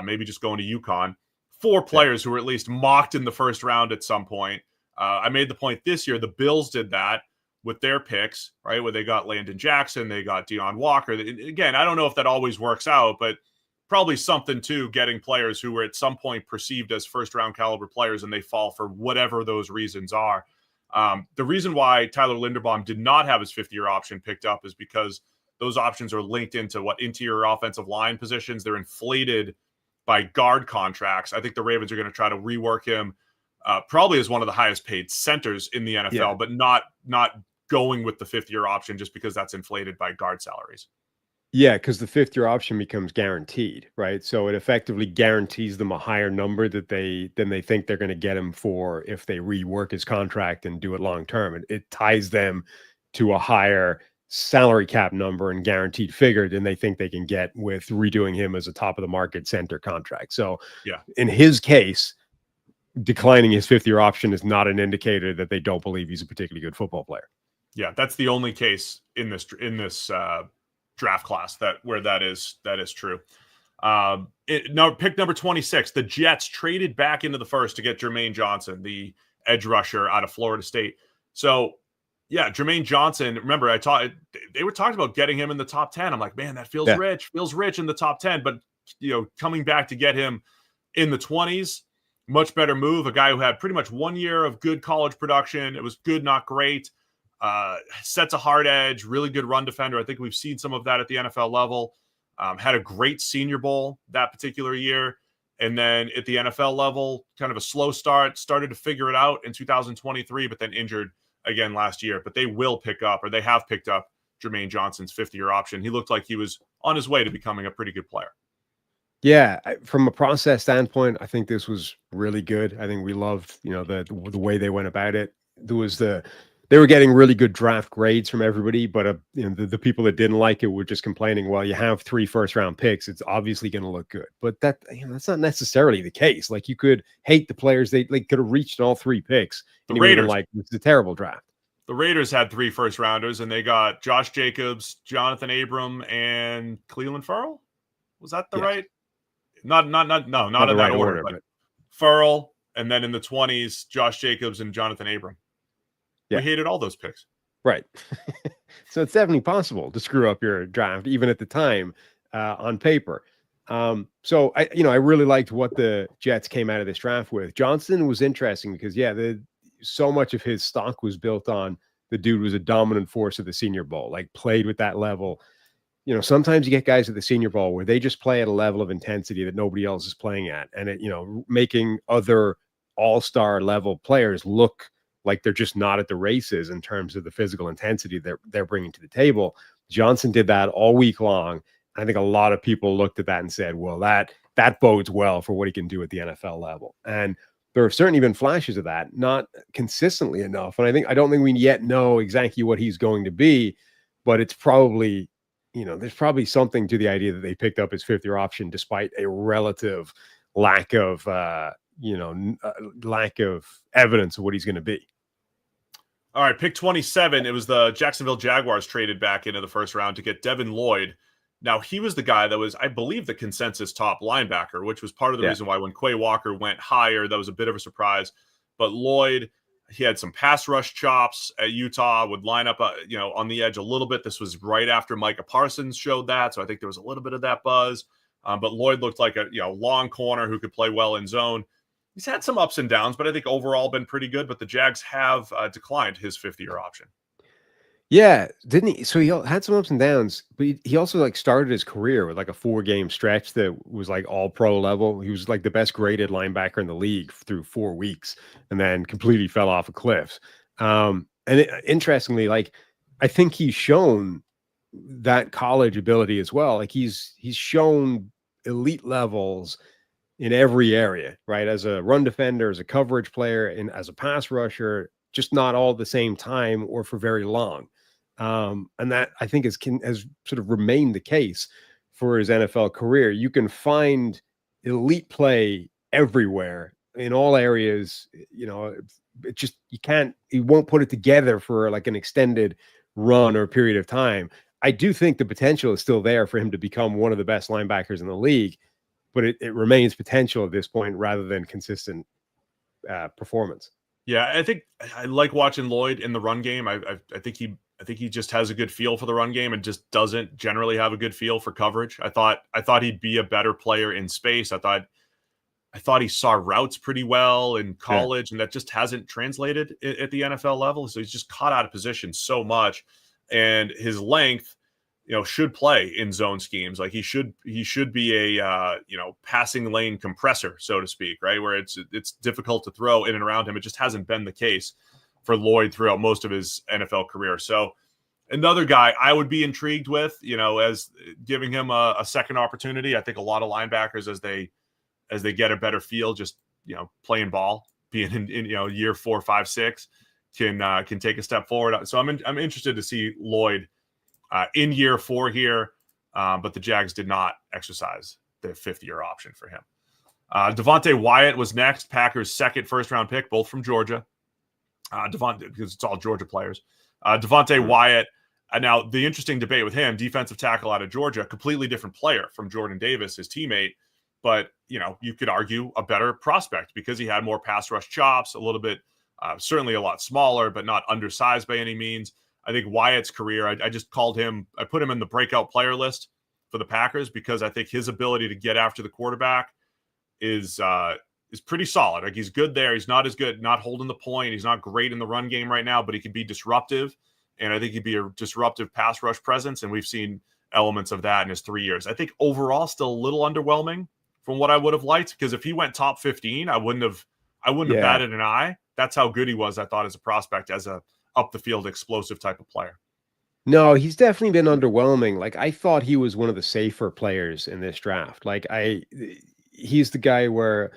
maybe just going to UConn. 4 players who were at least mocked in the first round at some point. I made the point this year, the Bills did that with their picks, right, where they got Landon Jackson, they got Deion Walker. Again, I don't know if that always works out, but probably something to getting players who were at some point perceived as first-round caliber players, and they fall for whatever those reasons are. The reason why Tyler Linderbaum did not have his 5th-year option picked up is because those options are linked into interior offensive line positions. They're inflated by guard contracts. I think the Ravens are going to try to rework him probably as one of the highest paid centers in the NFL, but not going with the 5th-year option just because that's inflated by guard salaries. Yeah, because the 5th-year option becomes guaranteed, right? So it effectively guarantees them a higher number than they think they're going to get him for if they rework his contract and do it long term. It ties them to a higher salary cap number and guaranteed figure than they think they can get with redoing him as a top of the market center contract. So yeah, in his case, declining his 5th-year option is not an indicator that they don't believe he's a particularly good football player. Yeah, that's the only case in this draft class where that is true. Pick number 26, the Jets traded back into the first to get Jermaine Johnson, the edge rusher out of Florida State. So yeah, Jermaine Johnson, remember they were talking about getting him in the top 10. I'm like, man, that feels rich in the top 10, but coming back to get him in the 20s, much better move. A guy who had pretty much 1 year of good college production. It was good, not great. Sets a hard edge, really good run defender. I think we've seen some of that at the NFL level. Had a great Senior Bowl that particular year. And then at the NFL level, kind of a slow start, started to figure it out in 2023, but then injured again last year. But they will pick up, or they have picked up, Jermaine Johnson's 5th-year option. He looked like he was on his way to becoming a pretty good player. Yeah, from a process standpoint, I think this was really good. I think we loved, the way they went about it. They were getting really good draft grades from everybody, but the people that didn't like it were just complaining, well, you have 3 first-round picks, it's obviously going to look good. But that's not necessarily the case. Like, you could hate the players. They could have reached all 3 picks. The Raiders, it's a terrible draft. The Raiders had 3 first-rounders, and they got Josh Jacobs, Jonathan Abram, and Cleveland Ferrell. Was that the right? Not in that order, but Ferrell, and then in the 20s, Josh Jacobs and Jonathan Abram. Yeah. We hated all those picks. Right. So it's definitely possible to screw up your draft, even at the time, on paper. So I really liked what the Jets came out of this draft with. Johnson was interesting because, so much of his stock was built on the dude was a dominant force of the Senior Bowl, like played with that level. Sometimes you get guys at the Senior Bowl where they just play at a level of intensity that nobody else is playing at. And making other all-star level players look like they're just not at the races in terms of the physical intensity they're bringing to the table. Johnson did that all week long. I think a lot of people looked at that and said, well, that bodes well for what he can do at the NFL level. And there have certainly been flashes of that, not consistently enough. And I don't think we yet know exactly what he's going to be, but it's probably, there's probably something to the idea that they picked up his 5th-year option despite a relative lack of evidence of what he's going to be. All right, pick 27. It was the Jacksonville Jaguars traded back into the first round to get Devin Lloyd. Now, he was the guy that was, I believe, the consensus top linebacker, which was part of the reason why when Quay Walker went higher, that was a bit of a surprise. But Lloyd, he had some pass rush chops at Utah, would line up, on the edge a little bit. This was right after Micah Parsons showed that, so I think there was a little bit of that buzz. But Lloyd looked like a long corner who could play well in zone. He's had some ups and downs, but I think overall been pretty good. But the Jags have declined his 5th-year option. Yeah, didn't he? So he had some ups and downs, but he also like started his career with like a 4-game stretch that was like all pro level. He was like the best graded linebacker in the league through 4 weeks, and then completely fell off a cliff. Interestingly, like I think he's shown that college ability as well. Like he's shown elite levels in every area, right? As a run defender, as a coverage player, and as a pass rusher, just not all at the same time or for very long. And that I think has sort of remained the case for his NFL career. You can find elite play everywhere in all areas. You know, it just you won't put it together for like an extended run or period of time. I do think the potential is still there for him to become one of the best linebackers in the league, but it remains potential at this point rather than consistent performance. Yeah, I think I like watching Lloyd in the run game. I think he just has a good feel for the run game and just doesn't generally have a good feel for coverage. I thought he'd be a better player in space. I thought he saw routes pretty well in college, and that just hasn't translated at the NFL level. So he's just caught out of position so much, and his length, should play in zone schemes. Like he should be a passing lane compressor, so to speak, right? Where it's difficult to throw in and around him. It just hasn't been the case for Lloyd throughout most of his NFL career. So another guy I would be intrigued with, as giving him a second opportunity. I think a lot of linebackers as they get a better feel, just playing ball, being in year 4, 5, 6, can take a step forward. So I'm interested to see Lloyd in year 4 here, but the Jags did not exercise the 5th-year option for him. Devonte Wyatt was next, Packers' second first-round pick, both from Georgia. Because it's all Georgia players. Devonte Wyatt. Now, the interesting debate with him, defensive tackle out of Georgia, completely different player from Jordan Davis, his teammate. But, you could argue a better prospect because he had more pass rush chops, a little bit, certainly a lot smaller, but not undersized by any means. I think Wyatt's career, I put him in the breakout player list for the Packers because I think his ability to get after the quarterback is pretty solid. Like he's good there. He's not as good, not holding the point. He's not great in the run game right now, but he can be disruptive. And I think he'd be a disruptive pass rush presence. And we've seen elements of that in his 3 years. I think overall still a little underwhelming from what I would have liked, because if he went top 15, I wouldn't have batted an eye. That's how good he was, I thought, as a prospect, as a up the field explosive type of player. No, he's definitely been underwhelming. Like I thought he was one of the safer players in this draft. He's the guy where,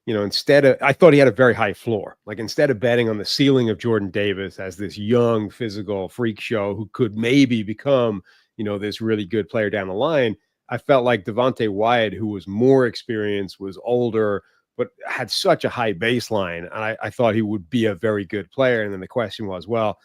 I thought he had a very high floor. Like instead of betting on the ceiling of Jordan Davis as this young physical freak show who could maybe become, this really good player down the line, I felt like Devonte Wyatt, who was more experienced, was older, but had such a high baseline. I thought he would be a very good player. And then the question was, well,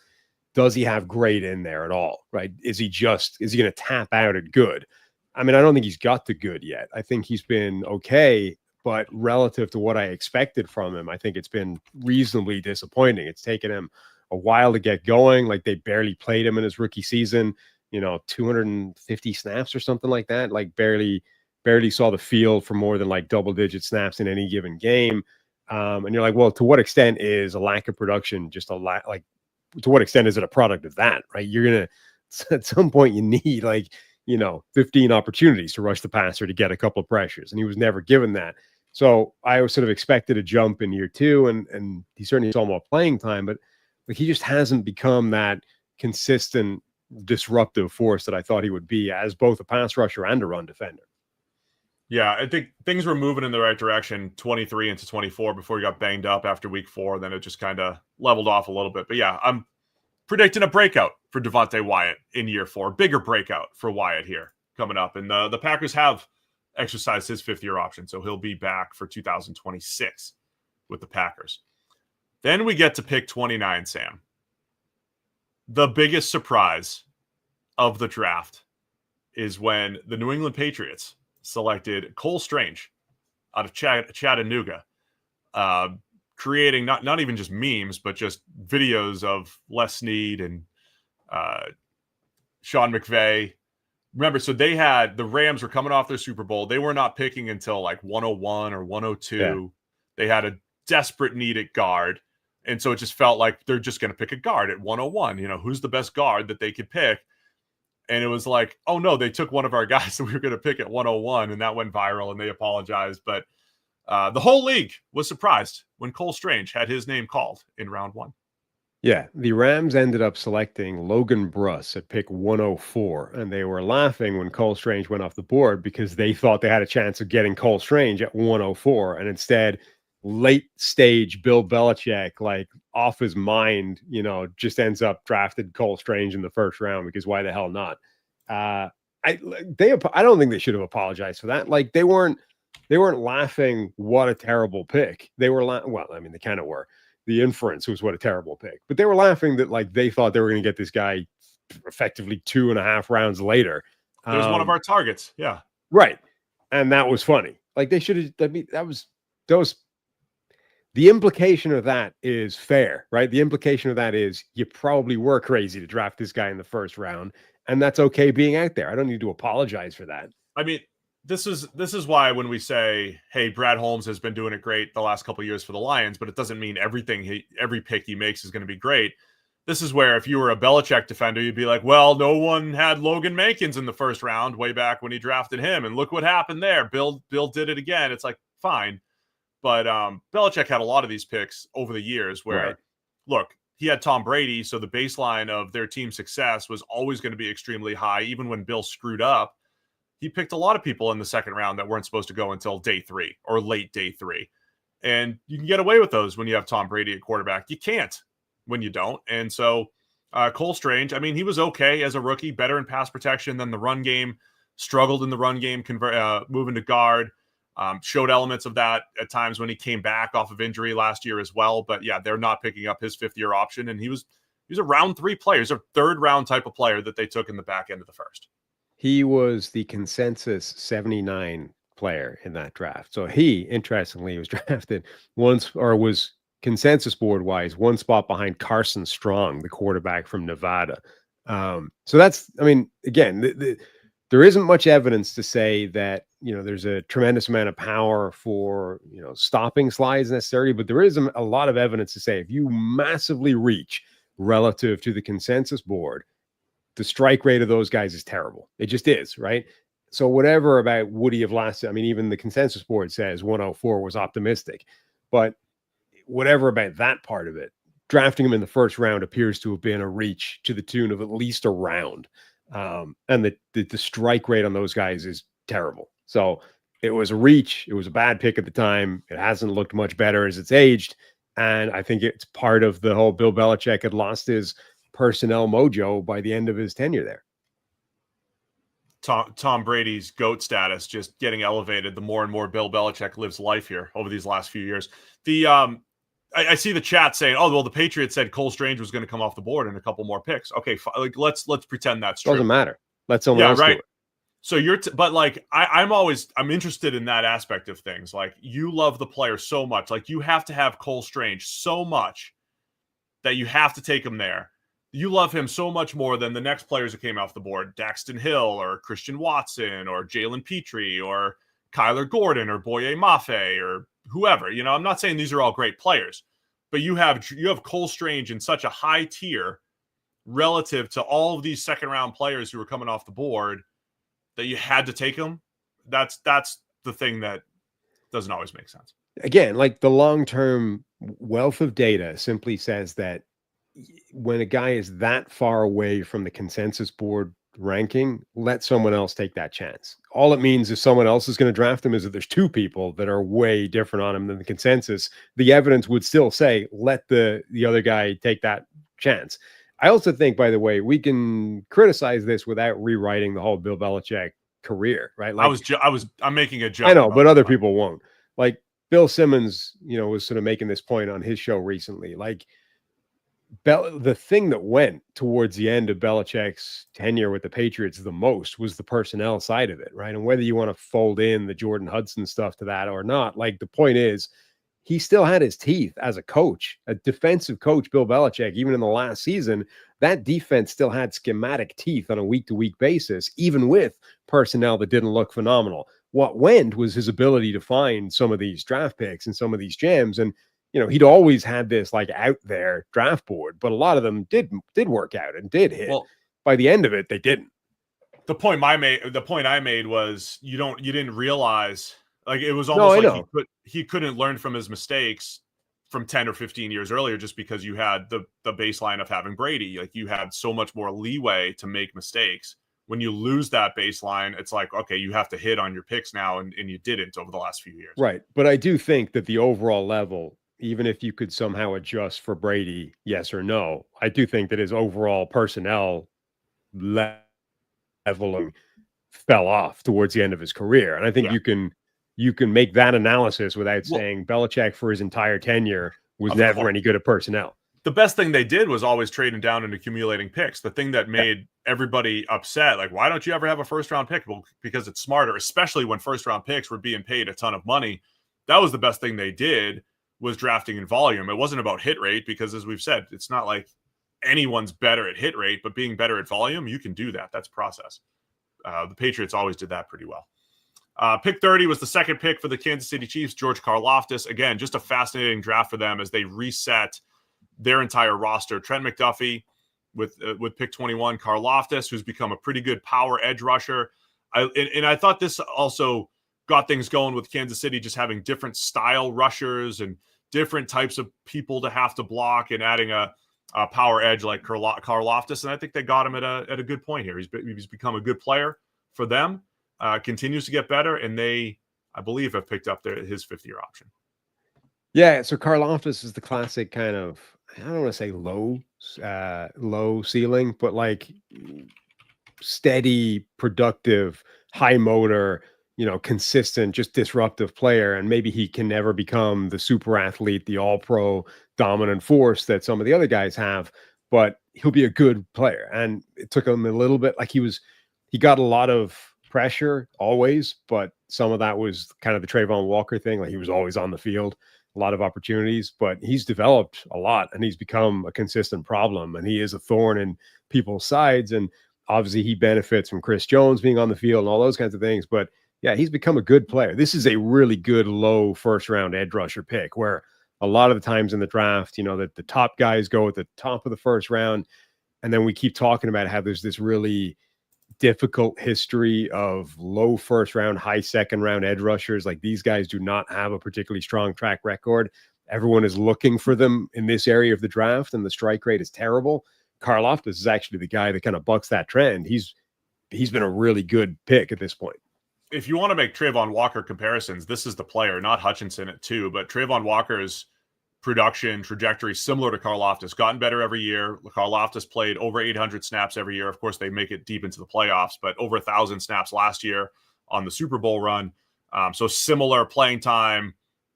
does he have great in there at all? Right? Is he going to tap out at good? I mean, I don't think he's got the good yet. I think he's been okay, but relative to what I expected from him, I think it's been reasonably disappointing. It's taken him a while to get going. Like they barely played him in his rookie season, 250 snaps or something like that. Like barely saw the field for more than like double-digit snaps in any given game. And you're like, well, to what extent is a lack of production just to what extent is it a product of that, right? You're going to, at some point you need 15 opportunities to rush the passer to get a couple of pressures. And he was never given that. So I was sort of expected a jump in year 2 and he certainly saw more playing time, but he just hasn't become that consistent disruptive force that I thought he would be as both a pass rusher and a run defender. Yeah, I think things were moving in the right direction 23 into 24 before he got banged up after week 4. Then it just kind of leveled off a little bit. But yeah, I'm predicting a breakout for Devonte Wyatt in year 4. Bigger breakout for Wyatt here coming up. And the Packers have exercised his 5th-year option, so he'll be back for 2026 with the Packers. Then we get to pick 29, Sam. The biggest surprise of the draft is when the New England Patriots selected Cole Strange out of Chattanooga, creating not even just memes, but just videos of Les Snead and Sean McVay. Remember, so the Rams were coming off their Super Bowl. They were not picking until like 101 or 102. Yeah. They had a desperate need at guard. And so it just felt like they're just going to pick a guard at 101. You know, who's the best guard that they could pick? And it was like, oh no, they took one of our guys that we were going to pick at 101, and that went viral, and they apologized. But the whole league was surprised when Cole Strange had his name called in round 1. Yeah, the Rams ended up selecting Logan Bruss at pick 104, and they were laughing when Cole Strange went off the board because they thought they had a chance of getting Cole Strange at 104, and instead, late stage Bill Belichick, like off his mind, you know, just ends up drafted Cole Strange in the first round because why the hell not? I don't think they should have apologized for that. Like they weren't laughing, what a terrible pick. They were well, I mean, they kind of were. The inference was what a terrible pick, but they were laughing that like they thought they were going to get this guy effectively 2.5 rounds later. It was one of our targets. Yeah. Right. And that was funny. Like they should have, I mean, the implication of that is fair, right? The implication of that is you probably were crazy to draft this guy in the first round, and that's okay being out there. I don't need to apologize for that. I mean, this is why when we say, hey, Brad Holmes has been doing it great the last couple of years for the Lions, but it doesn't mean every pick he makes is going to be great. This is where if you were a Belichick defender, you'd be like, well, no one had Logan Mankins in the first round way back when he drafted him, and look what happened there. Bill did it again. It's like, fine. But Belichick had a lot of these picks over the years where, right. Look, he had Tom Brady, so the baseline of their team's success was always going to be extremely high, even when Bill screwed up. He picked a lot of people in the second round that weren't supposed to go until day 3 or late day 3. And you can get away with those when you have Tom Brady at quarterback. You can't when you don't. And so Cole Strange, I mean, he was okay as a rookie, better in pass protection than the run game, struggled in the run game, moving to guard, showed elements of that at times when he came back off of injury last year as well. But yeah, they're not picking up his 5th-year option. And he was a round 3 player. He's a 3rd round type of player that they took in the back end of the first. He was the consensus 79 player in that draft. So he, interestingly, was drafted was consensus board wise, 1 spot behind Carson Strong, the quarterback from Nevada. So that's, I mean, again, there isn't much evidence to say that, you know, there's a tremendous amount of power for, you know, stopping slides necessarily, but there is a lot of evidence to say if you massively reach relative to the consensus board, the strike rate of those guys is terrible. It just is, right? So whatever about Woody of last, I mean, even the consensus board says 104 was optimistic, but whatever about that part of it, drafting him in the first round appears to have been a reach to the tune of at least a round. And the strike rate on those guys is terrible. So it was a reach. It was a bad pick at the time. It hasn't looked much better as it's aged. And I think it's part of the whole Bill Belichick had lost his personnel mojo by the end of his tenure there. Tom Brady's GOAT status just getting elevated the more and more Bill Belichick lives life here over these last few years. I see the chat saying, oh, well, the Patriots said Cole Strange was going to come off the board and a couple more picks. Okay, like let's pretend that's true. Doesn't matter. Let someone else do it. So but like I'm interested in that aspect of things. Like you love the player so much, like you have to have Cole Strange so much that you have to take him there. You love him so much more than the next players that came off the board, Daxton Hill or Christian Watson or Jalen Petrie or Kyler Gordon or Boye Mafe or whoever. You know, I'm not saying these are all great players, but you have Cole Strange in such a high tier relative to all of these second round players who were coming off the board that you had to take him. That's the thing that doesn't always make sense. Again, like the long-term wealth of data simply says that when a guy is that far away from the consensus board ranking, let someone else take that chance. All it means if someone else is going to draft him is that there's 2 people that are way different on him than the consensus. The evidence would still say, let the other guy take that chance. I also think, by the way, we can criticize this without rewriting the whole Bill Belichick career, right? Like, I'm making a joke. I know, but other people won't. Like Bill Simmons, you know, was sort of making this point on his show recently. Like the thing that went towards the end of Belichick's tenure with the Patriots the most was the personnel side of it, right? And whether you want to fold in the Jordan Hudson stuff to that or not, like the point is, he still had his teeth as a coach, a defensive coach, Bill Belichick. Even in the last season, that defense still had schematic teeth on a week-to-week basis, even with personnel that didn't look phenomenal. What went was his ability to find some of these draft picks and some of these gems. And he'd always had this like out there draft board, but a lot of them did work out and did hit. Well, by the end of it, they didn't. The point I made was you didn't realize, like, it was almost he couldn't learn from his mistakes from 10 or 15 years earlier just because you had the baseline of having Brady. Like, you had so much more leeway to make mistakes. When you lose that baseline, it's like, okay, you have to hit on your picks now, and you didn't over the last few years. Right. But I do think that the overall level, even if you could somehow adjust for Brady, yes or no, I do think that his overall personnel leveling fell off towards the end of his career. And I think you can make that analysis without saying Belichick for his entire tenure was never any good at personnel. The best thing they did was always trading down and accumulating picks. The thing that made everybody upset, like, why don't you ever have a first-round pick? Well, because it's smarter, especially when first-round picks were being paid a ton of money. That was the best thing they did, was drafting in volume. It wasn't about hit rate because, as we've said, it's not like anyone's better at hit rate, but being better at volume, you can do that. That's process. The Patriots always did that pretty well. Pick 30 was the second pick for the Kansas City Chiefs, George Karlaftis. Again, just a fascinating draft for them as they reset their entire roster. Trent McDuffie with pick 21, Karlaftis, who's become a pretty good power edge rusher. I thought this also got things going with Kansas City, just having different style rushers and different types of people to have to block, and adding a power edge like Karlaftis. And I think they got him at a good point here. He's become a good player for them, continues to get better, and they, I believe, have picked up his fifth-year option. Yeah, so Karlaftis is the classic kind of, I don't want to say low ceiling, but like steady, productive, high motor, consistent, just disruptive player. And maybe he can never become the super athlete, the all-pro dominant force that some of the other guys have, but he'll be a good player. And it took him a little bit, like he got a lot of pressure always, but some of that was kind of the Travon Walker thing. Like, he was always on the field, a lot of opportunities, but he's developed a lot and he's become a consistent problem, and he is a thorn in people's sides. And obviously he benefits from Chris Jones being on the field and all those kinds of things, but yeah, he's become a good player. This is a really good low first round edge rusher pick, where a lot of the times in the draft, that the top guys go at the top of the first round. And then we keep talking about how there's this really difficult history of low first round, high second round edge rushers. Like, these guys do not have a particularly strong track record. Everyone is looking for them in this area of the draft, and the strike rate is terrible. Karlaftis is actually the guy that kind of bucks that trend. He's been a really good pick at this point. If you want to make Travon Walker comparisons, this is the player, not Hutchinson at 2, but Travon Walker's production trajectory similar to Karlaftis, gotten better every year. Karlaftis played over 800 snaps every year. Of course, they make it deep into the playoffs, but over 1,000 snaps last year on the Super Bowl run. So similar playing time,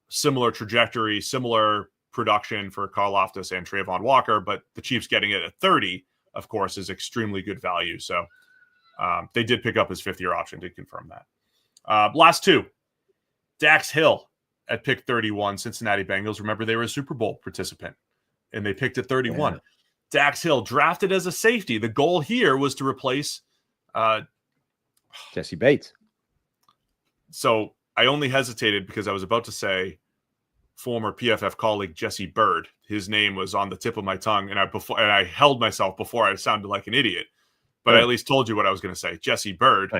similar trajectory, similar production for Karlaftis and Travon Walker, but the Chiefs getting it at 30, of course, is extremely good value. So they did pick up his fifth-year option to confirm that. Last two, Dax Hill at pick 31, Cincinnati Bengals. Remember, they were a Super Bowl participant, and they picked at 31. Yeah. Dax Hill, drafted as a safety. The goal here was to replace Jesse Bates. So I only hesitated because I was about to say former PFF colleague Jesse Bird. His name was on the tip of my tongue, and I held myself before I sounded like an idiot. But I at least told you what I was going to say. Jesse Bird,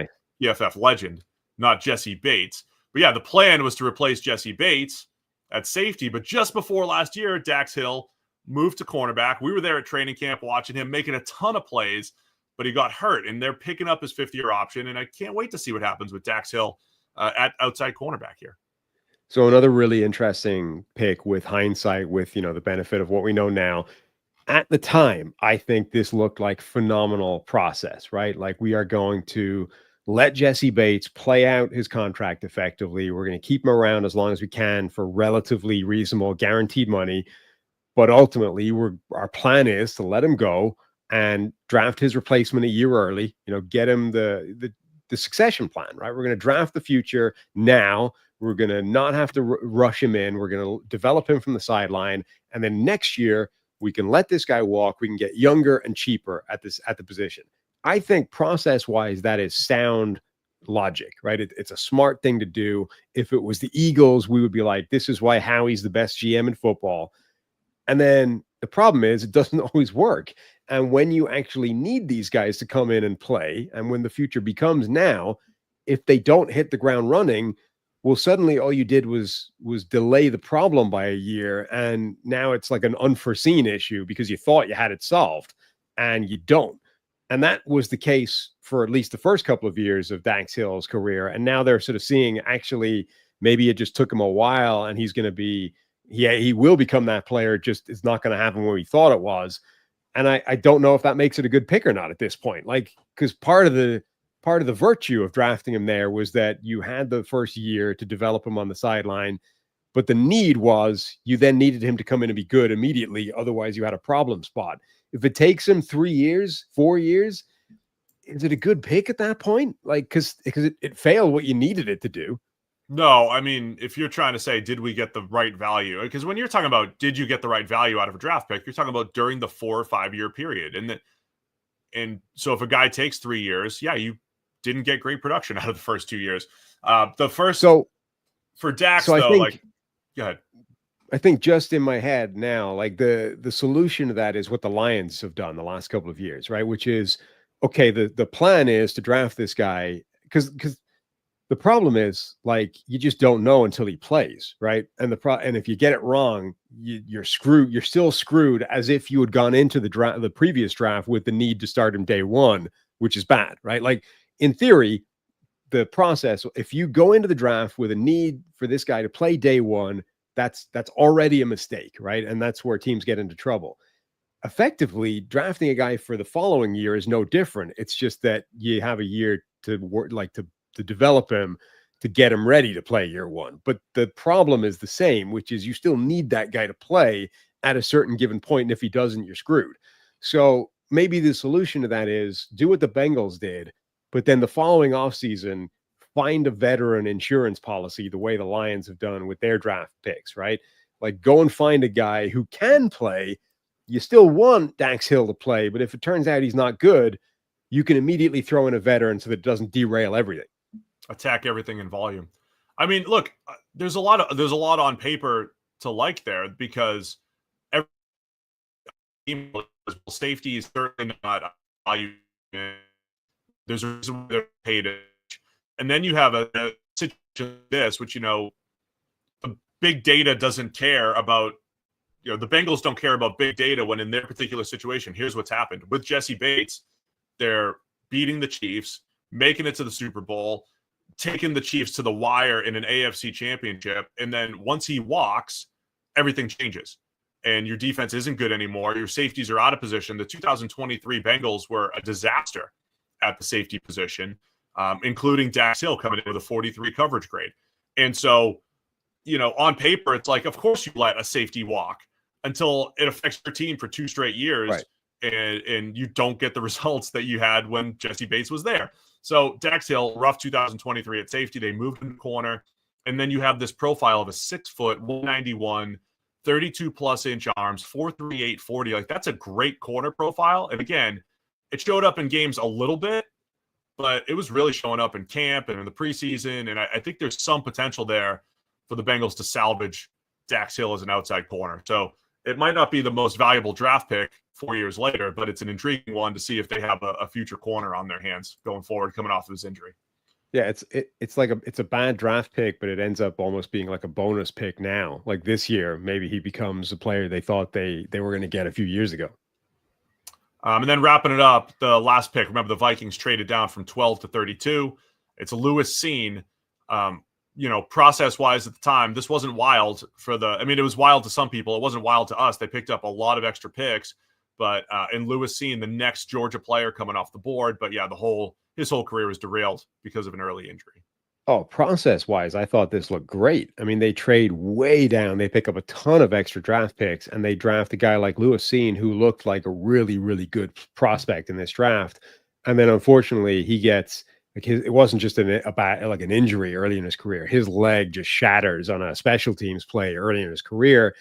PFF legend, not Jesse Bates. But yeah, the plan was to replace Jesse Bates at safety. But just before last year, Dax Hill moved to cornerback. We were there at training camp watching him making a ton of plays, but he got hurt, and they're picking up his fifth-year option. And I can't wait to see what happens with Dax Hill at outside cornerback here. So another really interesting pick with hindsight, with, the benefit of what we know now. At the time, I think this looked like phenomenal process, right? Like, we are going to let Jesse Bates play out his contract effectively. We're going to keep him around as long as we can for relatively reasonable guaranteed money. But ultimately, our plan is to let him go and draft his replacement a year early, get him the succession plan, right? We're going to draft the future now. We're going to not have to rush him in. We're going to develop him from the sideline. And then next year, we can let this guy walk. We can get younger and cheaper at the position. I think process-wise, that is sound logic, right? It's a smart thing to do. If it was the Eagles, we would be like, this is why Howie's the best GM in football. And then the problem is it doesn't always work. And when you actually need these guys to come in and play, and when the future becomes now, if they don't hit the ground running, well, suddenly all you did was delay the problem by a year. And now it's like an unforeseen issue because you thought you had it solved and you don't. And that was the case for at least the first couple of years of Dax Hill's career. And now they're sort of seeing actually maybe it just took him a while and he's going to be, he will become that player. Just it's not going to happen when we thought it was. And I don't know if that makes it a good pick or not at this point. Like, because part of the virtue of drafting him there was that you had the first year to develop him on the sideline, but the need was you then needed him to come in and be good immediately. Otherwise, you had a problem spot. If it takes him 3 years, 4 years, is it a good pick at that point? Like, because it failed what you needed it to do. No, I mean, if you're trying to say, did we get the right value? Because when you're talking about, did you get the right value out of a draft pick, you're talking about during the 4 or 5 year period. And so if a guy takes 3 years, yeah, you didn't get great production out of the first 2 years. For Dax, so though, like, go ahead. I think just in my head now, like the solution to that is what the Lions have done the last couple of years, right? Which is, okay, the plan is to draft this guy because the problem is, like, you just don't know until he plays, right? And and if you get it wrong, you're screwed. You're still screwed as if you had gone into the previous draft with the need to start him day one, which is bad, right? Like, in theory, the process, if you go into the draft with a need for this guy to play day one, that's already a mistake, right? And that's where teams get into trouble. Effectively, drafting a guy for the following year is no different. It's just that you have a year to work, like to develop him, to get him ready to play year one. But the problem is the same, which is you still need that guy to play at a certain given point. And if he doesn't, you're screwed. So maybe the solution to that is do what the Bengals did, but then the following offseason, find a veteran insurance policy the way the Lions have done with their draft picks, right? Like, go and find a guy who can play. You still want Dax Hill to play, but if it turns out he's not good, you can immediately throw in a veteran so that it doesn't derail everything. Attack everything in volume. I mean, look, there's a lot on paper to like there because every safety is certainly not value. There's a reason they're paid, and then you have a situation like this, which, you know, the big data doesn't care about. You know, the Bengals don't care about big data when in their particular situation. Here's what's happened with Jesse Bates. They're beating the Chiefs, making it to the Super Bowl, taking the Chiefs to the wire in an AFC championship. And then once he walks, everything changes. And your defense isn't good anymore. Your safeties are out of position. The 2023 Bengals were a disaster at the safety position, including Dax Hill coming in with a 43 coverage grade. And so, you know, on paper, it's like, of course you let a safety walk until it affects your team for 2 straight years. Right. And you don't get the results that you had when Jesse Bates was there. So Dax Hill, rough 2023 at safety. They moved in the corner. And then you have this profile of a 6 foot, 191, 32 plus inch arms, 4.38 40. Like, that's a great corner profile. And again, it showed up in games a little bit, but it was really showing up in camp and in the preseason. And I think there's some potential there for the Bengals to salvage Dax Hill as an outside corner. So it might not be the most valuable draft pick 4 years later, but it's an intriguing one to see if they have a future corner on their hands going forward, coming off of his injury. Yeah, it's a bad draft pick, but it ends up almost being like a bonus pick now. Like this year, maybe he becomes a player they thought they were going to get a few years ago. And then wrapping it up, the last pick. Remember, the Vikings traded down from 12 to 32. It's a Lewis Cine. You know, process-wise at the time, this wasn't wild it was wild to some people. It wasn't wild to us. They picked up a lot of extra picks, but in Lewis Cine, the next Georgia player coming off the board. But yeah, his whole career was derailed because of an early injury. Oh, process-wise, I thought this looked great. I mean, they trade way down. They pick up a ton of extra draft picks, and they draft a guy like Lewis Cine, who looked like a really, really good prospect in this draft. And then, unfortunately, he gets it wasn't just an injury early in his career. His leg just shatters on a special teams play early in his career.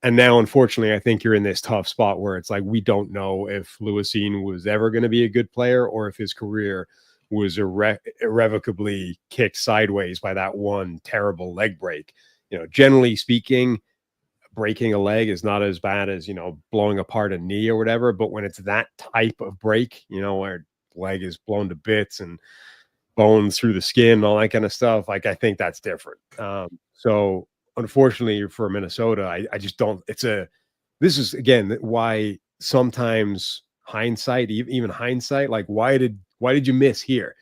And now, unfortunately, I think you're in this tough spot where it's like we don't know if Lewis Cine was ever going to be a good player or if his career was irrevocably kicked sideways by that one terrible leg break. Generally speaking, breaking a leg is not as bad as, blowing apart a knee or whatever. But when it's that type of break, where leg is blown to bits and bones through the skin and all that kind of stuff, like, I think that's different. So unfortunately for Minnesota, I just don't, this is again why sometimes hindsight, even hindsight, like why did you miss here?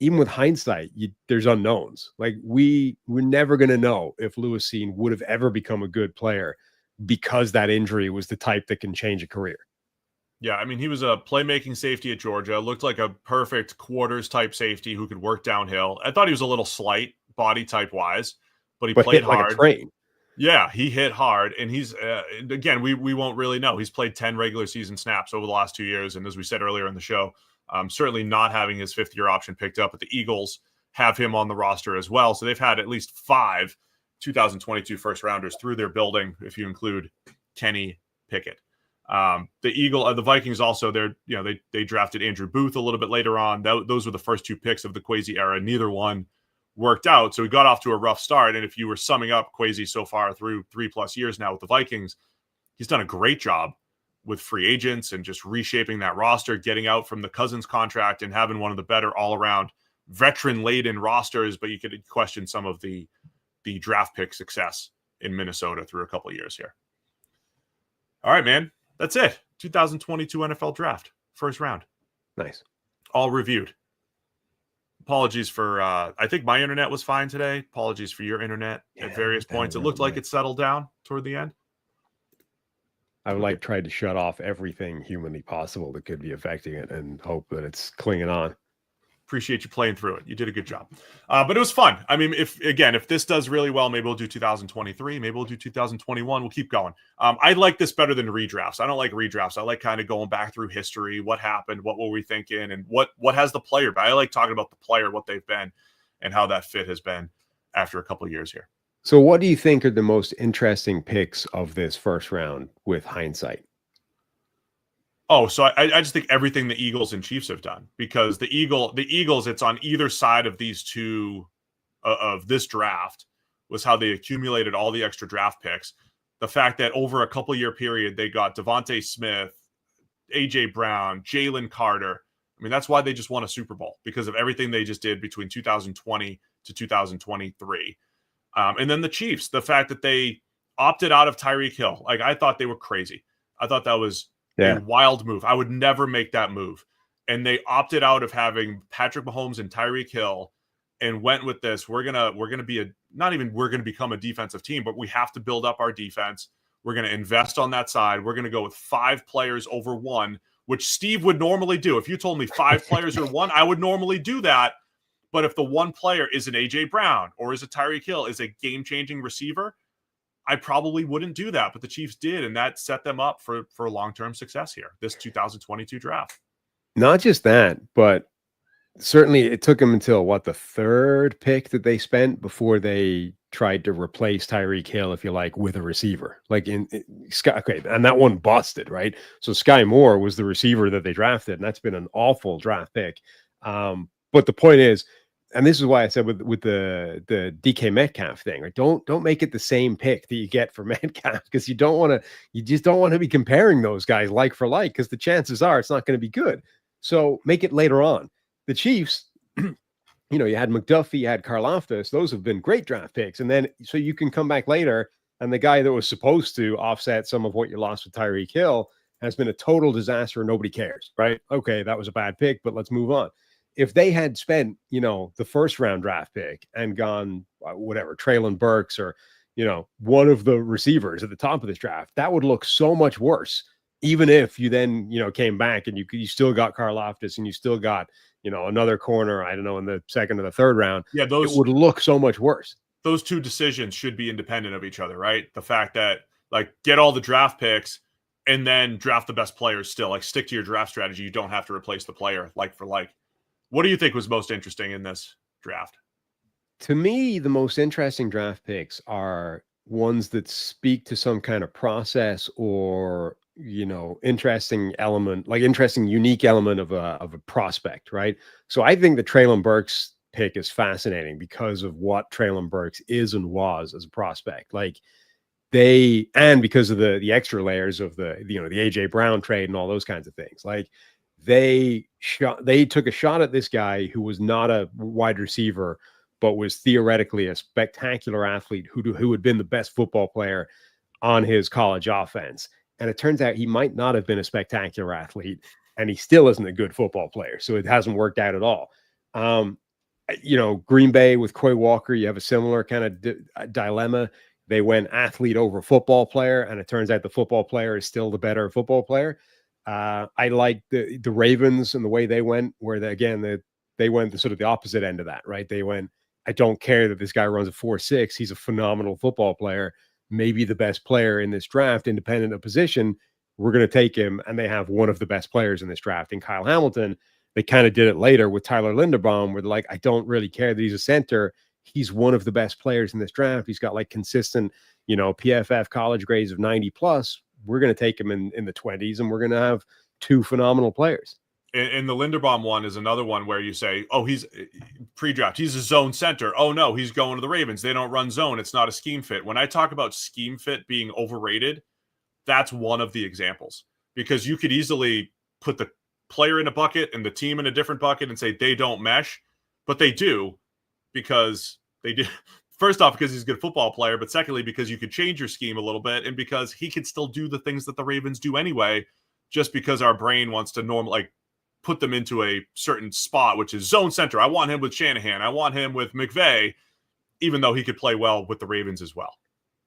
Even with hindsight, there's unknowns. Like we're never going to know if Lewis Cine would have ever become a good player because that injury was the type that can change a career. Yeah, I mean, he was a playmaking safety at Georgia. Looked like a perfect quarters type safety who could work downhill. I thought he was a little slight body type wise, but he played hard. Like a train. Yeah, he hit hard, and he's again, we won't really know. He's played 10 regular season snaps over the last 2 years, and as we said earlier in the show, certainly not having his fifth-year option picked up, but the Eagles have him on the roster as well. So they've had at least 5 2022 first-rounders through their building, if you include Kenny Pickett. The Vikings also, they drafted Andrew Booth a little bit later on. Those were the first 2 picks of the Kwesi era. Neither one worked out. So he got off to a rough start. And if you were summing up Kwesi so far through 3+ years now with the Vikings, he's done a great job with free agents and just reshaping that roster, getting out from the Cousins contract and having one of the better all-around veteran-laden rosters. But you could question some of the draft pick success in Minnesota through a couple of years here. All right, man. That's it. 2022 NFL draft, first round. Nice. All reviewed. Apologies for, I think my internet was fine today. Apologies for your internet at various points. It looked like it settled down toward the end. I've tried to shut off everything humanly possible that could be affecting it and hope that it's clinging on. Appreciate you playing through it. You did a good job. But it was fun. I mean, if this does really well, maybe we'll do 2023. Maybe we'll do 2021. We'll keep going. I like this better than redrafts. I don't like redrafts. I like kind of going back through history. What happened? What were we thinking? And what has the player been? I like talking about the player, what they've been, and how that fit has been after a couple of years here. So what do you think are the most interesting picks of this first round with hindsight? Oh, so I just think everything the Eagles and Chiefs have done, because the Eagles, it's on either side of these two of this draft, was how they accumulated all the extra draft picks. The fact that over a couple year period, they got Devonte Smith, A.J. Brown, Jalen Carter. I mean, that's why they just won a Super Bowl, because of everything they just did between 2020 to 2023. And then the Chiefs, the fact that they opted out of Tyreek Hill. Like, I thought they were crazy. I thought that was a wild move. I would never make that move. And they opted out of having Patrick Mahomes and Tyreek Hill and went with this. We're gonna become a defensive team, but we have to build up our defense. We're gonna invest on that side. We're gonna go with 5 players over 1, which Steve would normally do. If you told me 5 players or 1, I would normally do that. But if the one player is an A.J. Brown or is a Tyreek Hill, is a game-changing receiver, I probably wouldn't do that, but the Chiefs did, and that set them up for long-term success here, this 2022 draft. Not just that, but certainly it took them until the 3rd pick that they spent before they tried to replace Tyreek Hill, if you like, with a receiver. Like and that one busted, right? So Sky Moore was the receiver that they drafted, and that's been an awful draft pick. But the point is, and this is why I said with the DK Metcalf thing, right? Don't make it the same pick that you get for Metcalf, because you just don't want to be comparing those guys like for like, because the chances are it's not going to be good. So make it later on. The Chiefs, you had McDuffie, you had Karlaftis. Those have been great draft picks. And then so you can come back later, and the guy that was supposed to offset some of what you lost with Tyreek Hill has been a total disaster. Nobody cares, right? Okay, that was a bad pick, but let's move on. If they had spent, the first round draft pick and gone, Treylon Burks or, one of the receivers at the top of this draft, that would look so much worse. Even if you then, came back and you still got Karlaftis and you still got, another corner, I don't know, in the 2nd or the 3rd round, it would look so much worse. Those two decisions should be independent of each other, right? The fact that, get all the draft picks and then draft the best players still. Stick to your draft strategy. You don't have to replace the player like for like. What do you think was most interesting in this draft? To me, the most interesting draft picks are ones that speak to some kind of process or interesting element, like interesting, unique element of a prospect, right? So I think the Treylon Burks pick is fascinating because of what Treylon Burks is and was as a prospect. Like and because of the extra layers of the A.J. Brown trade and all those kinds of things. Like they took a shot at this guy who was not a wide receiver, but was theoretically a spectacular athlete who had been the best football player on his college offense. And it turns out he might not have been a spectacular athlete, and he still isn't a good football player. So it hasn't worked out at all. Green Bay with Quay Walker, you have a similar kind of dilemma. They went athlete over football player, and it turns out the football player is still the better football player. I like the Ravens and the way they went, where they went the sort of the opposite end of that, right? They went, I don't care that this guy runs a 4.6. He's a phenomenal football player, maybe the best player in this draft, independent of position. We're going to take him, and they have one of the best players in this draft in Kyle Hamilton. They kind of did it later with Tyler Linderbaum, where they're like, I don't really care that he's a center. He's one of the best players in this draft. He's got like consistent, PFF college grades of 90 plus. We're going to take him in the 20s, and we're going to have two phenomenal players. And the Linderbaum one is another one where you say, oh, he's pre-draft. He's a zone center. Oh, no, he's going to the Ravens. They don't run zone. It's not a scheme fit. When I talk about scheme fit being overrated, that's one of the examples, because you could easily put the player in a bucket and the team in a different bucket and say they don't mesh, but they do. Because they do, first off, because he's a good football player, but secondly, because you could change your scheme a little bit, and because he could still do the things that the Ravens do anyway, just because our brain wants to put them into a certain spot, which is zone center. I want him with Shanahan. I want him with McVay, even though he could play well with the Ravens as well.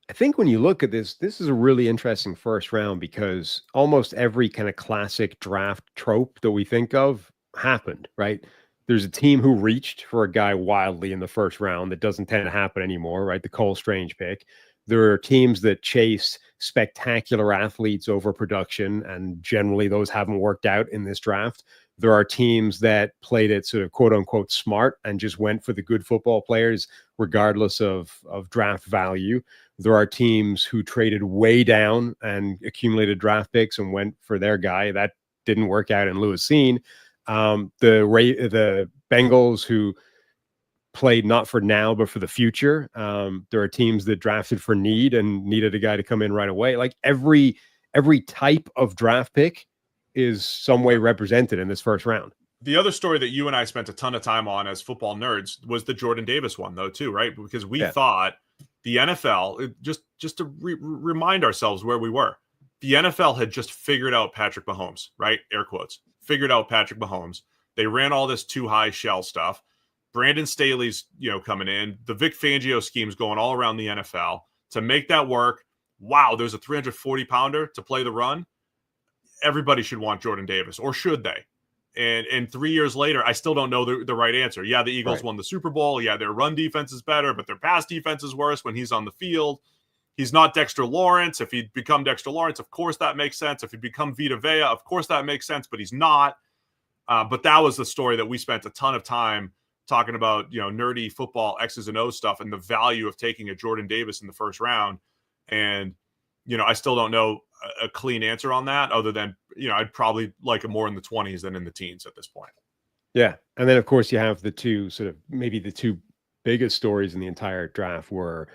I think when you look at this is a really interesting first round, because almost every kind of classic draft trope that we think of happened, right? There's a team who reached for a guy wildly in the first round that doesn't tend to happen anymore, right? The Cole Strange pick. There are teams that chase spectacular athletes over production, and generally those haven't worked out in this draft. There are teams that played it sort of quote unquote smart and just went for the good football players, regardless of draft value. There are teams who traded way down and accumulated draft picks and went for their guy. That didn't work out in Lewis Cine. The Bengals, who played not for now but for the future. There are teams that drafted for need and needed a guy to come in right away. Like every type of draft pick is some way represented in this first round. The other story that you and I spent a ton of time on as football nerds was the Jordan Davis one, though, too, right? Because we thought the NFL, just to remind ourselves where we were, the NFL had just figured out Patrick Mahomes, right? Air quotes. Figured out Patrick Mahomes. They ran all this too high shell stuff. Brandon Staley's, coming in. The Vic Fangio scheme's going all around the NFL to make that work. Wow, there's a 340-pounder to play the run. Everybody should want Jordan Davis, or should they? And 3 years later, I still don't know the right answer. Yeah, the Eagles won the Super Bowl. Yeah, their run defense is better, but their pass defense is worse when he's on the field. He's not Dexter Lawrence. If he'd become Dexter Lawrence, of course that makes sense. If he'd become Vita Vea, of course that makes sense, but he's not. But that was the story that we spent a ton of time talking about, nerdy football X's and O's stuff and the value of taking a Jordan Davis in the first round. And, I still don't know a clean answer on that, other than, I'd probably like him more in the 20s than in the teens at this point. Yeah. And then, of course, you have the two biggest stories in the entire draft were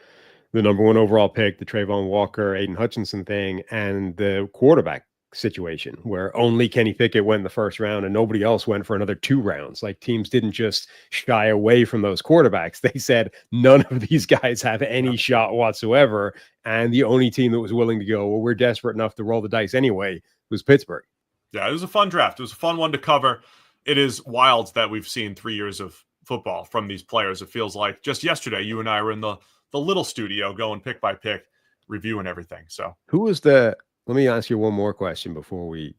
the number one overall pick, the Travon Walker, Aidan Hutchinson thing, and the quarterback situation where only Kenny Pickett went in the first round and nobody else went for another 2 rounds. Like, teams didn't just shy away from those quarterbacks. They said none of these guys have any shot whatsoever. And the only team that was willing to go, well, we're desperate enough to roll the dice anyway, was Pittsburgh. Yeah, it was a fun draft. It was a fun one to cover. It is wild that we've seen 3 years of football from these players. It feels like just yesterday you and I were in the little studio going pick by pick, reviewing everything. So let me ask you one more question before we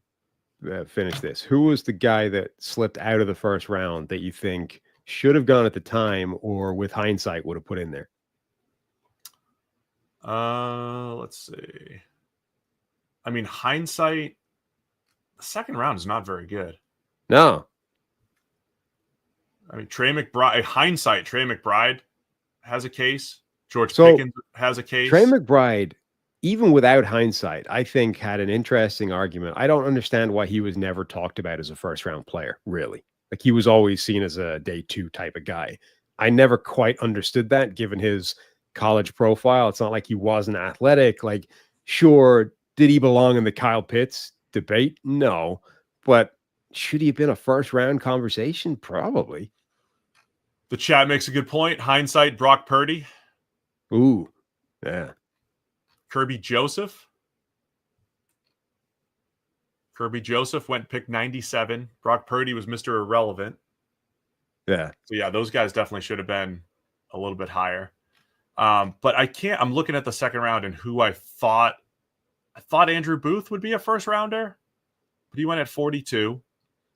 finish this. Who was the guy that slipped out of the first round that you think should have gone at the time, or with hindsight would have put in there? Let's see. I mean, hindsight, the second round is not very good. No. I mean, Trey McBride has a case. George Pickens has a case. Trey McBride, even without hindsight, I think had an interesting argument. I don't understand why he was never talked about as a first round player, really. Like he was always seen as a day 2 type of guy. I never quite understood that given his college profile. It's not like he wasn't athletic. Like, sure, did he belong in the Kyle Pitts debate? No. But should he have been a first round conversation? Probably. The chat makes a good point. Hindsight, Brock Purdy. Ooh, yeah. Kirby Joseph. Kirby Joseph went pick 97. Brock Purdy was Mr. Irrelevant. Yeah. So, yeah, those guys definitely should have been a little bit higher. But I can't. I'm looking at the second round and who I thought Andrew Booth would be a first rounder, but he went at 42.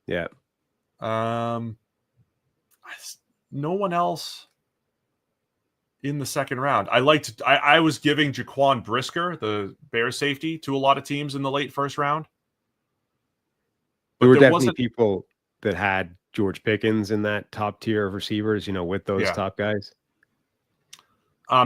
Yeah. No one else in the second round. I was giving Jaquan Brisker, the Bears safety, to a lot of teams in the late first round. But there were definitely people that had George Pickens in that top tier of receivers, with those top guys.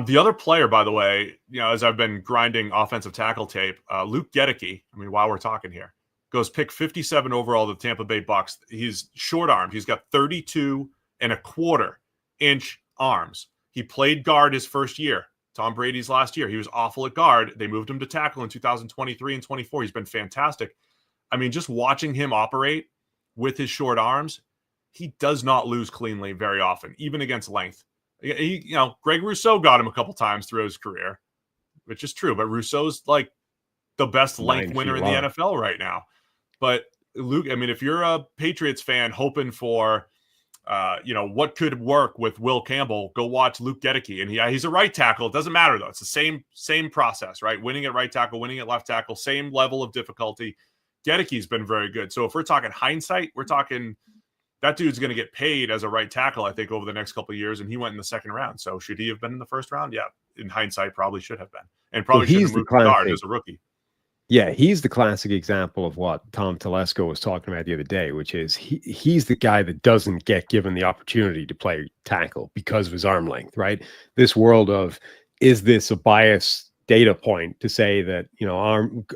The other player, by the way, as I've been grinding offensive tackle tape, Luke Gedeke, while we're talking here, goes pick 57 overall to the Tampa Bay Bucks. He's short-armed. He's got 32.25-inch arms. He played guard his first year, Tom Brady's last year. He was awful at guard. They moved him to tackle in 2023 and 24. He's been fantastic. Just watching him operate with his short arms, he does not lose cleanly very often, even against length. Greg Rousseau got him a couple times through his career, which is true. But Rousseau's like the best length winner in the NFL right now. But Luke, if you're a Patriots fan hoping for, what could work with Will Campbell, go watch Luke Gedeke. And he's a right tackle. It doesn't matter, though. It's the same process, right? Winning at right tackle, winning at left tackle, same level of difficulty. Gedeke's been very good. So if we're talking hindsight, we're talking that dude's going to get paid as a right tackle, I think, over the next couple of years, and he went in the second round. So should he have been in the first round? Yeah, in hindsight, probably should have been. And probably should have moved to guard as a rookie. Yeah, he's the classic example of what Tom Telesco was talking about the other day, which is he's the guy that doesn't get given the opportunity to play tackle because of his arm length, right? This world of, is this a bias data point to say that,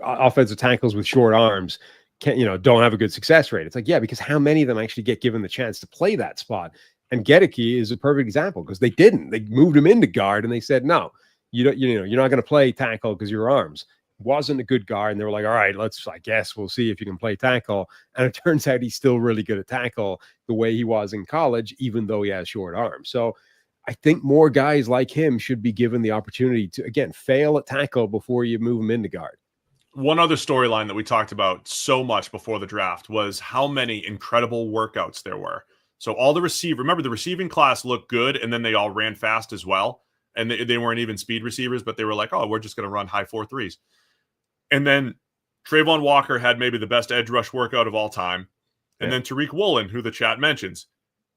offensive tackles with short arms don't have a good success rate? It's like, yeah, because how many of them actually get given the chance to play that spot? And Gedeke is a perfect example because they didn't. They moved him into guard and they said, no, you're not going to play tackle because your arms. Wasn't a good guard, and they were like, all right, I guess we'll see if you can play tackle. And it turns out he's still really good at tackle the way he was in college, even though he has short arms. So I think more guys like him should be given the opportunity to, again, fail at tackle before you move him into guard. One other storyline that we talked about so much before the draft was how many incredible workouts there were. So all the remember the receiving class looked good, and then they all ran fast as well. And they weren't even speed receivers, but they were like, oh, we're just going to run high 4.3s. And then Travon Walker had maybe the best edge rush workout of all time. And then Tariq Woolen, who the chat mentions,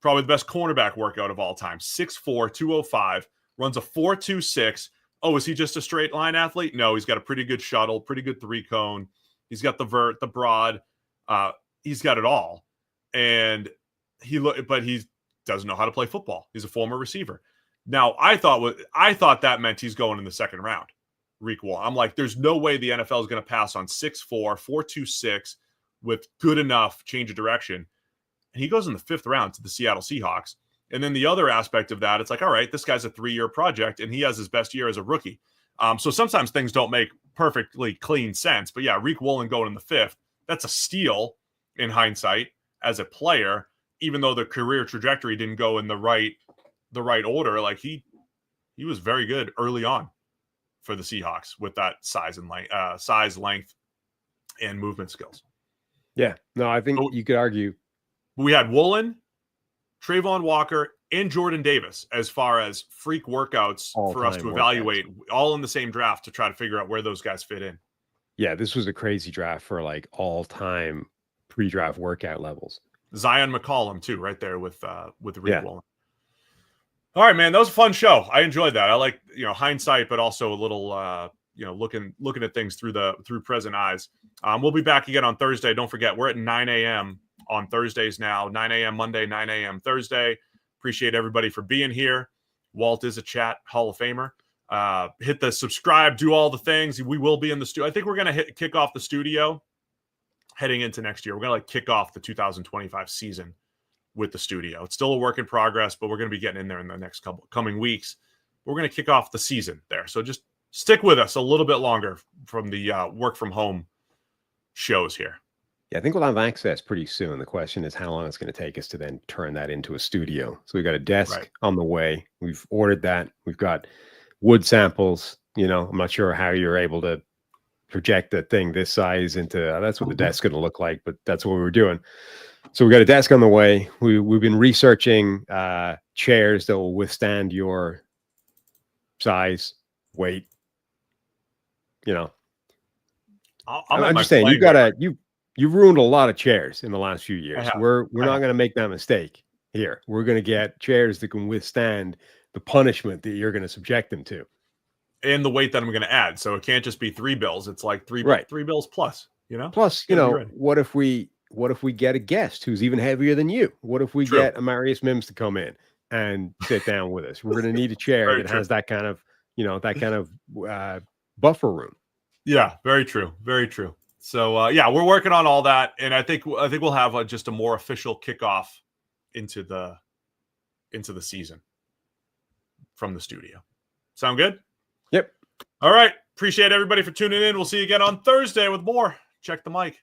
probably the best cornerback workout of all time. 6'4", 205, runs a 4.26. Oh, is he just a straight line athlete? No, he's got a pretty good shuttle, pretty good 3-cone. He's got the vert, the broad. He's got it all. And he doesn't know how to play football. He's a former receiver. Now, I thought that meant he's going in the second round. Reek Wall. I'm like, there's no way the NFL is going to pass on 6'4", 4.26 with good enough change of direction. And he goes in the 5th round to the Seattle Seahawks. And then the other aspect of that, it's like, all right, this guy's a 3-year project and he has his best year as a rookie. So sometimes things don't make perfectly clean sense. But yeah, Reek Woolen going in the 5th, that's a steal in hindsight as a player, even though the career trajectory didn't go in the right order. Like he was very good early on for the Seahawks with that size, length, and movement skills. Yeah, no, I think you could argue. We had Woolen, Travon Walker, and Jordan Davis as far as freak workouts for us to evaluate, all in the same draft to try to figure out where those guys fit in. Yeah, this was a crazy draft for like all-time pre-draft workout levels. Zion McCollum too, right there with Reek Woolen. All right, man, that was a fun show. I enjoyed that. I like, hindsight, but also a little, looking at things through present eyes. We'll be back again on Thursday. Don't forget, we're at 9 a.m. on Thursdays now. 9 a.m. Monday, 9 a.m. Thursday. Appreciate everybody for being here. Walt is a chat Hall of Famer. hit the subscribe, do all the things. We will be in the studio. I think we're going to kick off the studio heading into next year. We're going to kick off the 2025 season with the studio. It's still a work in progress, but we're going to be getting in there in the next couple coming weeks. We're going to kick off the season there. So just stick with us a little bit longer from the work from home shows here. Yeah, I think we'll have access pretty soon. The question is how long it's going to take us to then turn that into a studio. So we've got a desk on the way. We've ordered that. We've got wood samples. I'm not sure how you're able to project a thing this size into that's what the desk's going to look like, but that's what we were doing. So we got a desk on the way. We've been researching chairs that will withstand your size, weight. I'm just saying you've ruined a lot of chairs in the last few years. We're not going to make that mistake here. We're going to get chairs that can withstand the punishment that you're going to subject them to, and the weight that I'm going to add. So it can't just be 3 bills. It's like three bills plus. Plus, what if we get a guest who's even heavier than you? What if we get a Marius Mims to come in and sit down with us? We're going to need a chair that has that kind of buffer room. Yeah, very true. Very true. So we're working on all that, and I think we'll have just a more official kickoff into the season from the studio. Sound good? Yep. All right. Appreciate everybody for tuning in. We'll see you again on Thursday with more Check the Mic.